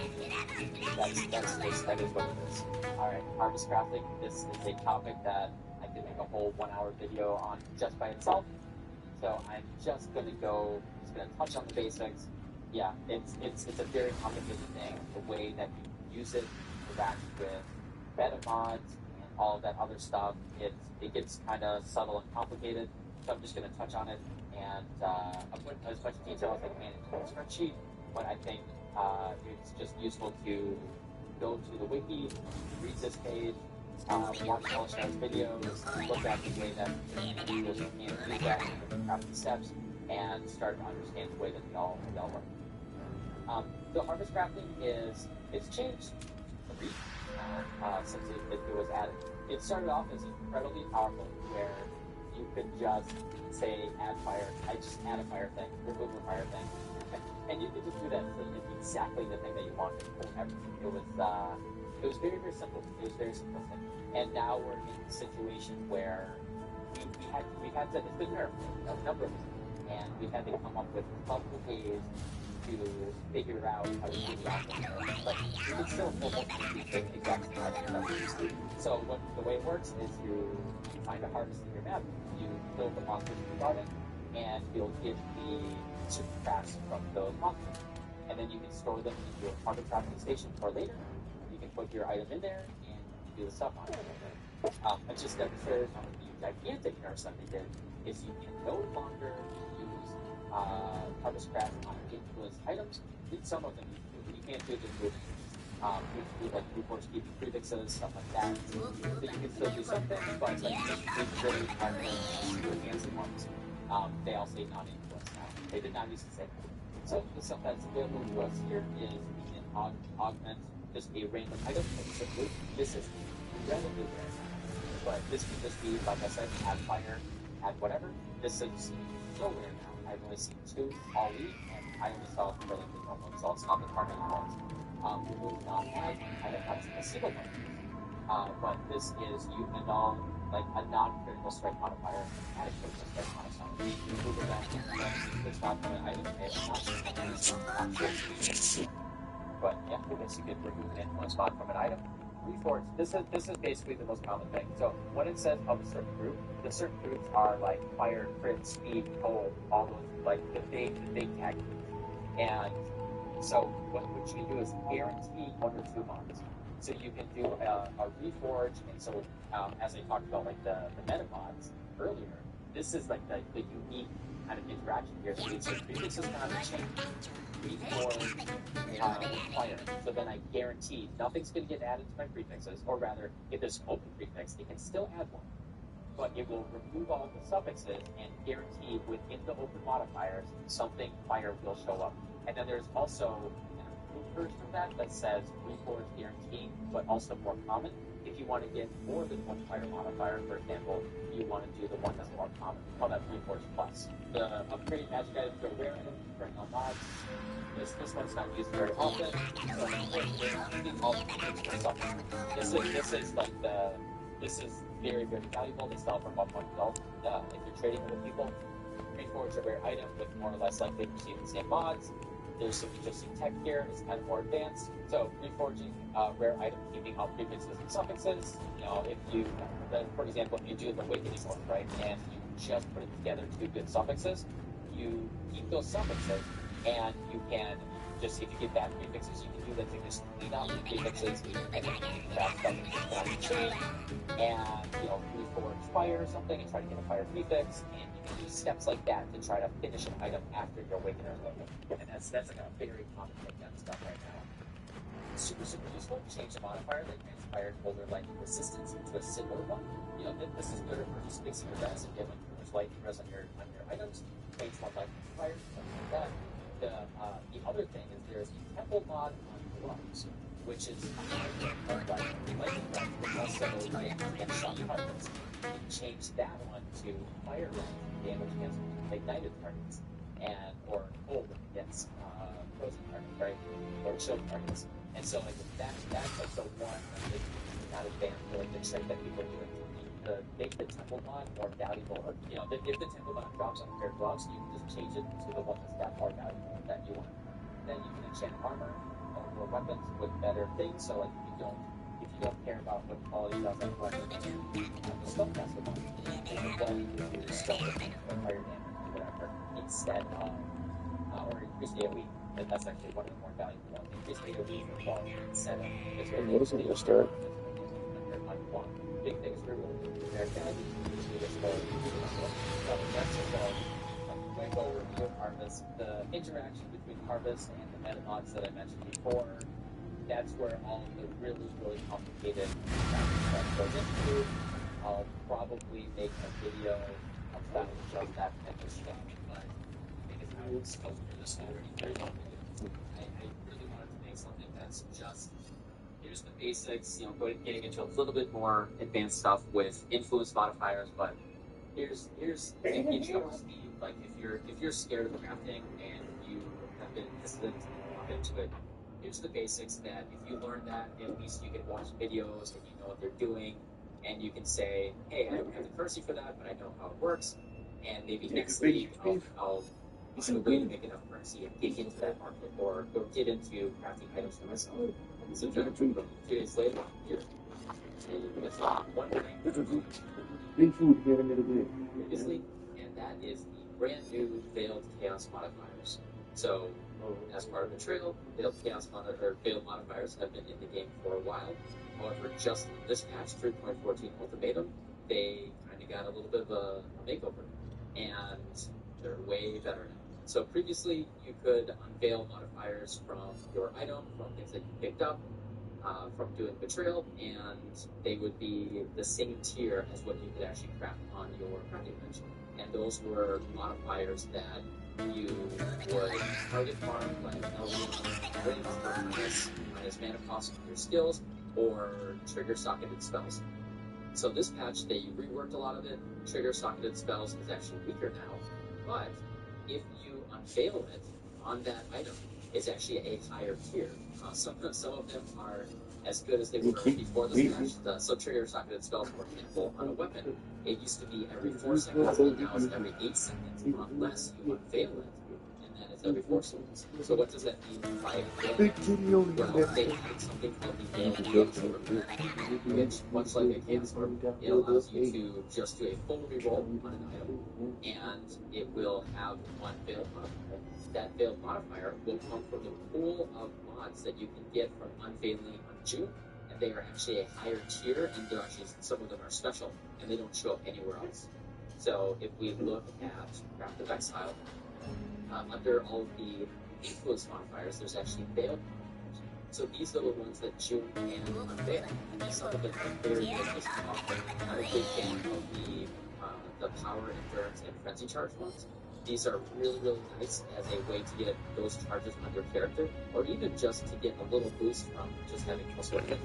that is what it is. All right, harvest crafting. This is a topic that I could make a whole 1-hour video on just by itself. So I'm just gonna touch on the basics. Yeah, it's a very complicated thing. The way that you use it, interact with metamods and all of that other stuff, it gets kind of subtle and complicated. So I'm just gonna touch on it and I put as much detail as I can into a spreadsheet, but I think it's just useful to go to the wiki, read this page, watch all Shard's videos, look at the way that tools can use that in different crafting steps, and start to understand the way that they all work. The harvest crafting it's changed since it was added. It started off as incredibly powerful, where you could just say add fire. I just add a fire thing, remove a fire thing, and you could just do that to exactly the thing that you wanted. It was very, very simple. It was very simplistic. And now we're in a situation where we've had to, it's been nerfed a number of times, and we've had to come up with multiple ways to figure out how to do that. But you can still pull up the exact same. So the way it works is you find a harvest in your map, you kill the monsters in the garden, and you'll get the super crafts from those monsters. And then you can store them in your harvest crafting station for later. You can put your item in there and do the stuff on it. I just demonstrated some of the gigantic nerfs that they did is you can no longer use harvest craft on influence items. Some of them you can't do this with you can do like reports keeping prefixes, stuff like that. So you can still do some things, but like it's really hard to enhance the ones. They all say non-influence now. They did not used to say that. So the stuff that's available to us here is we can augment just a random item. This is incredibly rare. But this can just be, like I said, add fire, add whatever. This is so rare now. I've only seen 2 all week, and I only saw it for like the normal results, not the targeted ones. Remove non-add, I have not seen a single one. But this is you annul like a non-critical strike modifier, add a critical strike modifier. Remove that, it's not an item, but yeah, I guess you could remove an influence mod from an item. Reforge. This is basically the most common thing. So when it says of a certain group, the certain groups are like fire, crit, speed, cold, all those like the big tag groups. And so what you can do is guarantee 1 or 2 mods. So you can do a reforge, and so as I talked about like the meta mods earlier, this is like the unique kind of interaction here. So it's prefixes kind of change. Reforge fire. So then I guarantee nothing's going to get added to my prefixes, or rather, if there's an open prefix, it can still add one. But it will remove all the suffixes and guarantee within the open modifiers something fire will show up. And then there's also an improved version of that says reforge guarantee, but also more common. If you want to get more than 1 fire modifier, for example, you want to do the one that's more common. We call that reforge plus. The upgrade magic items to rare items, bring on mods. This one's not used very often. So this is very, very valuable. They sell for about $1 if you're trading with people. Reforge a rare item with more or less likely to receive the same mods. There's some interesting tech here. It's kind of more advanced. So reforging a rare item, keeping all prefixes and suffixes. You know, if you, for example, if you do the awakening work, right, and you just put it together 2 good suffixes, you keep those suffixes, and you can just, if you get bad prefixes, you can do that to just clean out the prefixes, and then bad suffixes on the chain, and, you know, reforge fire or something, and try to get a fire prefix, and you can do steps like that to try to finish an item after your awakener level. And that's like a very common thing on stuff right now. Super, super useful. Change the modifier that transpired older lightning resistance into a similar one. You know, this is good for just fixing your res and getting too much lightning res on your items. Change one lightning fire, something like that. The other thing is there's a temple mod on gloves, which is lightning res, but also against shock targets. You can change that one to fire res, damage against ignited targets, and or cold against frozen targets, right? Or chilled targets. And so like that's like the one not advanced really good trick that people are doing to make the temple mod more valuable. Or, you know, if the temple mod drops on a pair of gloves, you can just change it to the one that's got more valuable that you want. Then you can enchant armor or weapons with better things. So like if you don't care about what quality does that weapon, the spellcaster one, and then you can do spell damage or fire damage or whatever instead of or increase AoE. And that's actually one of the more valuable ones. Increase AoE for quality instead of just what is it gonna start? Big things for real. Very bad. That's just quick overview of Harvest, the interaction between Harvest and the meta mods that I mentioned before, that's where all of the really, really complicated stuff goes into. I'll probably make a video about just that type of stuff, but because I was going through this already very long video, I really wanted to make something that's just, here's the basics, getting into a little bit more advanced stuff with influence modifiers, but here's to get you up to speed. Like if you're scared of crafting and you have been hesitant to hop into it, here's the basics that if you learn that, at least you can watch videos and you know what they're doing, and you can say, hey, I don't have the currency for that, but I know how it works, and maybe next week I'll find a way to make enough currency and get into that market or get into crafting items for myself. So 2 days later, here. That's one thing previously, and that is the brand new Veiled Chaos modifiers. So, as part of the trail, Veiled modifiers have been in the game for a while. However, just in this patch, 3.14 Ultimatum, they kind of got a little bit of a makeover, and they're way better now. So previously, you could unveil modifiers from your item, from things that you picked up, from doing Betrayal, and they would be the same tier as what you could actually craft on your crafting bench. And those were modifiers that you would target farm, like minus mana cost on your skills, or trigger socketed spells. So this patch, they reworked a lot of it. Trigger socketed spells is actually weaker now, but if you unveil it on that item, it's actually a higher tier. Some of them are as good as they were before this patch. So trigger socketed spells, for example, on a weapon, it used to be every 4 seconds, and now it's every 8 seconds, unless you unveil it. And then it's every 4 seconds. So what does that mean by unveiling? Well, they added something called the Veiled Chaos Orb, which, much like a Chaos Orb, it allows you to just do a full reroll on an item, and it will have one Veiled modifier. That Veiled modifier will come from the pool of mods that you can get from unveiling on June, and they are actually a higher tier, and they're actually, some of them are special, and they don't show up anywhere else. So if we look at Craft of Exile, under all of the influence modifiers, there's actually Veiled modifiers. So these are the ones that June can unveil. Some of them are very good. I'm a big fan of the power, endurance, and frenzy charge ones. These are really, really nice as a way to get those charges on your character, or even just to get a little boost from just having +1 hit.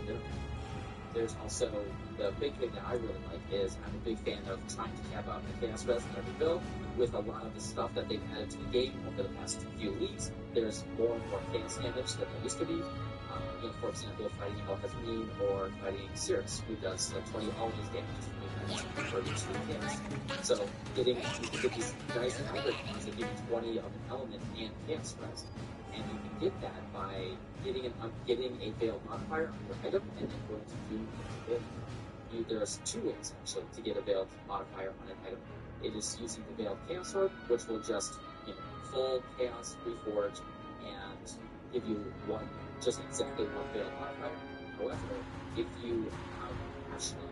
There's also the big thing that I really like is I'm a big fan of trying to cap out the Chaos Res in every build. With a lot of the stuff that they've added to the game over the past few weeks, there's more and more Chaos damage than there used to be. For example, fighting Al-Hazmin or fighting Cirrus, who does 20 always damage for each Chaos. So you can get these nice hybrid ones that give you 20 of an element and Chaos Res. And you can get that by getting a Veiled modifier on your item and then going to do it. There's 2 ways actually to get a Veiled modifier on an item. It is using the Veiled Chaos Orb, which will just full Chaos Reforge and give you just exactly one Veiled modifier. However, if you have Ashley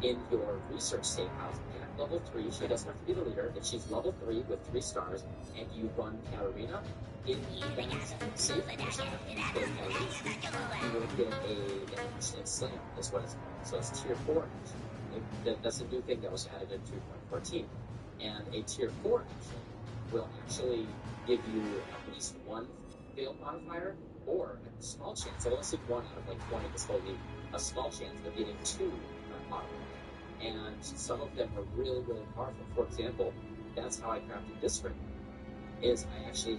in your research safe house at level 3, she doesn't have to be the leader. If she's level 3 with 3 stars and you run Katarina, in that safe house after you will get an instant slam, is what it's called. So it's tier 4 action. That's a new thing that was added in 3.14. And a tier 4 action will actually give you at least 1 Veiled modifier, or a small chance, I've only seen 1 out of like 20 this whole week, a small chance of getting 2 modifiers. And some of them are really, really powerful. For example, that's how I crafted this ring. Is I actually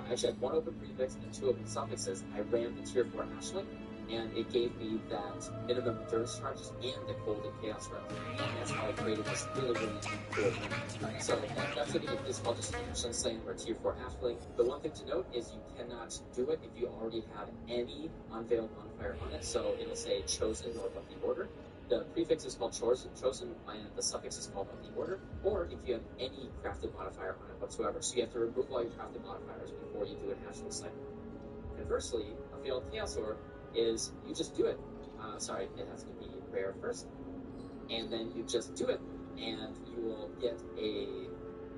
had 1 open prefix and 2 open suffixes. I ran the tier 4 Ashling, and it gave me that minimum endurance charges and the cold and chaos rep. And that's how I created this really, really cool ring. So that's what it is called, just an Ashling Slam or tier 4 Ashling. The one thing to note is you cannot do it if you already have any unveiled modifier on it. So it'll say chosen or of the order. The prefix is called chosen, and the suffix is called of the order, or if you have any crafted modifier on it whatsoever. So you have to remove all your crafted modifiers before you do an Ashling Slam. Conversely, a Veiled Chaos Orb is you just do it. It has to be rare first, and then you just do it, and you will get a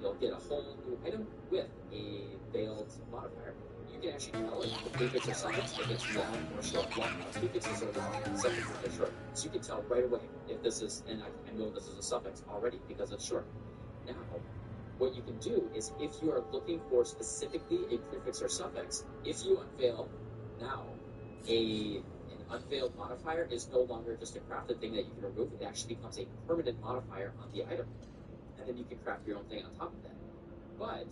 you'll get a whole new item with a veiled modifier. You can actually tell if the prefix or suffix, if it's long or short. Long prefixes are long, suffixes are short. So you can tell right away if this is, and I know this is a suffix already because it's short. Now, what you can do is if you are looking for specifically a prefix or suffix, if you unveil now an unveiled modifier is no longer just a crafted thing that you can remove. It actually becomes a permanent modifier on the item. And then you can craft your own thing on top of that. But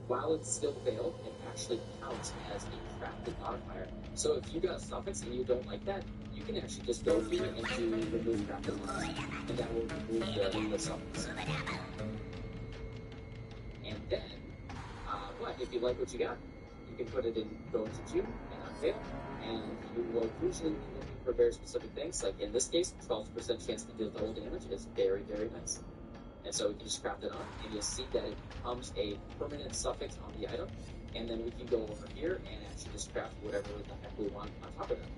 while it's still veiled, it actually counts as a crafted modifier. So if you got a suffix and you don't like that, you can actually just go here and do remove crafted lines, and that will remove the suffix. And then, but if you like what you got, you can put it in, go into June and unveil, and you will usually be looking for very specific things. Like in this case, 12% chance to deal double damage is very, very nice. And so we can just craft it on, and you'll see that it becomes a permanent suffix on the item, and then we can go over here and actually just craft whatever the heck we want on top of that.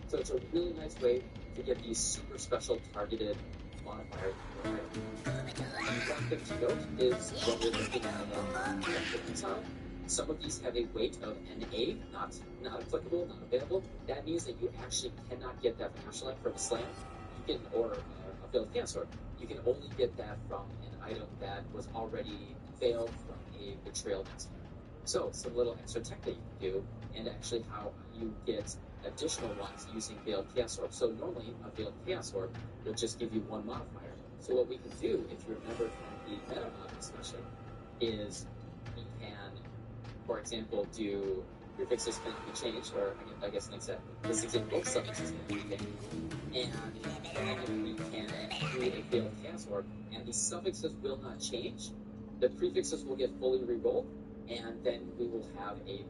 So it's a really nice way to get these super special targeted modifiers for your item. One thing to note is when we're looking at the design, some of these have a weight of NA, not applicable, not available. That means that you actually cannot get that from Ashland from a slam, or a veiled can sword. You can only get that from an item that was already veiled from a betrayal master. So some little extra tech that you can do, and actually how you get additional ones using veiled chaos orb. So normally a veiled chaos orb will just give you one modifier. So what we can do, if you remember from the meta mod especially, is we can, for example, do prefixes cannot be changed, or I guess like that. This example, suffixes cannot be changed. And then we can create a veiled chaos orb, and the suffixes will not change. The prefixes will get fully re-rolled, and then we will have a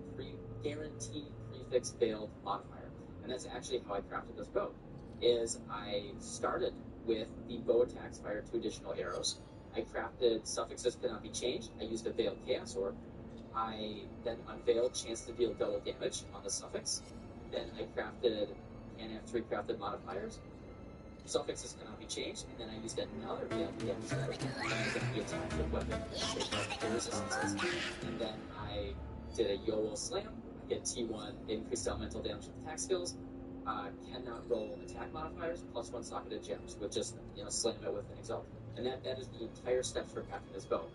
guaranteed prefix veiled modifier. And that's actually how I crafted this bow. Is I started with the bow attacks fire 2 additional arrows. I crafted suffixes cannot be changed. I used a veiled chaos orb. I then unveiled chance to deal double damage on the suffix. Then I crafted and have 3 crafted modifiers. Suffixes cannot be changed, and then I used another veiled damage and I can be attacked with weapon resistances. And then I did a Yoooooooo slam. I get T1 increased elemental damage with attack skills. Cannot roll attack modifiers plus 1 socketed gems with just slam it with an exalt. And that is the entire steps for crafting this bow.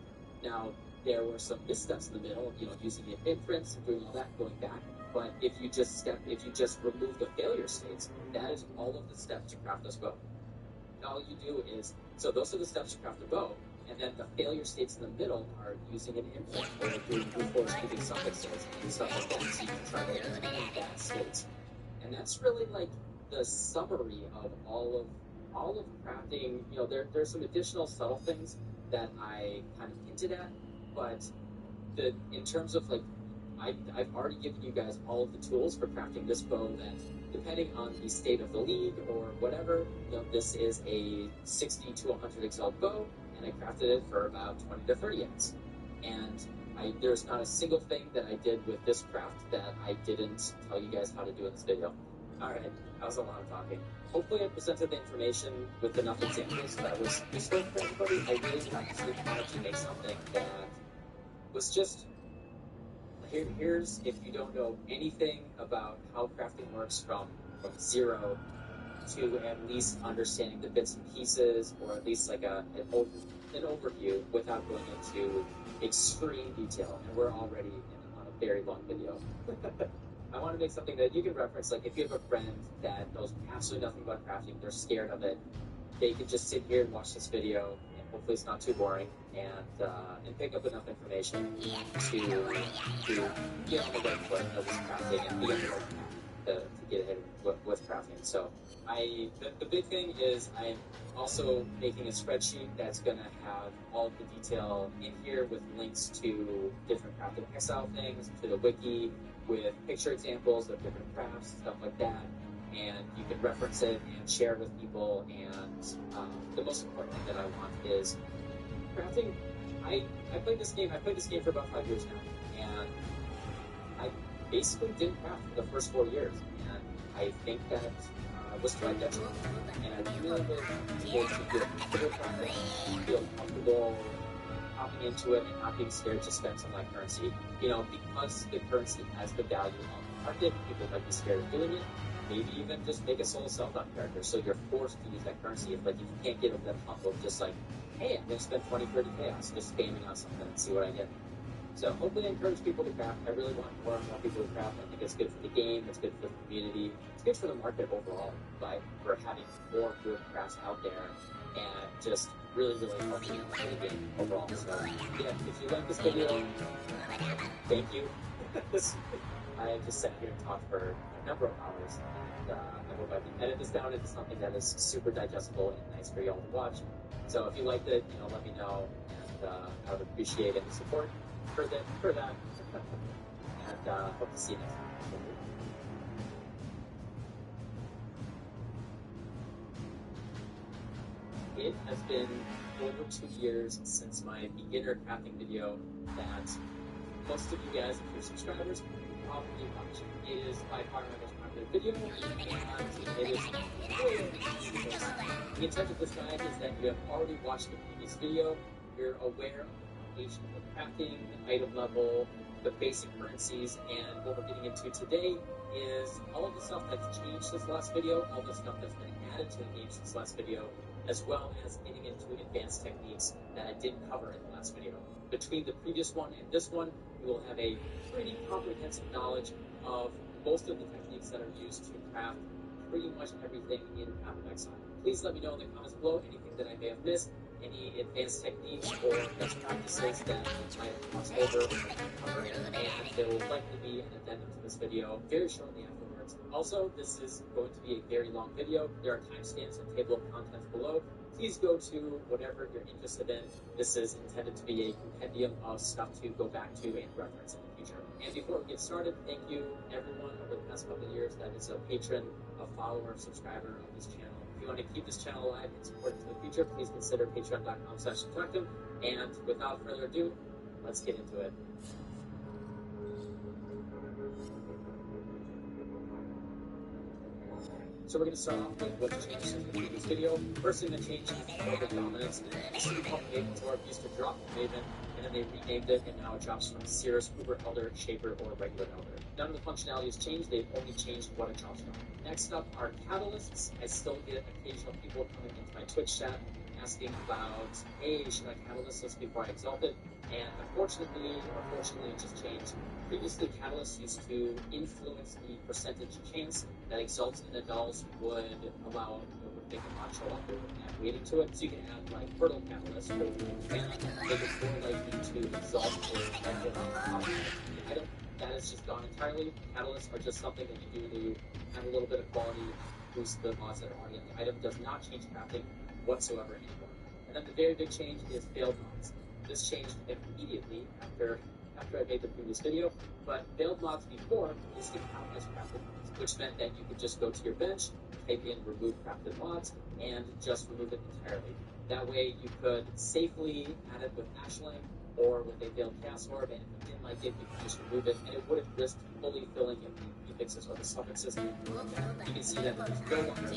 Now there were some missteps in the middle, using the imprints and doing all that, going back. But if you just remove the failure states, that is all of the steps to craft this bow. All you do is, so those are the steps to craft the bow, and then the failure states in the middle are using an imprint or doing brute force keeping suffixes and stuff like that, so you can try to eliminate that state. And that's really like the summary of all of crafting. There's some additional subtle things that I kind of hinted at, but in terms of like, I've already given you guys all of the tools for crafting this bow that, depending on the state of the league or whatever, this is a 60 to 100 exalt bow, and I crafted it for about 20 to 30 eggs. And there's not a single thing that I did with this craft that I didn't tell you guys how to do in this video. Alright, that was a lot of talking. Hopefully I presented the information with enough examples that was useful for everybody. I really actually wanted to make something that was just... Here's, if you don't know anything about how crafting works from zero to at least understanding the bits and pieces, or at least like an overview without going into extreme detail. And we're already on a very long video. I want to make something that you can reference, like if you have a friend that knows absolutely nothing about crafting, they're scared of it, they can just sit here and watch this video, and hopefully it's not too boring, and pick up enough information to get on the right foot of this crafting and be able to get ahead with crafting. So the big thing is I'm also making a spreadsheet that's going to have all of the detail in here with links to different crafting exile things, to the wiki, with picture examples of different crafts, stuff like that. And you can reference it and share it with people. And the most important thing that I want is crafting. I played this game for about 5 years now, and I basically didn't craft for the first 4 years, and I think that was to my detriment. And I really want people to feel comfortable hopping into it and not being scared to spend some of that currency. You know, because the currency has the value on the market, people might be scared of doing it. Maybe even just make a solo sell-down character, so you're forced to use that currency. If, like, if you can't get over that hump of just like, hey, I'm going to spend 20, 30 chaos, just spamming on something and see what I get. So hopefully I encourage people to craft. I really want more and more people to craft. I think it's good for the game, it's good for the community, it's good for the market overall, right? We're having more good crafts out there and just really, really helping for the game overall. So yeah, if you like this video, thank you. I just sat here and talked for a number of hours, and I hope I can edit this down into something that is super digestible and nice for y'all to watch. So if you liked it, you know, let me know, and I would appreciate any support for that. And hope to see you next time. It has been over 2 years since my beginner crafting video that most of you guys, if you're subscribers, probably watched. It is by far my most popular video, and it is the intent of this guide is that you have already watched the previous video, you're aware of the foundation of crafting, the item level, the basic currencies, and what we're getting into today is all of the stuff that's changed since the last video, all the stuff that's been added to the game since the last video, as well as getting into advanced techniques that I didn't cover in the last video. Between the previous one and this one, you will have a pretty comprehensive knowledge of most of the techniques that are used to craft pretty much everything in Path of Exile. Please let me know in the comments below anything that I may have missed, any advanced techniques or best practices that I have crossed over and covered, and there will likely be an addendum to this video very shortly afterwards. Also, this is going to be a very long video. There are timestamps and table of contents below. Please go to whatever you're interested in. This is intended to be a compendium of stuff to go back to and reference in the future. And before we get started, thank you everyone over the past couple of years that is a patron, a follower, subscriber of this channel. If you want to keep this channel alive and support it to the future, please consider patreon.com/subtractive. And without further ado, let's get into it. So we're going to start off with what's changed since the previous video. First thing that changed is the Orbit Dominance. It used to be called Maven Torp, used to drop Maven, and then they renamed it, and now it drops from Cirrus, Uber Elder, Shaper, or Regular Elder. None of the functionality has changed, they've only changed what it drops from. Next up are catalysts. I still get occasional people coming into my Twitch chat asking about, hey, should I catalyst this before I exalt it? And unfortunately, or fortunately, it just changed. Previously, catalysts used to influence the percentage chance that exalts and annuls would allow, would make a mod show up or add weighting to it. So you can add like fertile catalyst, or you can make it more likely to exalt or effective on the item. That has just gone entirely. Catalysts are just something that you do to add a little bit of quality, boost the mods that are already on the item. Does not change crafting whatsoever anymore. And then the very big change is failed mods. This changed immediately after I made the previous video, but failed mods before used to count as crafted mods, which meant that you could just go to your bench, type in remove crafted mods, and just remove it entirely. That way you could safely add it with Ashling or with a failed chaos orb, and if you didn't like it, you could just remove it, and it wouldn't risk fully filling in the prefixes or the suffixes. You can see that there's no one which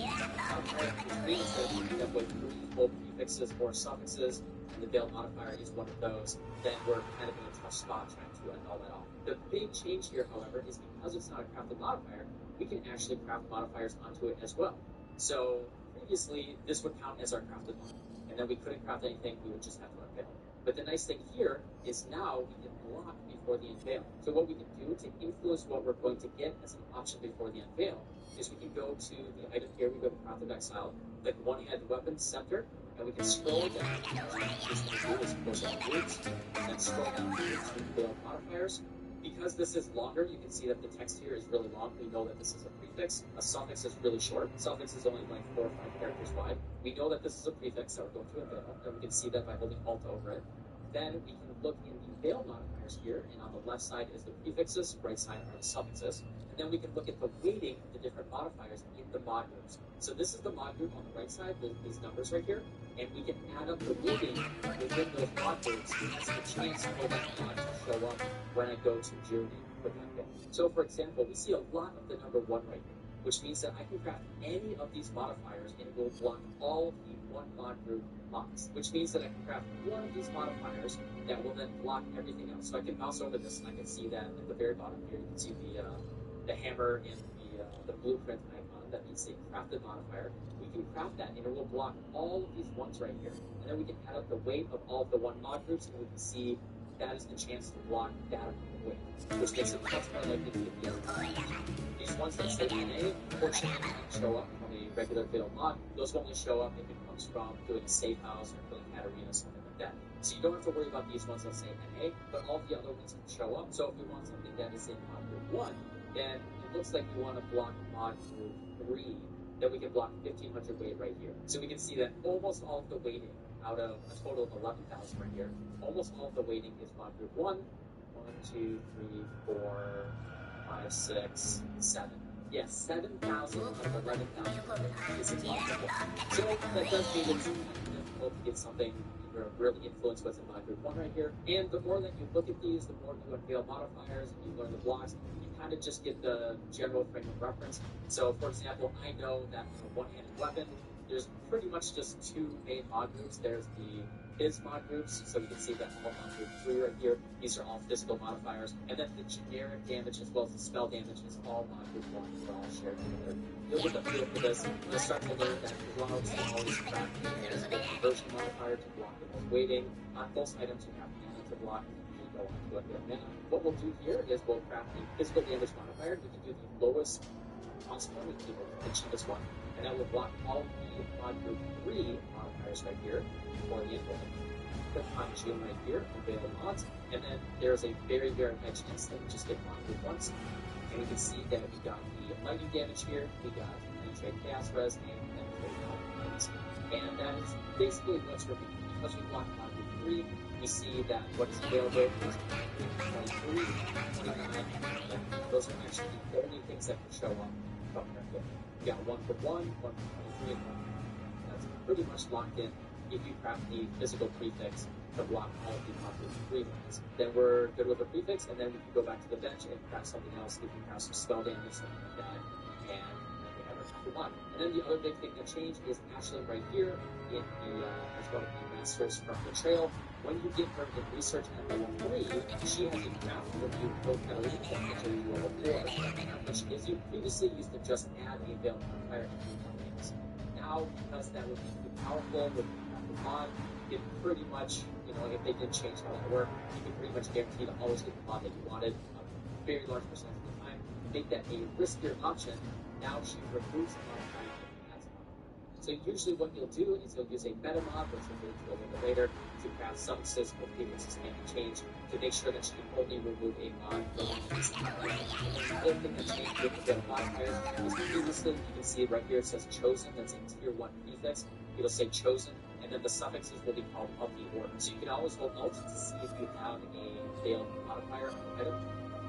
means that if you have like 3 full prefixes or suffixes, and the veiled modifier is one of those, then we're kind of in a tough spot trying to annul that off. The big change here, however, is because it's not a crafted modifier, we can actually craft modifiers onto it as well. So previously, this would count as our crafted mod, and then we couldn't craft anything, we would just have to unveil. But the nice thing here is now we can block before the unveil. So what we can do to influence what we're going to get as an option before the unveil is we can go to the item here, we go to Path of Exile, click one-handed weapon, Scepter, and we can scroll down, and then scroll down here to failed modifiers. Because this is longer, you can see that the text here is really long. We know that this is a prefix. A suffix is really short. A suffix is only like 4 or 5 characters wide. We know that this is a prefix that we're going to unveil, and we can see that by holding Alt over it. Then we can look in the veil modifiers here, and on the left side is the prefixes, right side are the suffixes. And then we can look at the weighting of the different modifiers in the mod groups. So this is the mod group on the right side, these numbers right here, and we can add up the weighting within those mod groups as the chance for that mod to show up when I go to Journey with that veil. So for example, we see a lot of the number 1 right here. which means that I can craft any of these modifiers and it will block all the one mod group mods, which means that I can craft one of these modifiers that will then block everything else. So I can mouse over this and I can see that at the very bottom here, you can see the hammer and the blueprint icon that means a crafted modifier. We can craft that and it will block all of these ones right here. And then we can add up the weight of all of the one mod groups and we can see that is the chance to block that amount of weight, which makes it much more likely to get the other mod. These ones that say NA, unfortunately, don't show up from a regular failed mod. Those only show up if it comes from doing a safe house or filling cat arena, something like that. So you don't have to worry about these ones that say NA, but all the other ones can show up. So if we want something that is in mod group 1, then it looks like we want to block mod group 3, then we can block 1500 weight right here. So we can see that almost all of the weighting out of a total of 11,000 right here, almost all of the weighting is mod group 1, 1, 2, 3, 4, 5, 6, 7. Yes, 7,000 out of 11,000 is in mod group 1. So that does mean it's difficult to get something really influence what's in mod group 1 right here. And the more that you look at these, the more you unveil modifiers and you learn the blocks, you kind of just get the general frame of reference. So for example, I know that in a one-handed weapon, there's pretty much just two main mod groups. There's the Biz mod groups, so you can see that all mod group 3 right here. These are all physical modifiers. And then the generic damage as well as the spell damage is all mod group 1. They're all shared together. You'll get the feel for this. You'll start to learn that gloves will always craft a conversion modifier to block the most weighting. On most items, you have mana to block. You go on to a mana. What we'll do here is we'll craft the physical damage modifier. We can do the lowest cost one, we can do the cheapest one. And that will block all the mod group 3 modifiers right here for the input. Click on June right here, available mods, and then there's a very, very high chance that we just get mod group once. And we can see that we got the lightning damage here, we got penetrate chaos res, and penetrate mods. And that is basically what's repeated. Because we block mod group 3, we see that what is available is 23, 29, and those are actually the only things that can show up from right there. We got 1 for 1, 1 for 23, and 1 for 1. That's pretty much locked in. If you craft the physical prefix to block all of the mod group 3 ones, then we're good with the prefix, and then we can go back to the bench and craft something else. We can craft some spell damage, something like that, and we have our craft mod. And then the other big thing that changed is Ashley right here in the as one of the masters from the trail. When you get her in research at level 3, she has a craft when you go Catalina until you level 4, which is you previously used to just add a veil modifier and do now, because that would be too powerful with the mod, you can pretty much, if they did change how that worked, you can pretty much guarantee to always get the mod that you wanted a very large percentage of the time. To make that a riskier option, now she removes the modifier and adds a modifier. So usually what you'll do is you'll use a meta mod, which we'll get into a little bit later, to craft suffixes or prefixes can be changed to make sure that you can only remove a mod from the whole thing that changed with the modifiers is previously, you can see right here it says chosen, that's a tier 1 prefix. It'll say chosen, and then the suffixes will be called of the order. So you can always hold Alt to see if you have a failed modifier on the item.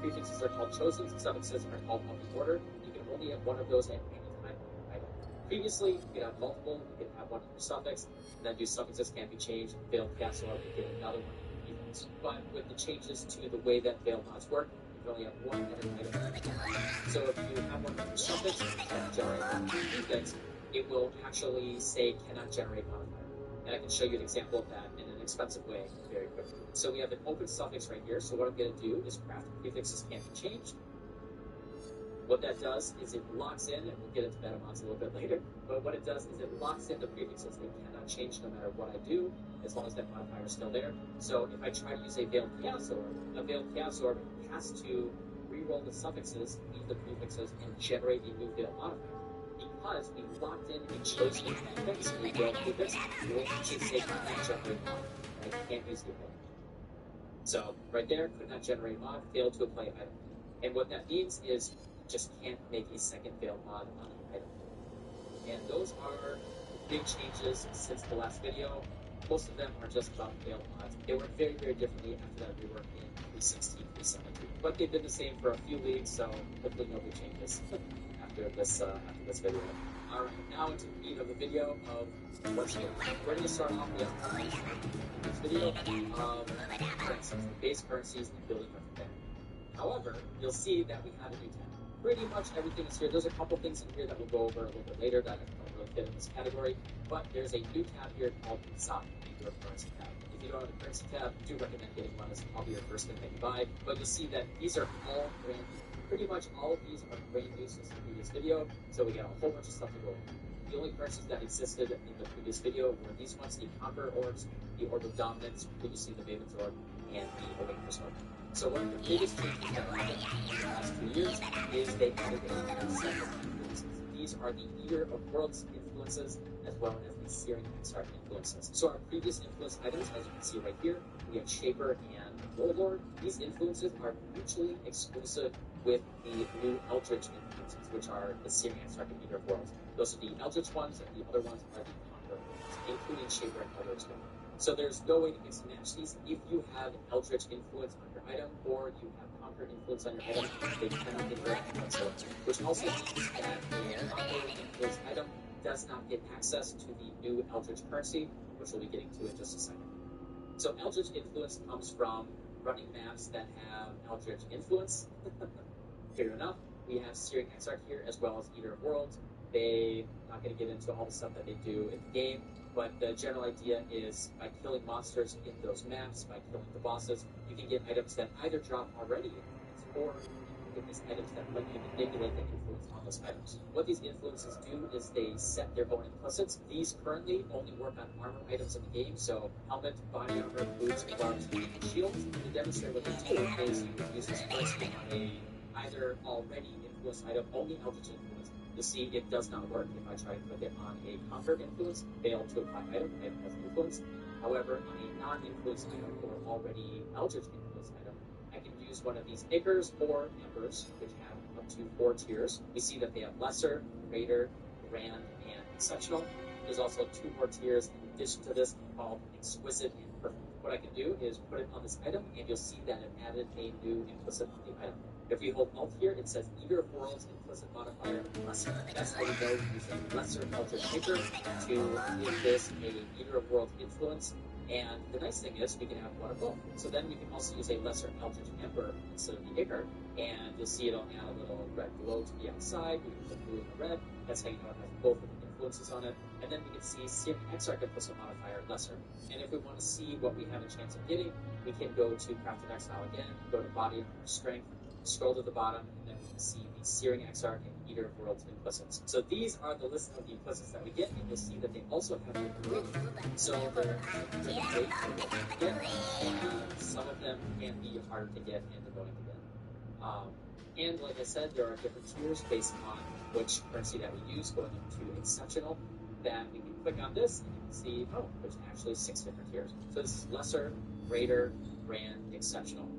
Prefixes are called chosen, suffixes are called of the order. You can only have one of those at any time on the item. Previously, you could have multiple, you could have one in your suffix, and then do suffixes can't be changed, failed castle, you get another one in your prefix. But with the changes to the way that failed mods work, you can only have one at an item at a time. So if you have one in your suffix and generate one prefix, it will actually say cannot generate modifier. And I can show you an example of that in an expensive way very quickly. So we have an open suffix right here. So what I'm going to do is craft prefixes can't be changed. What that does is it locks in, and we'll get into meta mods a little bit later, but what it does is it locks in the prefixes. They cannot change no matter what I do, as long as that modifier is still there. So if I try to use a Veiled Chaos Orb, a Veiled Chaos Orb has to re-roll the suffixes, leave the prefixes, and generate a new Veiled modifier. Because we locked in a chosen prefix, a Veiled prefix, we will actually say could not generate mod. I can't use the ability. So right there, could not generate mod, failed to apply item. And what that means is just can't make a second failed mod on an item. And those are the big changes since the last video. Most of them are just about failed mods. They work very, very differently after that rework in 316, 317. But they've been the same for a few weeks, so hopefully no big changes after this video. Alright, now into the meat of the video of what's here. We're going to start off with this video of currencies, the base currencies and building up from there. However, you'll see that we have a new tab. pretty much everything is here. There's a couple things in here that we'll go over a little bit later that don't really fit in this category, but there's a new tab here called Inside, your currency tab. If you don't have the currency tab, I do recommend getting one. It's probably your first thing that you buy, but you'll see that these are all brand new. Pretty much all of these are brand new since the previous video, so we got a whole bunch of stuff to go over. The only currencies that existed in the previous video were these ones, the Conqueror Orbs, the Orb of Dominance, previously the Maven's Orb, and the Awakener's Orb. So one of the biggest changes that happened in the last 2 years is they added a set of influences. These are the Eater of Worlds influences, as well as the Searing Exarch influences. So our previous influence items, as you can see right here, we have Shaper and Warlord. These influences are mutually exclusive with the new Eldritch influences, which are the Searing Exarch and Eater of Worlds. Those are the Eldritch ones, and the other ones are the Conqueror ones, including Shaper and others as well. So there's no way to mix and match these. If you have Eldritch influence on your item, or you have Conqueror influence on your item, they cannot interact whatsoever. Which also means that a Conqueror influence item does not get access to the new Eldritch currency, which we'll be getting to in just a second. So Eldritch influence comes from running maps that have Eldritch influence. Fair enough. We have Searing Exarch here, as well as Eater of Worlds. I'm not going to get into all the stuff that they do in the game, but the general idea is by killing monsters in those maps, by killing the bosses, you can get items that either drop already in or you can get these items that let you manipulate the influence on those items. What these influences do is they set their own implicits. These currently only work on armor items in the game, so helmet, body armor, boots, gloves, and shields. To demonstrate what they do is you can use this currency on a either already influenced item, only Eldritch influence. You'll see it does not work. If I try to click it on a Conquer influence, fail to apply item has influence. However, on a non-influenced item or already Eldritch influenced item, I can use one of these Acres or Embers, which have up to 4 tiers. We see that they have Lesser, Greater, Grand, and Exceptional. There's also 2 more tiers in addition to this called Exquisite and Perfect. What I can do is put it on this item, and you'll see that it added a new implicit on the item. If we hold Alt here, it says Eater of Worlds implicit modifier Lesser. That's how we know we use a Lesser Eldritch Acre to give this a Eater of Worlds influence. And the nice thing is we can have one of both. So then we can also use a Lesser Eldritch Ember instead of the Acre, and you'll see it'll add a little red glow to the outside. We can put blue and red. That's how you know it has both of the influences on it. And then we can see Searing Exarch implicit modifier Lesser. And if we want to see what we have a chance of getting, we can go to Craft of Exile again, go to Body and Strength, scroll to the bottom, and then we can see the Searing Exarch and Eater of Worlds implicits. So these are the list of the implicits that we get, and you'll see that they also have the rating. So they're great for what you get, and some of them can be harder to get and annoying to get. And like I said, there are different tiers based on which currency that we use, going up to Exceptional. That we can click on this, and you can see, oh, there's actually 6 different tiers. So this is Lesser, Greater, Grand, Exceptional.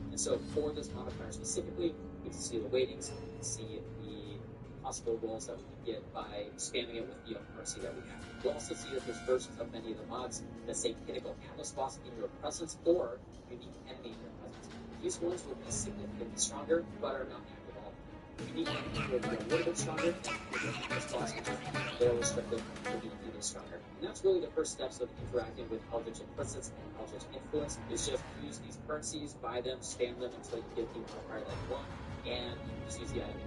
And so for this modifier specifically, we can see the weightings, we can see the possible rolls that we can get by spamming it with the currency that we have. We'll also see that there's versions of many of the mods that say Pinnacle Atlas boss in your presence or unique enemy in your presence. These ones will be significantly stronger, but are not active all the time. Unique enemy will be a little bit stronger, but the Atlas boss, which is more restricted, will be even stronger. And that's really the first steps of interacting with Eldritch implicits and Eldritch influence, is just use these currencies, buy them, spam them until you get the modifier that you want, and you can just use the item.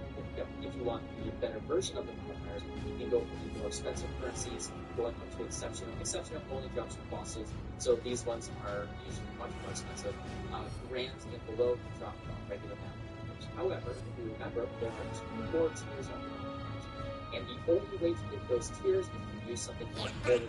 If you want the better version of the modifiers, you can go for the more expensive currencies, going up to Exceptional. Exceptional only drops for bosses, so these ones are usually much more expensive. Grands and below can drop from regular modifiers. However, if you remember, there are 2 more tiers of modifiers, and the only way to get those tiers is to use something called forward.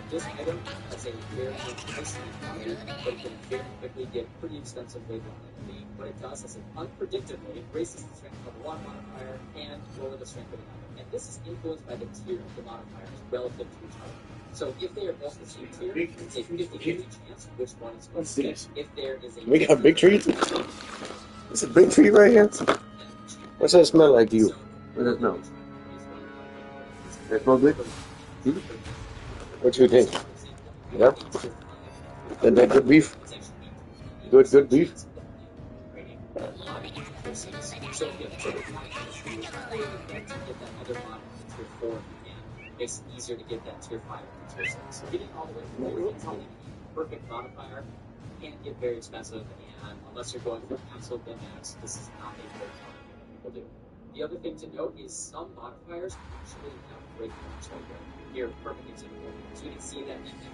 This item has a very good price in the economy, but it can very quickly get pretty expensive later on in the game. What it does is it unpredictably raises the strength of one modifier and lower the strength of another. And this is influenced by the tier of the modifiers relative to each other. So if they are both the same tier, it's a 50-50 chance which one is going to stick. If there is a We got big trees? It's a big tree right here? What's that smell like to you? What does it smell? Does it smell good? Hmm? What you think? Yep. Isn't that good beef? Good beef? Makes it easier to get that tier 5 and tier 6. Getting all the way from the perfect modifier can get very expensive, and unless you're going for absolute min max, this is not a great modifier that people do. The other thing to note is some modifiers actually have great points right here. Here, perfect example. So you can see that MX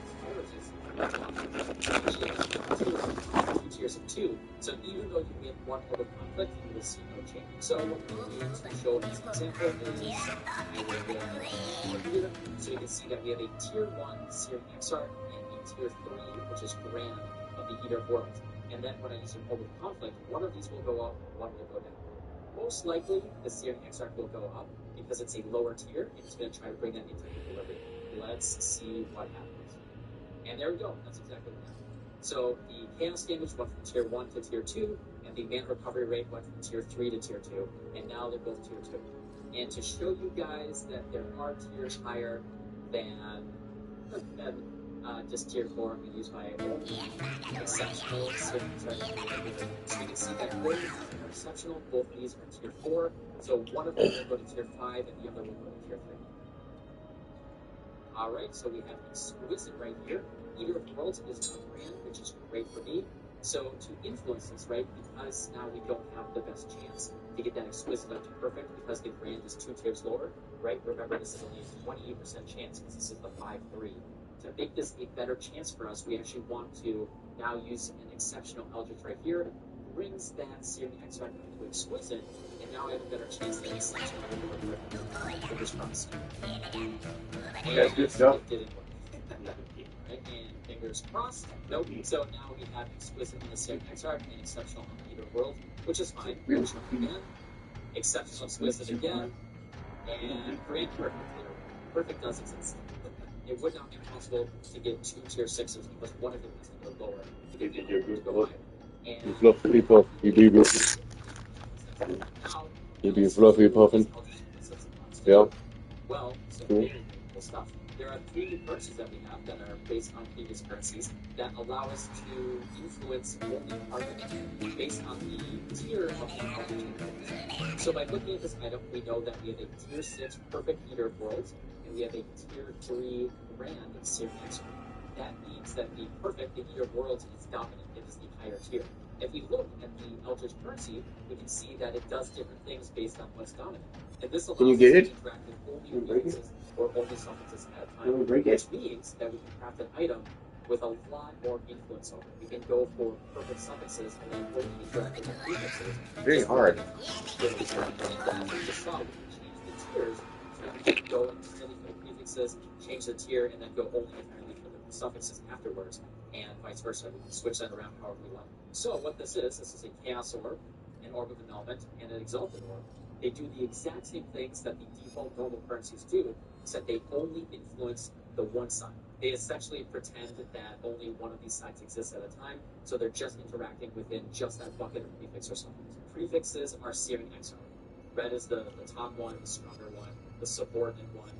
actually has two tiers of 2. So even though you win one orb of conflict, you will see no change. So what we're going to do to show this example is I will go here. So you can see that we have a tier 1 Searing Exarch and a tier 3, which is Grand of the Eater of Worlds. And then when I use an orb of conflict, one of these will go up, one will go down. Most likely, the Searing Exarch will go up because it's a lower tier, and it's going to try to bring that into equilibrium. Let's see what happens. And there we go. That's exactly what happened. So the chaos damage went from tier 1 to tier 2, and the mana recovery rate went from tier 3 to tier 2, and now they're both tier 2. And to show you guys that there are tiers higher than just tier 4, I'm going to use my exceptional Searing Exarch. So you can see that both are exceptional, both of these are tier 4, so one of them will go to tier 5, and the other will go to tier 3. Alright, so we have Exquisite right here. Eater of Worlds is now Grand, which is great for me. So to influence this, right, because now we don't have the best chance to get that Exquisite up to perfect because the Grand is 2 tiers lower, right? Remember, this is only a 28% chance because this is the 5-3. To make this a better chance for us, we actually want to now use an exceptional Eldritch right here. Brings that Searing Exarch to Exquisite, and now I have a better chance that exceptional will go perfect. Fingers crossed. That's good stuff. It didn't work. Right, and fingers crossed. Nope. So now we have Exquisite on the Searing Exarch and exceptional on the Eater World, which is fine. We'll try again. Exceptional Exquisite again. And Grand Perfect. Perfect does exist. It would not be possible to get 2 tier 6s because one of them has to go lower to get the other to go higher. And Fluffy puff. You be fluffy puffing. Yeah. Well, so very cool stuff. There are 3 new currencies that we have that are based on previous currencies that allow us to influence only target based on the tier of the target. So by looking at this item, we know that we have a tier 6 perfect Eater of Worlds, and we have a tier 3 Grand Searing Exarch. That means that the perfect, the Eater of Worlds, is dominant. It is the higher tier. If we look at the Eldritch currency, we can see that it does different things based on what's dominant. And this allows Can you get us it? to interact with only weaknesses or only suffices at a Can we time, break it? which means that we can craft an item with a lot more influence over it. We can go for perfect suffixes and then only interact with the prefixes. Very hard. Just saw, we can change the tiers, so we can go entirely for the prefixes, change the tier, and then go only entirely for the suffixes afterwards, and vice versa. We can switch that around however we like. So what this is a Chaos Orb, an Orb of Annulment, and an Exalted Orb. They do the exact same things that the default normal currencies do, except they only influence the one side. They essentially pretend that only one of these sides exists at a time, so they're just interacting within just that bucket of prefix or suffix. Prefixes are Searing Exarch. Red is the top one, the stronger one. The subordinate one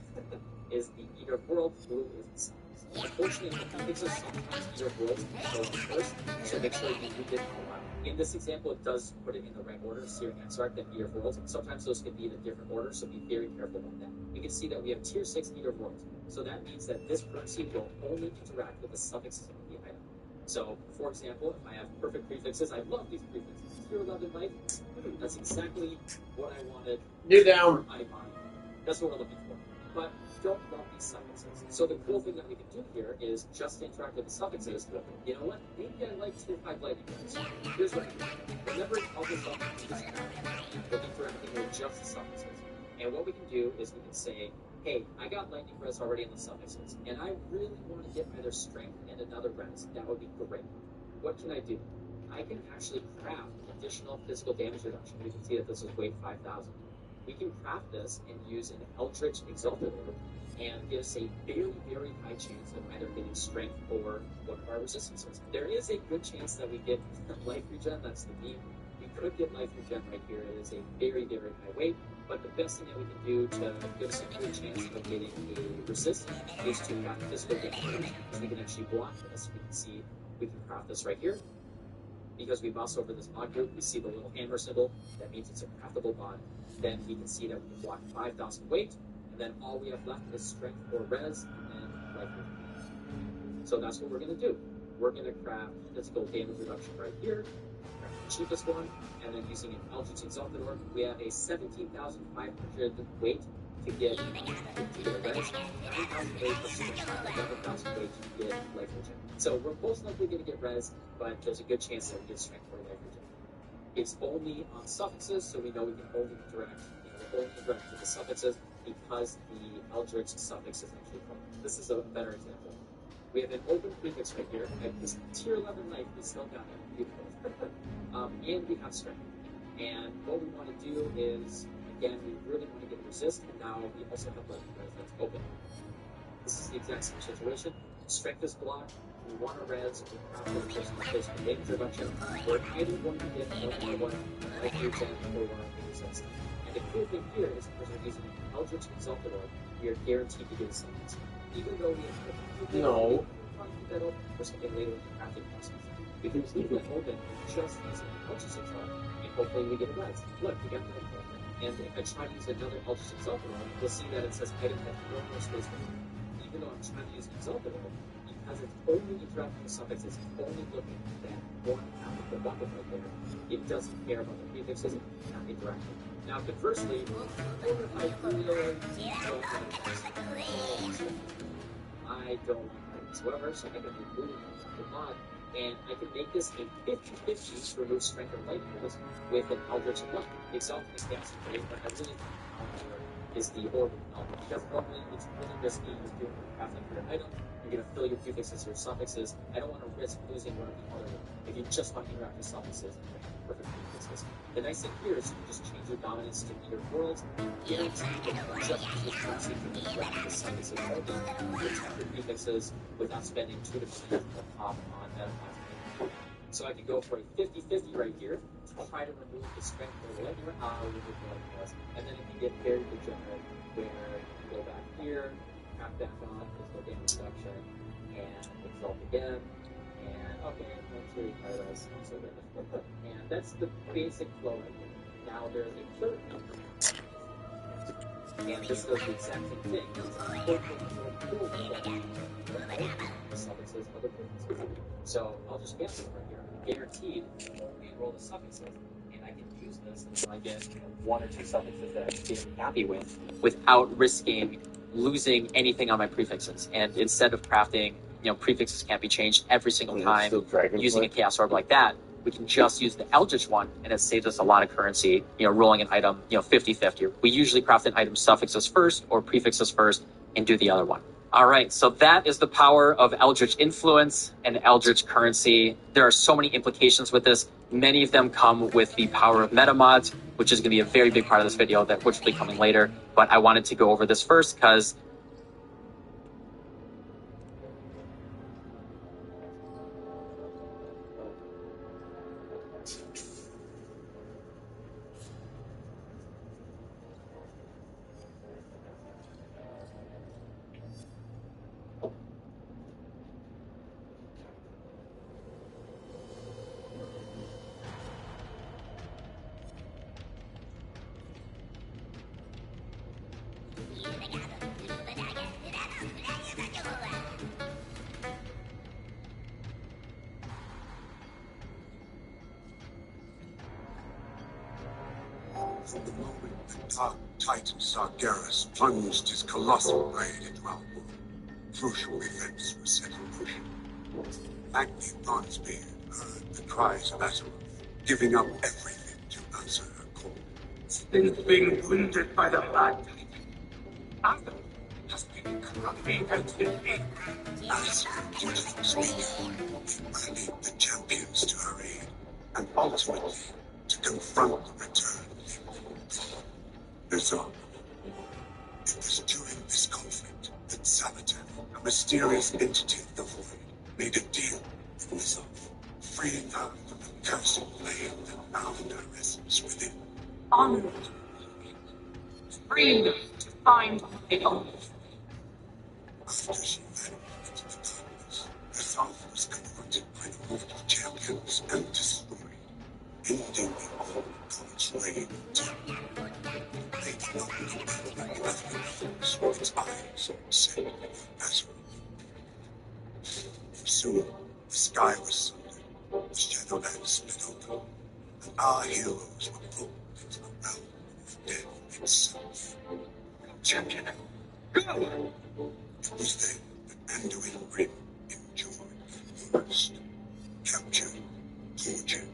is the Eater of Worlds. Blue is the size. Unfortunately, the prefixes sometimes Eater of Worlds show up first, so make sure you read it all out. In this example, it does put it in the right order, Searing Exarch, then Eater of Worlds. Sometimes those can be in a different order, so be very careful about that. You can see that we have tier 6 Eater of Worlds. So that means that this currency will only interact with the suffixes of the item. So, for example, if I have perfect prefixes, I love these prefixes. Tier 11 life, that's exactly what I wanted. Get down. My body. That's what we're looking for. But don't love these suffixes. So the cool thing that we can do here is just interact with the suffixes. You know what? Maybe I like tier 5 lightning cards. Here's what we do. Remember all the suffixes we're interacting with just the suffixes. And what we can do is we can say, hey, I got lightning res already in the suffixes, and I really want to get either strength and another res. That would be great. What can I do? I can actually craft additional physical damage reduction. We can see that this is weight 5,000. We can craft this and use an Eldritch Exalted Orb and give us a very, very high chance of either getting strength or one of our resistances. There is a good chance that we get life regen. That's the meme. We could get life regen right here. It is a very, very high weight. But the best thing that we can do to give us a good chance of getting a resist is to craft physical damage. So we can actually block this. We can see we can craft this right here. Because we mouse over this mod group, we see the little hammer symbol. That means it's a craftable mod. Then we can see that we can block 5,000 weight. And then all we have left is strength or res and life regen. So that's what we're going to do. We're going to craft physical damage reduction right here. the cheapest one, and then using an Eldritch Exalted Orb, we have a 17,500 weight to get a res, 9,000 weight for strength, 11,000 weight to get life regen. So we're most likely going to get res, but there's a good chance that we get strength or life regen. It's only on suffixes, so we know we can only interact, we'll only interact with the suffixes because the Eldritch suffix is actually called. This is a better example. We have an open prefix right here, and this tier 11 life, we still got it, beautiful. And we have strength. And what we want to do is, again, we really want to get resist, and now we also have life that's open. This is the exact same situation. Strength is blocked. We want a res, we craft one person based on main introduction. We're either going to get one life regen or resist. And the cool thing here is because we're using an Eldritch Exalted Orb, we are guaranteed to get a summons. Even though we have we're trying to keep that open for something later in the crafting process. We can keep that open just using an Eldritch Exalted Orb, and hopefully we get a res. Look, we got that. And if I try to use another Eldritch Exalted Orb, we'll see that it says item has no more space for me. Even though I'm trying to use an Exalted Orb, because it's only interacting with suffixes, it's only looking at that one half of the bucket right there, it doesn't care about the prefixes, it's not interacting. Now, conversely, I don't like this whatsoever, so I can remove the mod, and I can make this a 50-50 to remove strength or light rolls with an Eldritch and Luck. The Exalted is gas and great, but I really is the orb because normally it's really risky. You're doing crafting for your item, you're going to fill your prefixes or suffixes. I don't want to risk losing one of the other. If you just want to interact with suffixes, perfect prefixes. The nice thing here is you can just change your dominance to either worlds, guarantee that just use the currency for the interact with suffixes only, protect your prefixes without spending 2 to 3 to pop on that. So I can go for a 50-50 right here to try to remove the strength or the light remove the light plus, and then it can get very degenerate where you go back here, craft back on, physical damage reduction, and exalt again, and okay, let's really try this. So and that's the basic flow right here. Now there's a third number, and this does the exact same thing. Suffixes, other prefixes. So I'll just cancel it right here. Guaranteed, re-roll the suffixes, and I can use this until I get 1 or 2 suffixes that I'm feeling happy with, without risking losing anything on my prefixes. And instead of crafting, prefixes can't be changed every single time using a Chaos Orb like that, we can just use the Eldritch one, and it saves us a lot of currency, rolling an item, 50-50. We usually craft an item suffixes first or prefixes first and do the other one. All right, so that is the power of Eldritch Influence and Eldritch Currency. There are so many implications with this. Many of them come with the power of meta mods, which is going to be a very big part of this video, which will be coming later. But I wanted to go over this first because From the moment the Dark Titan Sargeras plunged his colossal blade into our world, crucial events were set in motion. Agni Bronzebeard heard the cries of Azeroth, giving up everything to answer her call. Since being wounded by the Mad Titan, Azeroth has been corrupting and defeated. As beautiful speaker, he rallied the champions to her aid, and ultimately to confront the return of Resolve. It was during this conflict that Sabaton, a mysterious entity of the void, made a deal with Resolve, freeing her from the cursed blade that bound her essence within. Onward. Freedom to find my own. After she vanished into the darkness, Resolve was confronted by the mortal champions and destroyed, ending the old god's reign of terror. They did not look back at the with its eyes set on Azeroth. Soon, the sky was sundered, the Shadowlands split open, And our heroes were pulled into the realm of death itself. Champion, go! It was then that Anduin Grim enjoyed first, captured, tortured,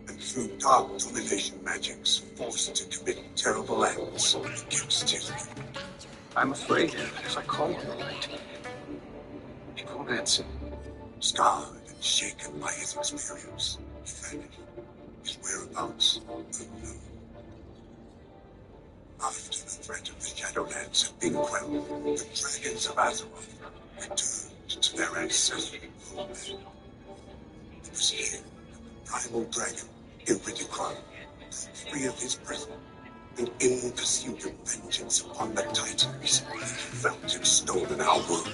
and through dark domination magics forced to commit terrible acts against his people. I'm afraid if I call on the light, it won't answer. Scarred and shaken by his experience, he vanished, his whereabouts unknown. After the threat of the Shadowlands had been quelled, the dragons of Azeroth returned to their ancestral homeland. It was here that the primal dragon, Iridikron, broke free of his prison, and in pursuit of vengeance upon the Titans, he felt had stolen our world.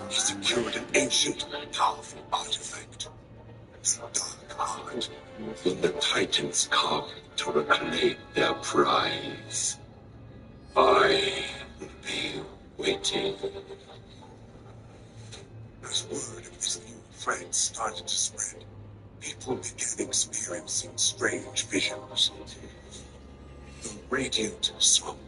He secured an ancient, powerful artifact, the Dark Heart. When the Titans come to reclaim their prize, I will be waiting. As word of this new threat started to spread, people began experiencing strange visions. The radiant song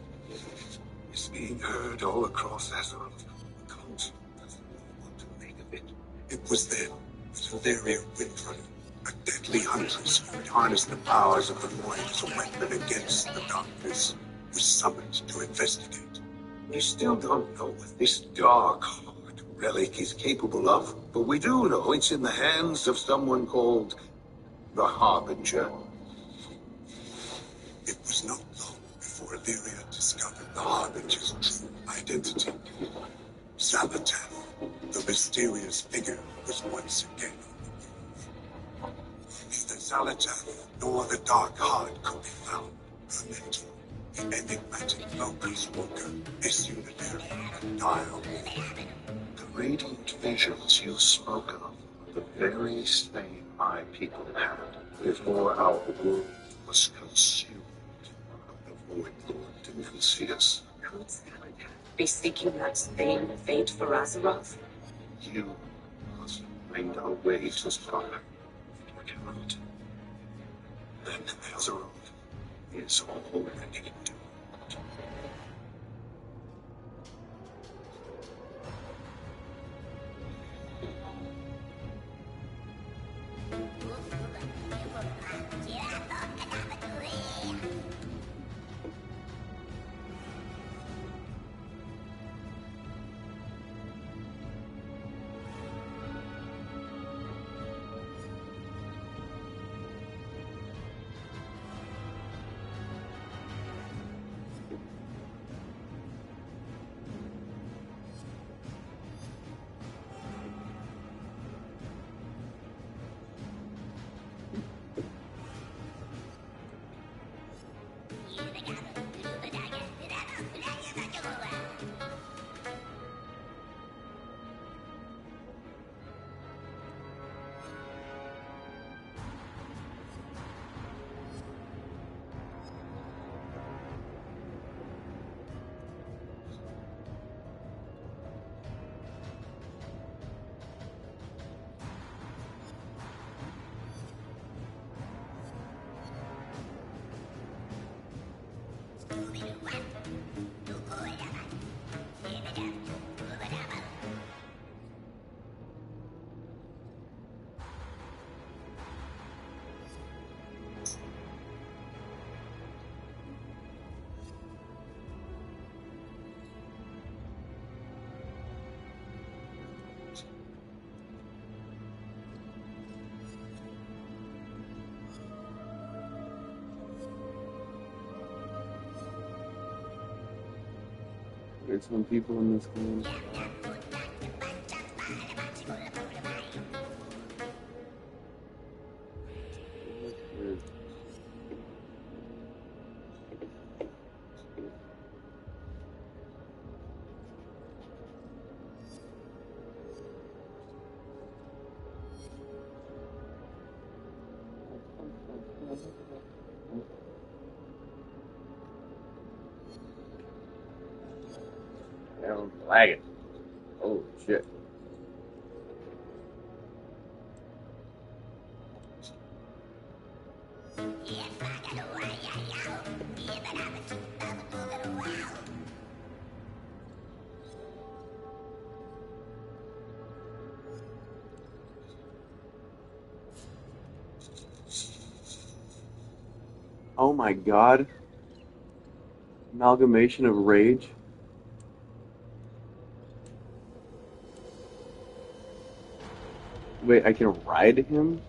is being heard all across Azeroth. The council doesn't know what to make of it. It was then that Valeria Windrunner, a deadly huntress who had harnessed the powers of the void as a weapon against the darkness, was summoned to investigate. We still don't know what this Dark Heart relic is capable of, but we do know it's in the hands of someone called the Harbinger. It was not long before Illyria discovered the Harbinger's true identity. Zalatath, the mysterious figure, was once again on the move. Neither Zalatath nor the Dark Heart could be found. Her mentor, the enigmatic Locust Walker, issued an error and dial. The radiant visions you spoke of are the very same my people had before our world was consumed. The Void Lord didn't see us. Could Zalatath be seeking that same fate for Azeroth? You must find a way to stop her. You cannot. Then Azeroth is already doomed. There's some people in this game. I'm lagging. Holy shit. Oh my god. Amalgamation of rage. Wait, I can ride him?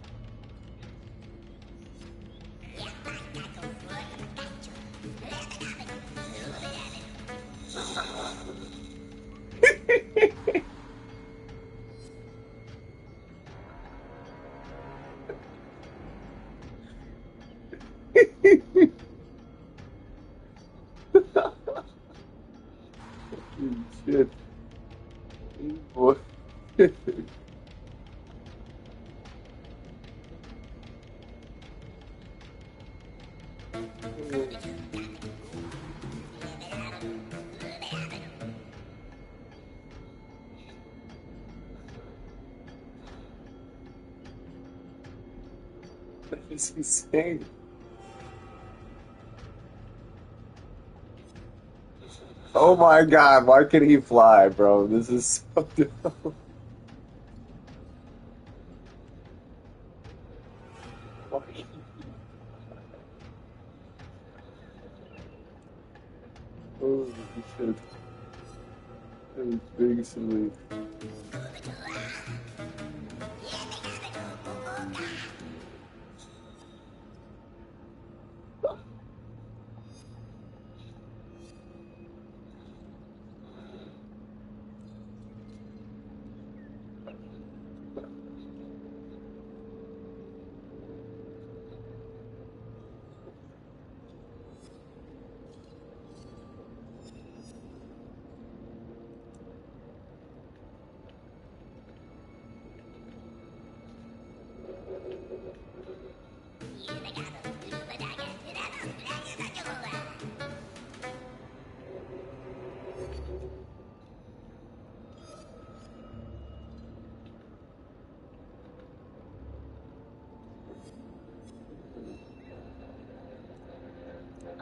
Shit. Boy. That is insane. Oh my god, why can he fly, bro? This is so dumb. Why can he- Holy shit. That is big silly.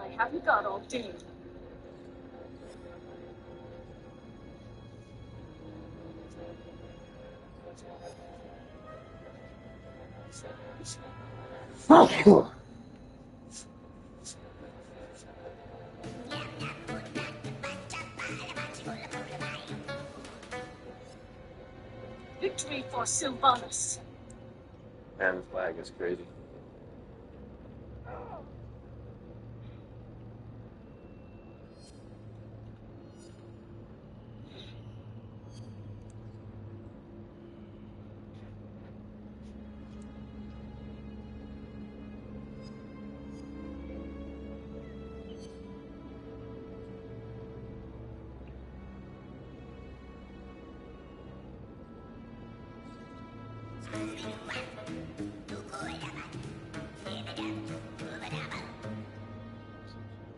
I haven't got all day. Victory for Sylvanas. Man, the flag is crazy.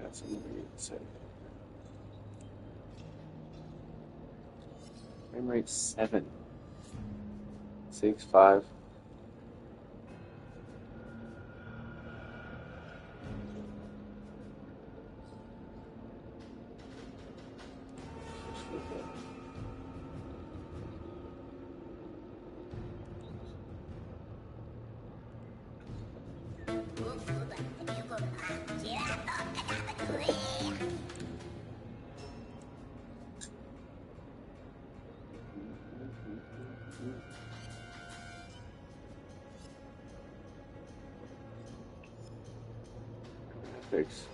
That's something weird to say. Frame rate 7. 6, 5. Fix.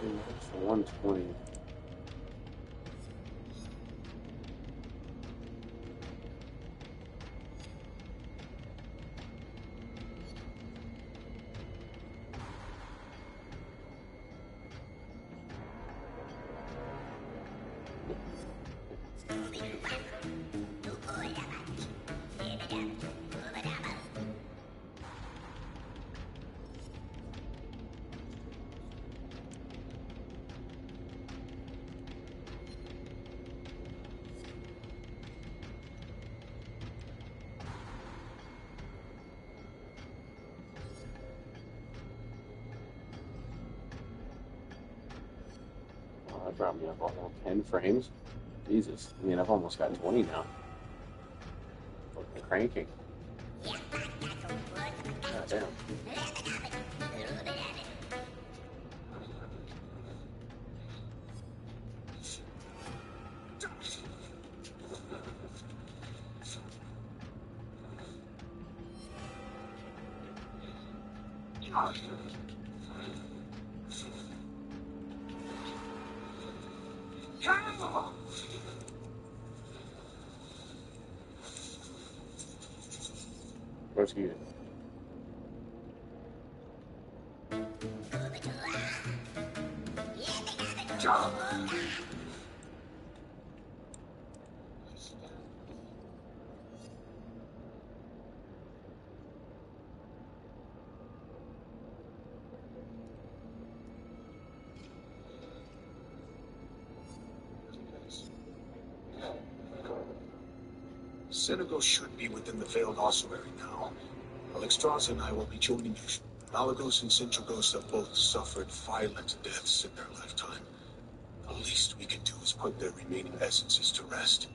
For 120. Oh, that brought me up a whole 10 frames. Jesus. I mean, I've almost got 20 now. Fucking cranking. God damn. What's he eating? Senegal should be within the Veiled Ossuary now. Alexstrasza and I will be joining you. Malagos and Sintragos have both suffered violent deaths in their lifetime. The least we can do is put their remaining essences to rest.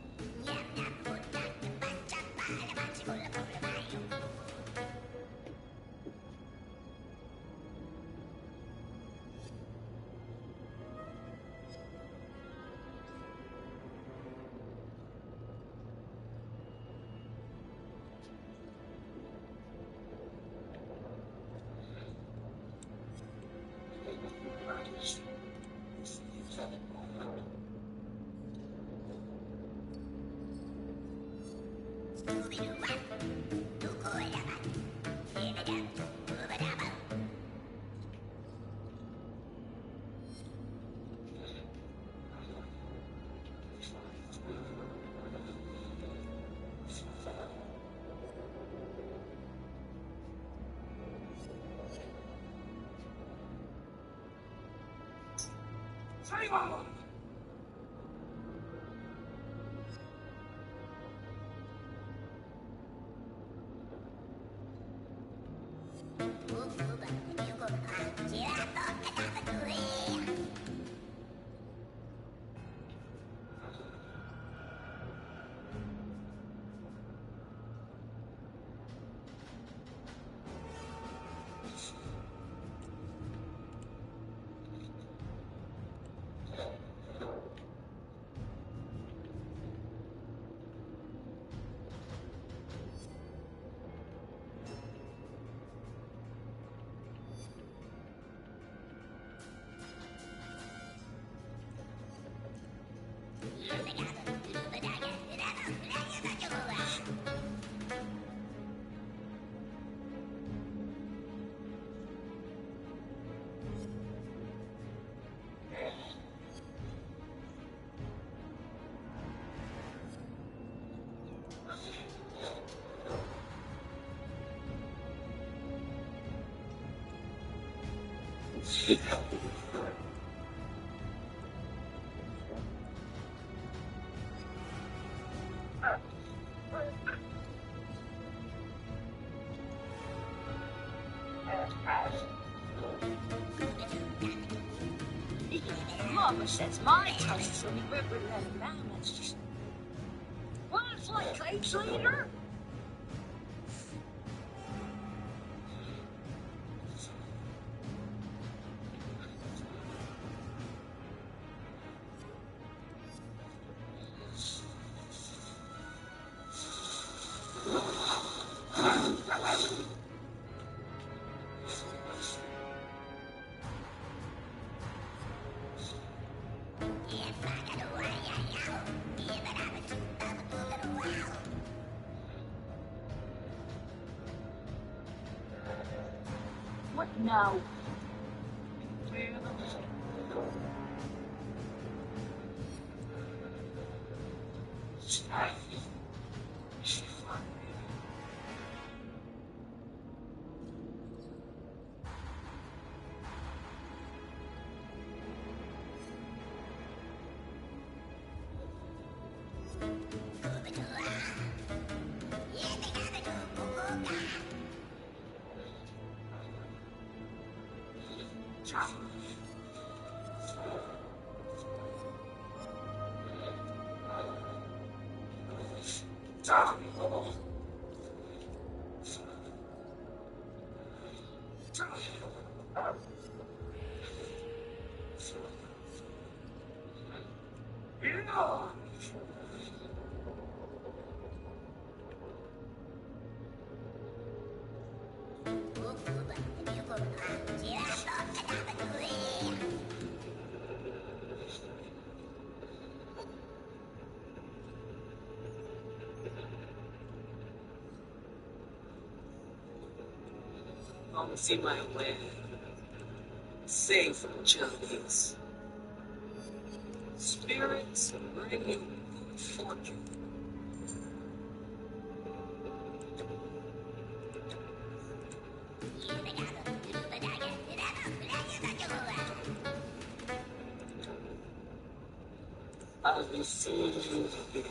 Mama says my tastes will be represented balanced. Well, it's like cage leader. What now? I'll see my way. Safe from Chinese. Spirits bring you good fortune. I'll be seeing you again.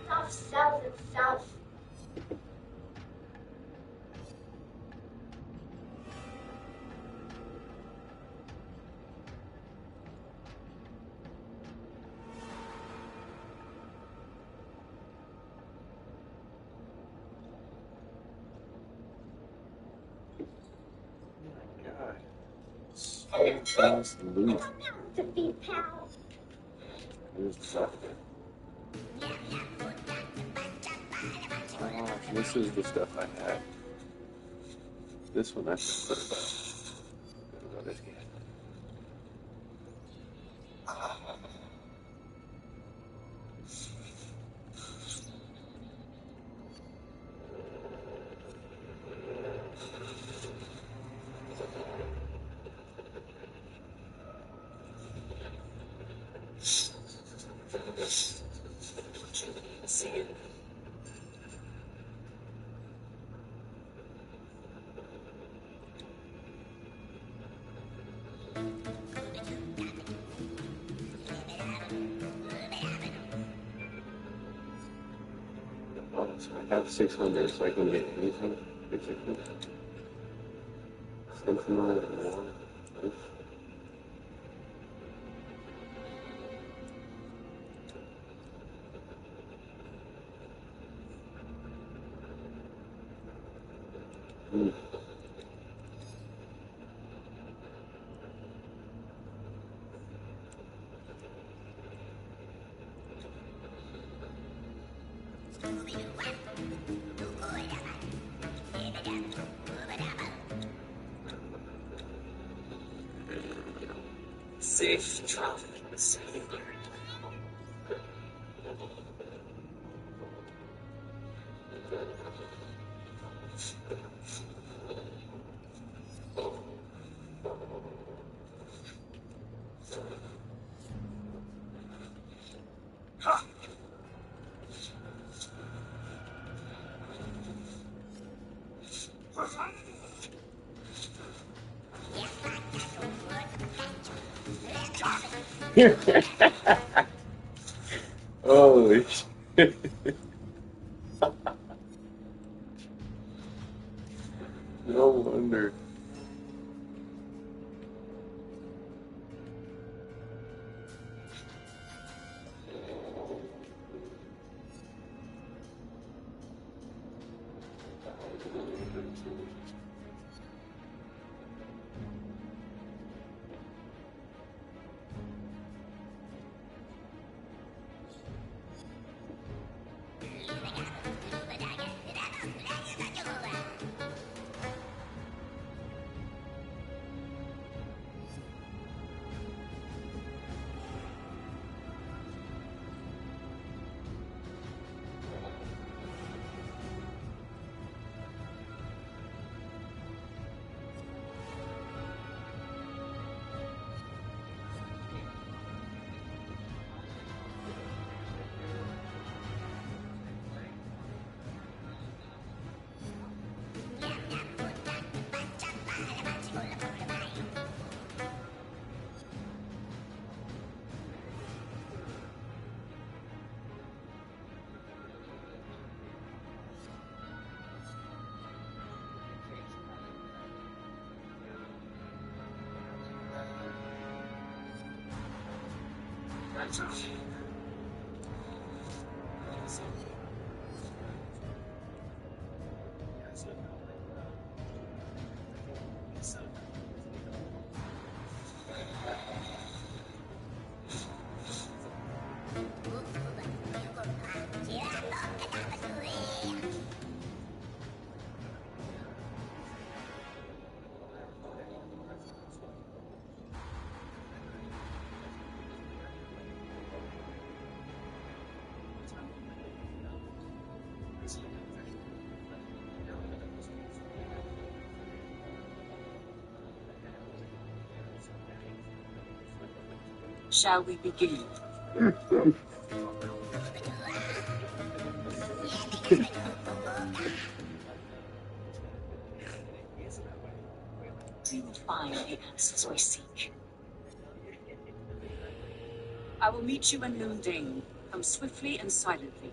Self sells itself. Fast loot. Defeat pal. Here's the stuff. Oh, this is the stuff I had. This one, that's the stuff. Go this game. See it. Oh, so I have 600, so I can get anything. 600. Something more. Safe travel with Savior. Holy shit. No wonder. Shall we begin? We will find the answers we seek. I will meet you in Lundane. Come swiftly and silently.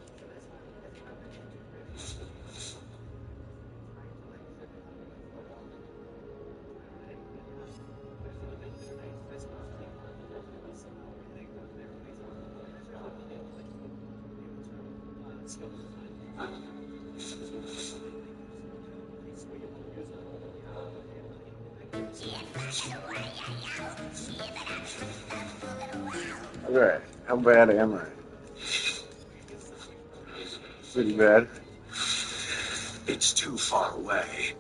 Alright, how bad am I? Pretty bad. It's too far away.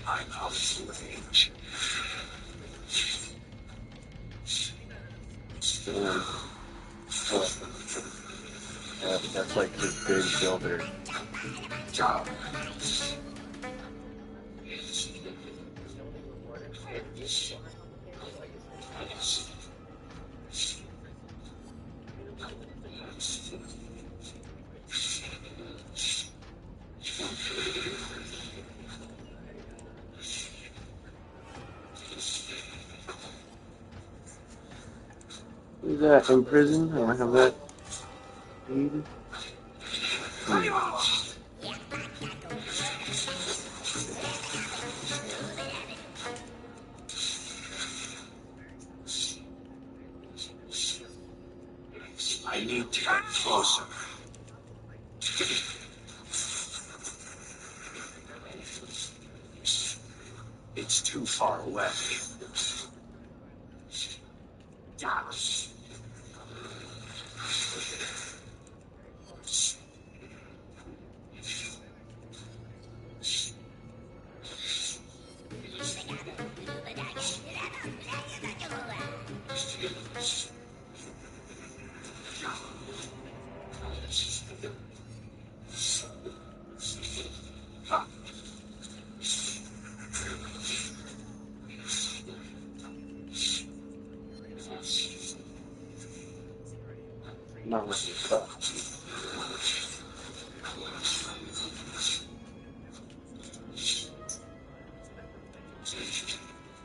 I'm out of range. That's like his big builder job. Is that in prison? I don't have that. I need to get closer. It's too far away. Not really stuff.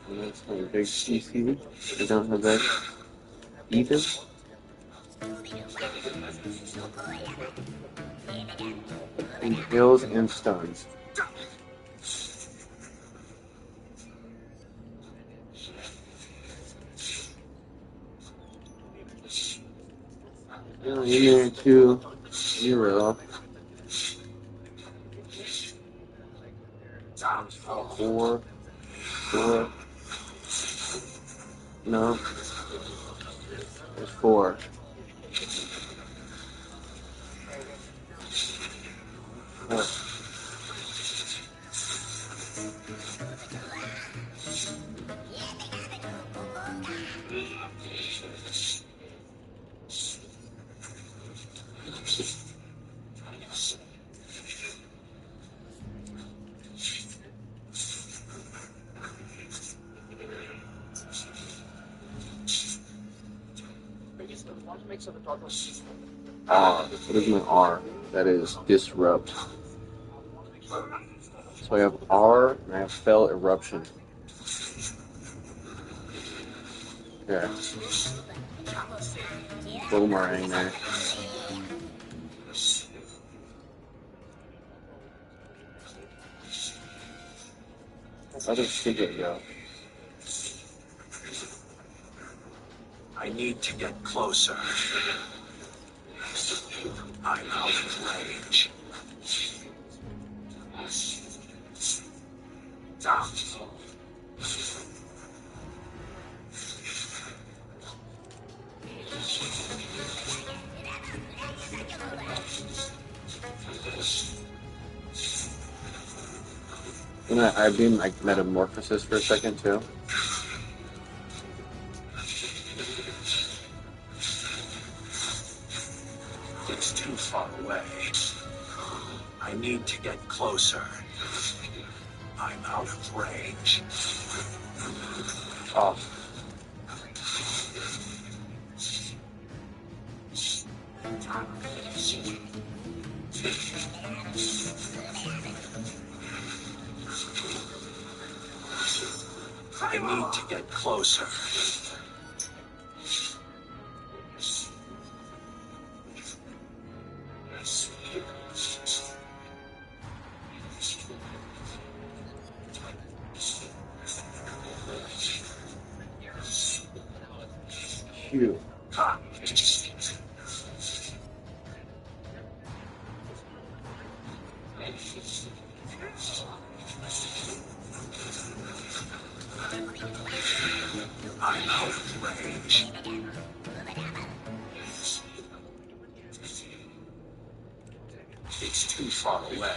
And that's my big CC. I don't have that either. And kills and stuns. Here to 0. 4. 4. No. There's 4. Oh. What is my R? That is disrupt. So I have R and I have fell eruption. Yeah. Boomerang there. How does Sigurd go? I need to get closer. I'm out of range. And I beam like metamorphosis for a second too. It's too far away. I need to get closer. I'm out of range. Oh. I need to get closer. Q. I'm out of range. It's too far away.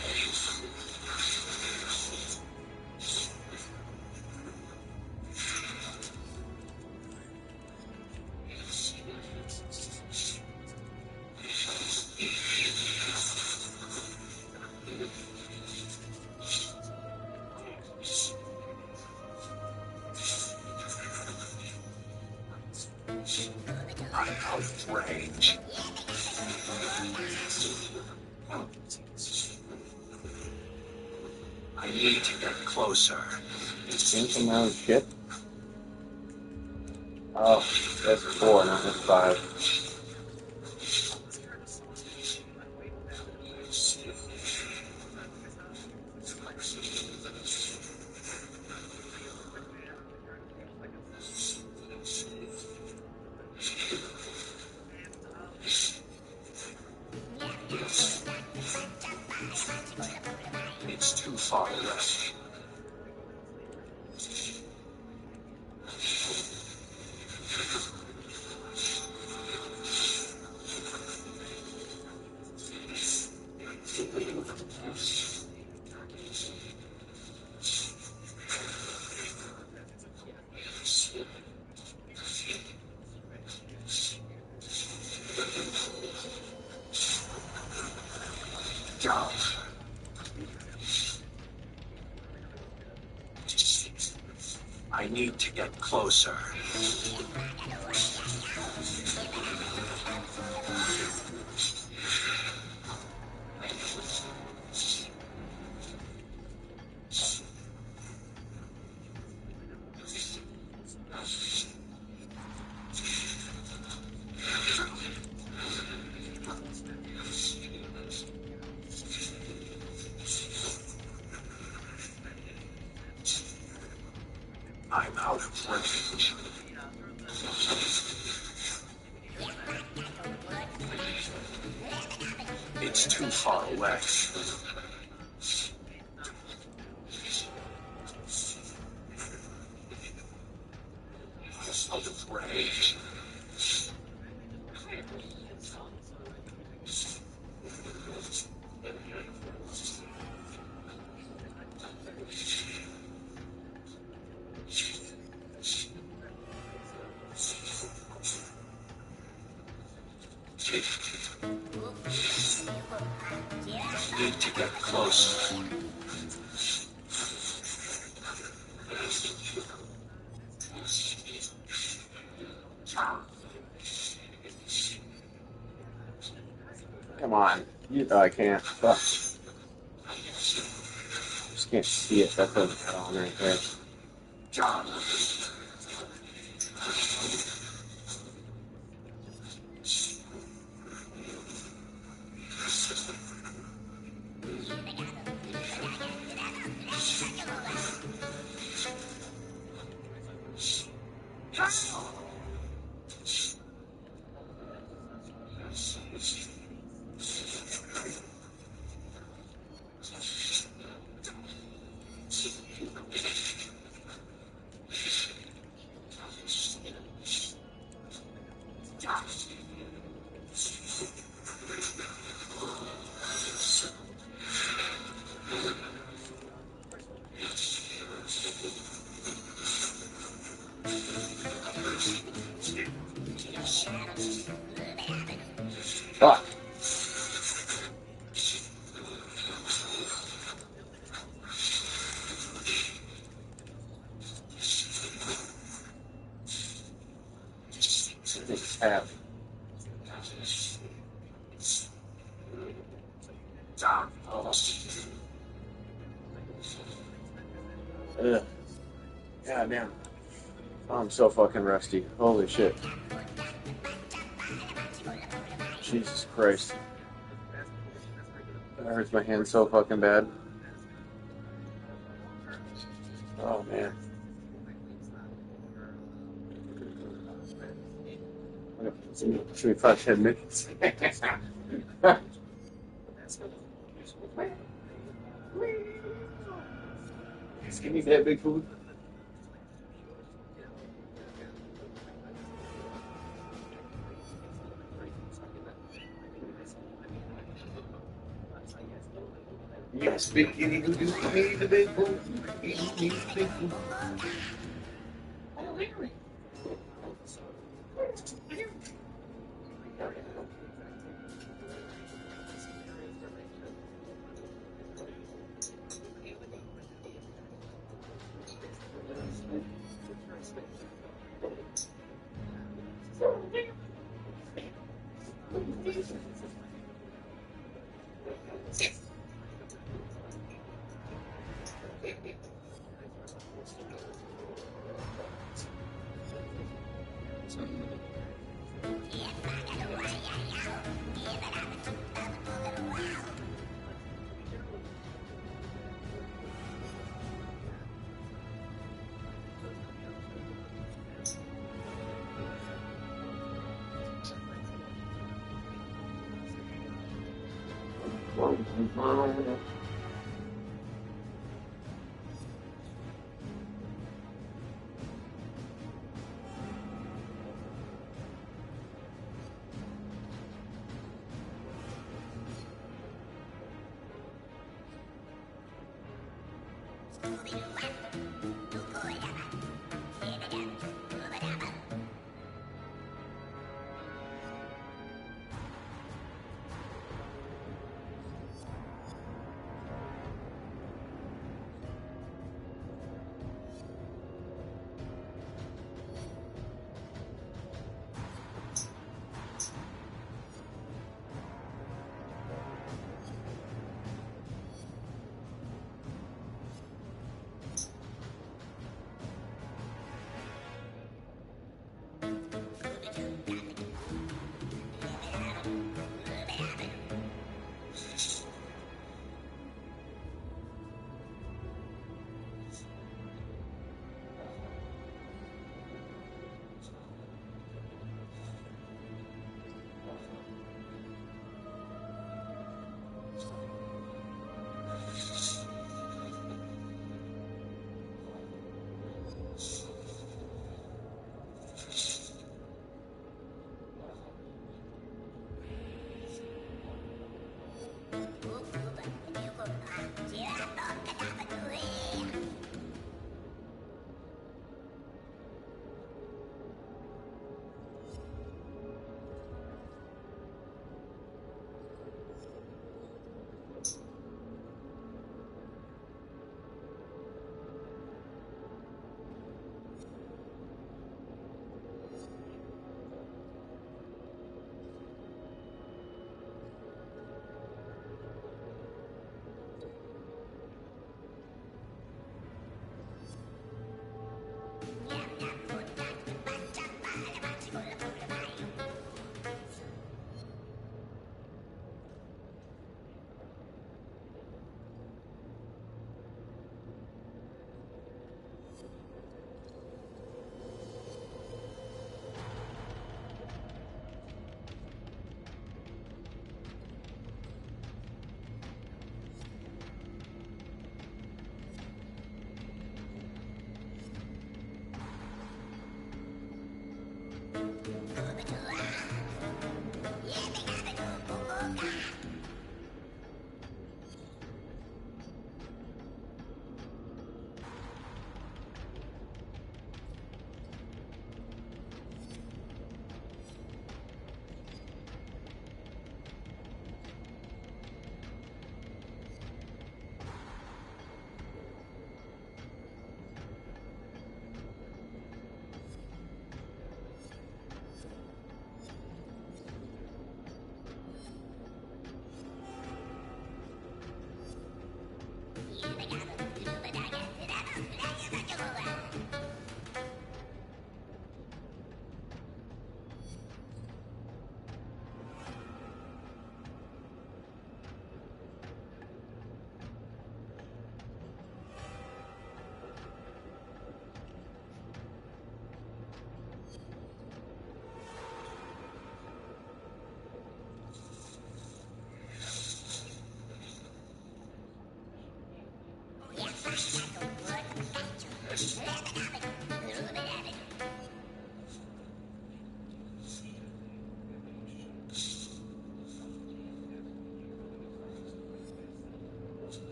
I'm out of range. I need to get closer. Cancel my own shit? Oh, that's 4, not that's 5. It's too far away. I need to get closer. I'm out of range. It's too far away. Out of range. Need to get closer. Come on. You thought I can't. Fuck. Just can't see it. That doesn't cut on right there. Fuck. Tab. Ugh. God damn. Oh, I'm so fucking rusty. Holy shit. Jesus Christ. That hurts my hand so fucking bad. Oh man. Should be 5-10 minutes. Just give me that big food. Yes, big kitty, do you need the big food? You need the big food.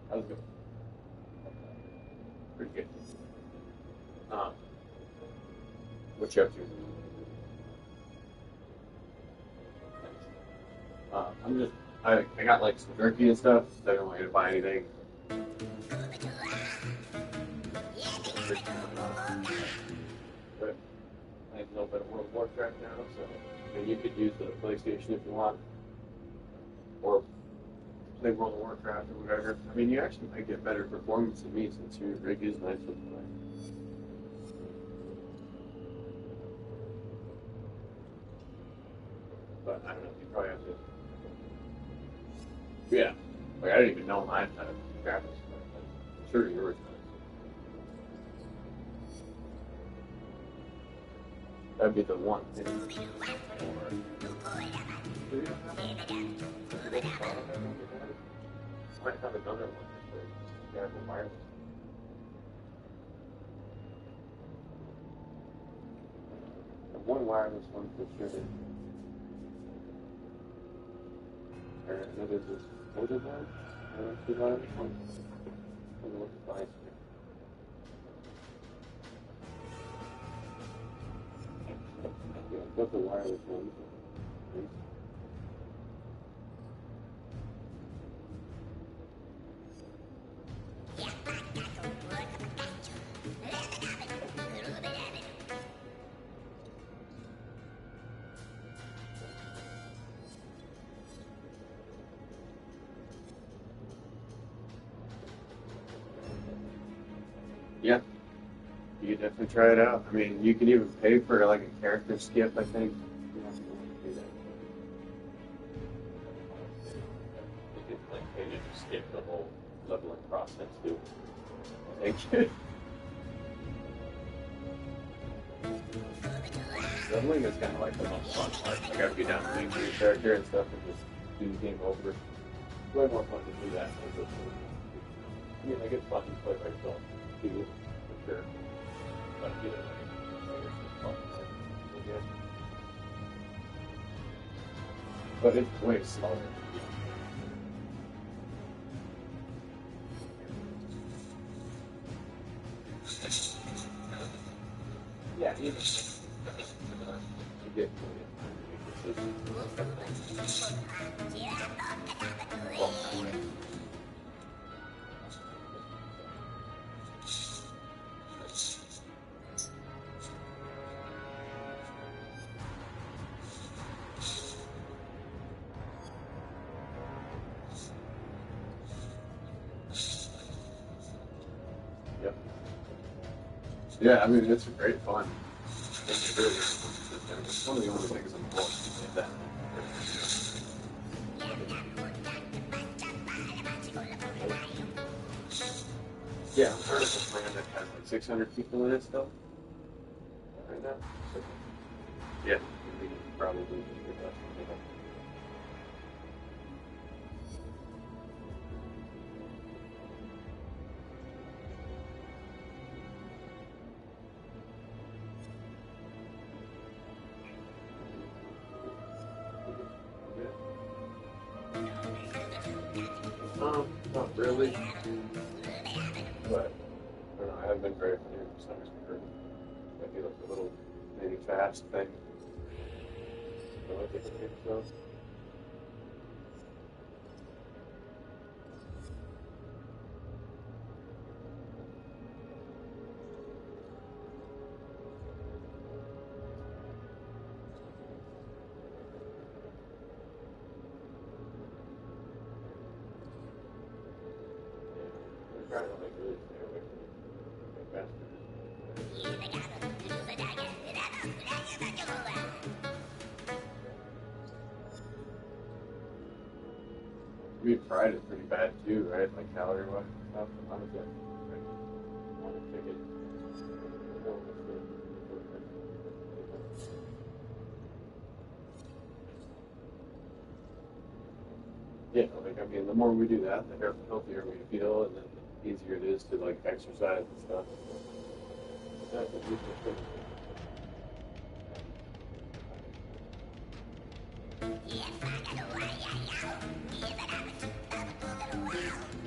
That was good. Pretty good. What you up to? I got like some jerky and stuff, so I don't want you to buy anything. But I have a little bit of World of Warcraft now, so you could use the PlayStation if you want. Or play World of Warcraft or whatever. I mean, you actually might get better performance than me since your rig is nice with play. But I don't know, you probably have to. Yeah. Like, I didn't even know mine had graphics. I'm sure yours does. That'd be the one thing. Might have another one if they have the wireless. The one wireless one for sure. Or another just what is that? Two wireless ones. I don't know what the price is. Yeah, both the wireless ones. Yeah, you can definitely try it out. I mean, you can even pay for like a character skip, I think. You can like pay to skip the whole leveling process too. Thank you. Leveling is kind of like the most fun part. Like after you're done playing for your character and stuff and just do the game over. It's way more fun to do that. I mean, like it's fun to play by yourself too, for sure. But either way, it's just fun. Yeah. But it's way slower. Yeah, you get Yep. Yeah, I mean, it's great fun. It's really it's one of the only things I'm watching like that. Yeah, I'm part of a plan that has like 600 people in it still. Right now. So, yeah, we can probably do that. Not really. But I don't know, I haven't been very familiar with some might be like a little maybe fast thing. I like it so. I'm trying to like really stay away from it. I mean, fried is pretty bad too, right? Like calorie wise and stuff. Honestly, I want to take it. Yeah, like I mean, the more we do that, the healthier we feel, and then the easier it is to like exercise and stuff. That's a useful thing.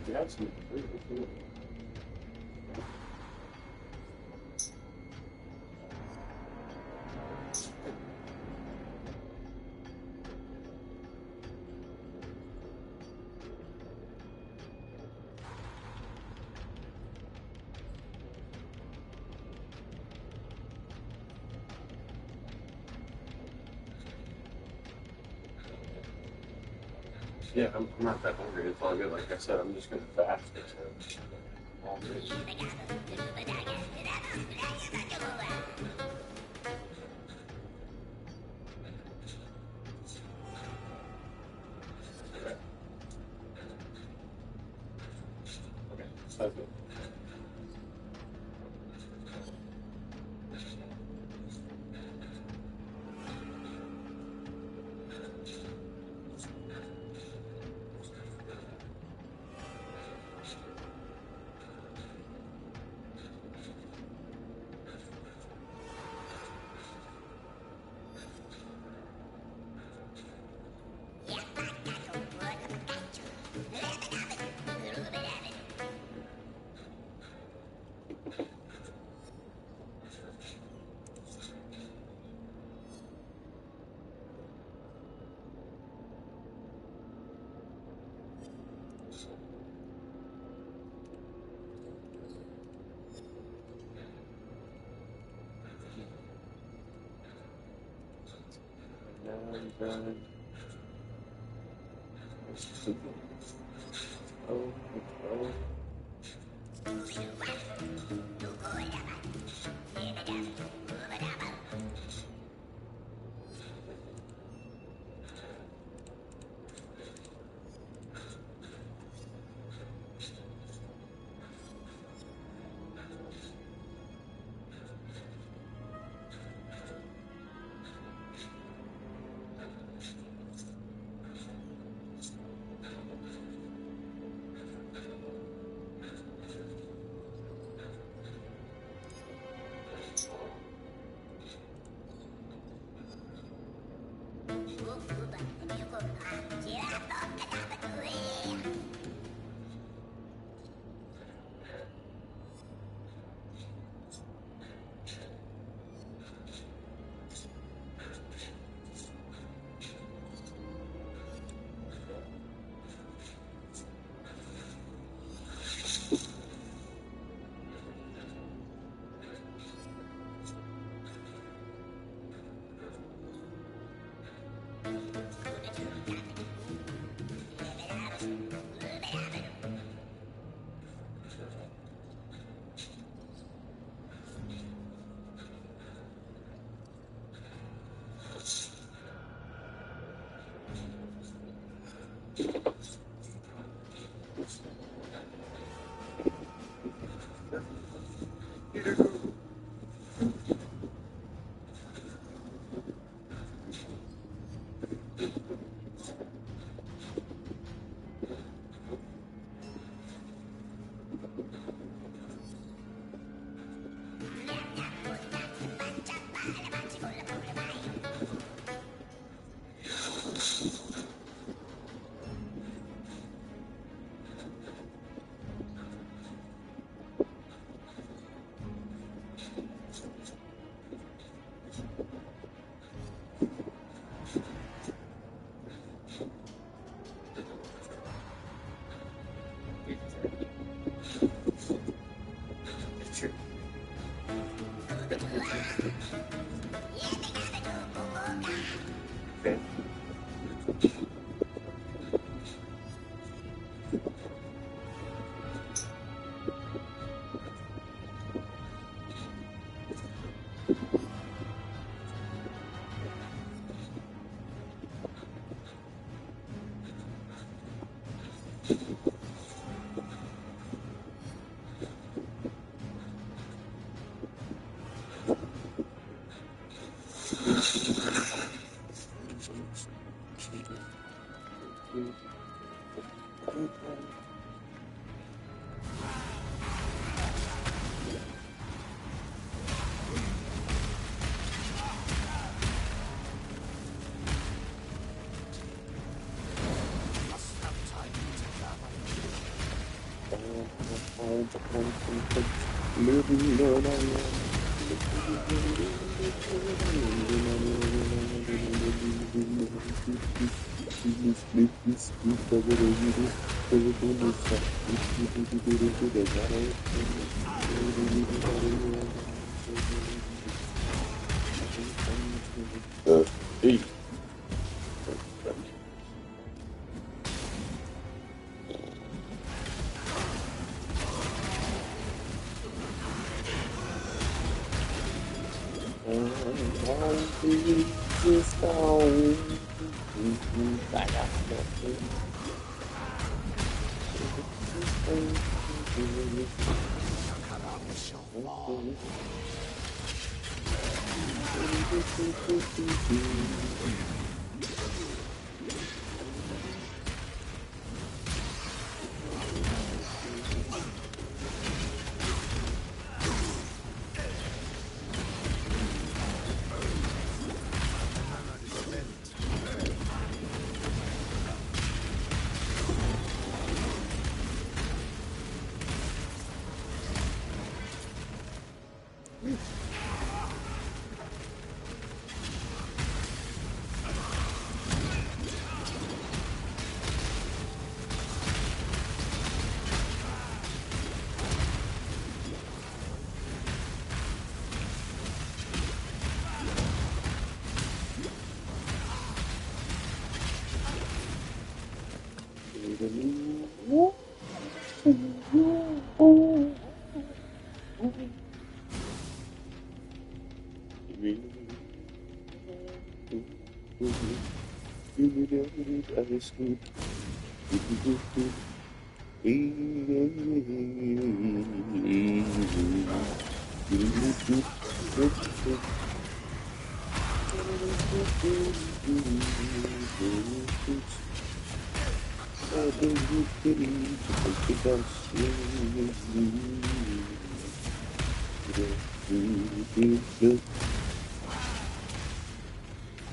You have some really good. Yeah, I'm not that hungry. It's all good. Like I said, I'm just gonna fast. So all good. Okay, sounds good.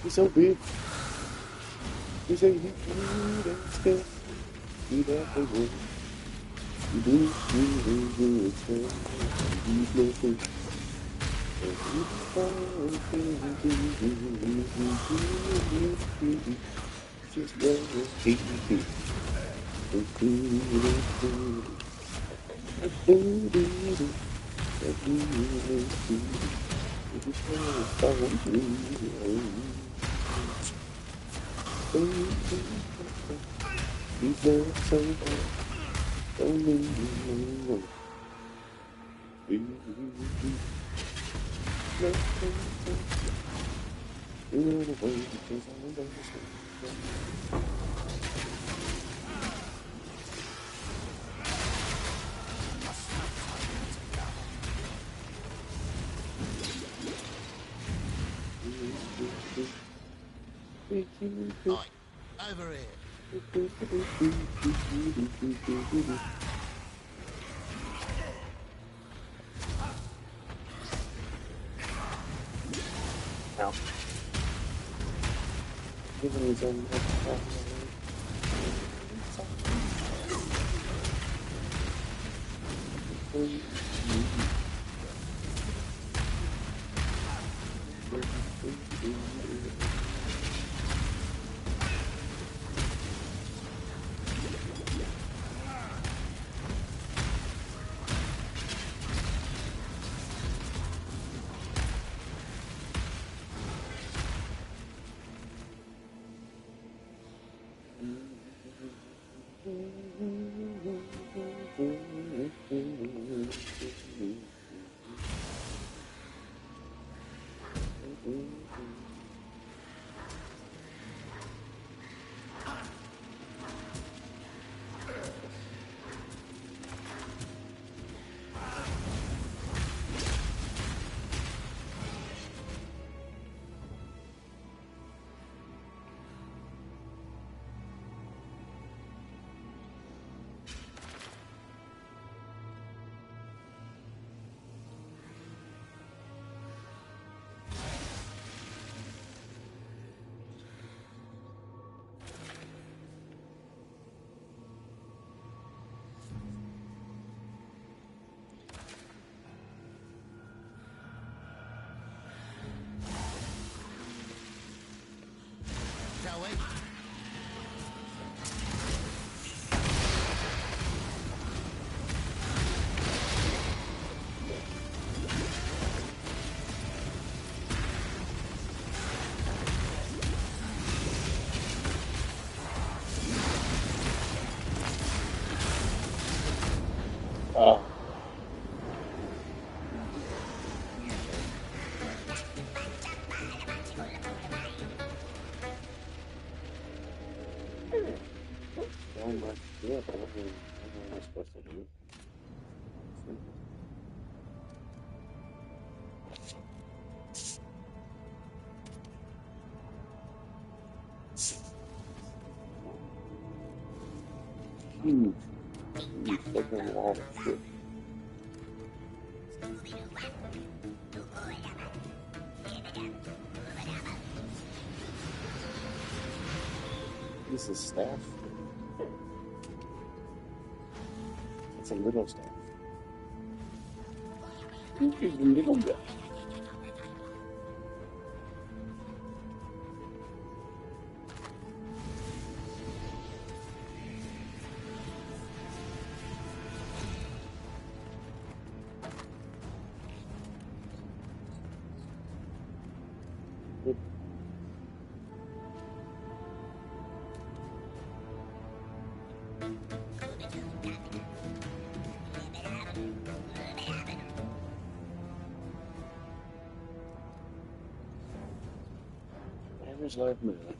He's so big. He's a huge scared. He that they will. You do, just Oi, over here. Now, give me some. Shall we? So much good. I don't know what I'm supposed to do. Huge. Huge fucking wall of shit. This is staff. It's a little staff. It's a little bit. Where's life matter?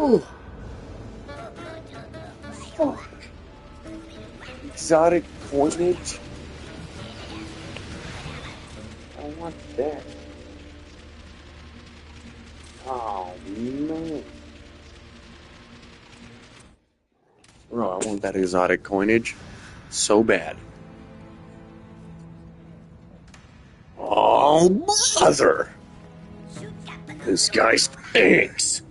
Oh, fuck. Exotic coinage? I want that. Oh, man. Bro, I want that exotic coinage so bad. Oh, bother! This guy stinks!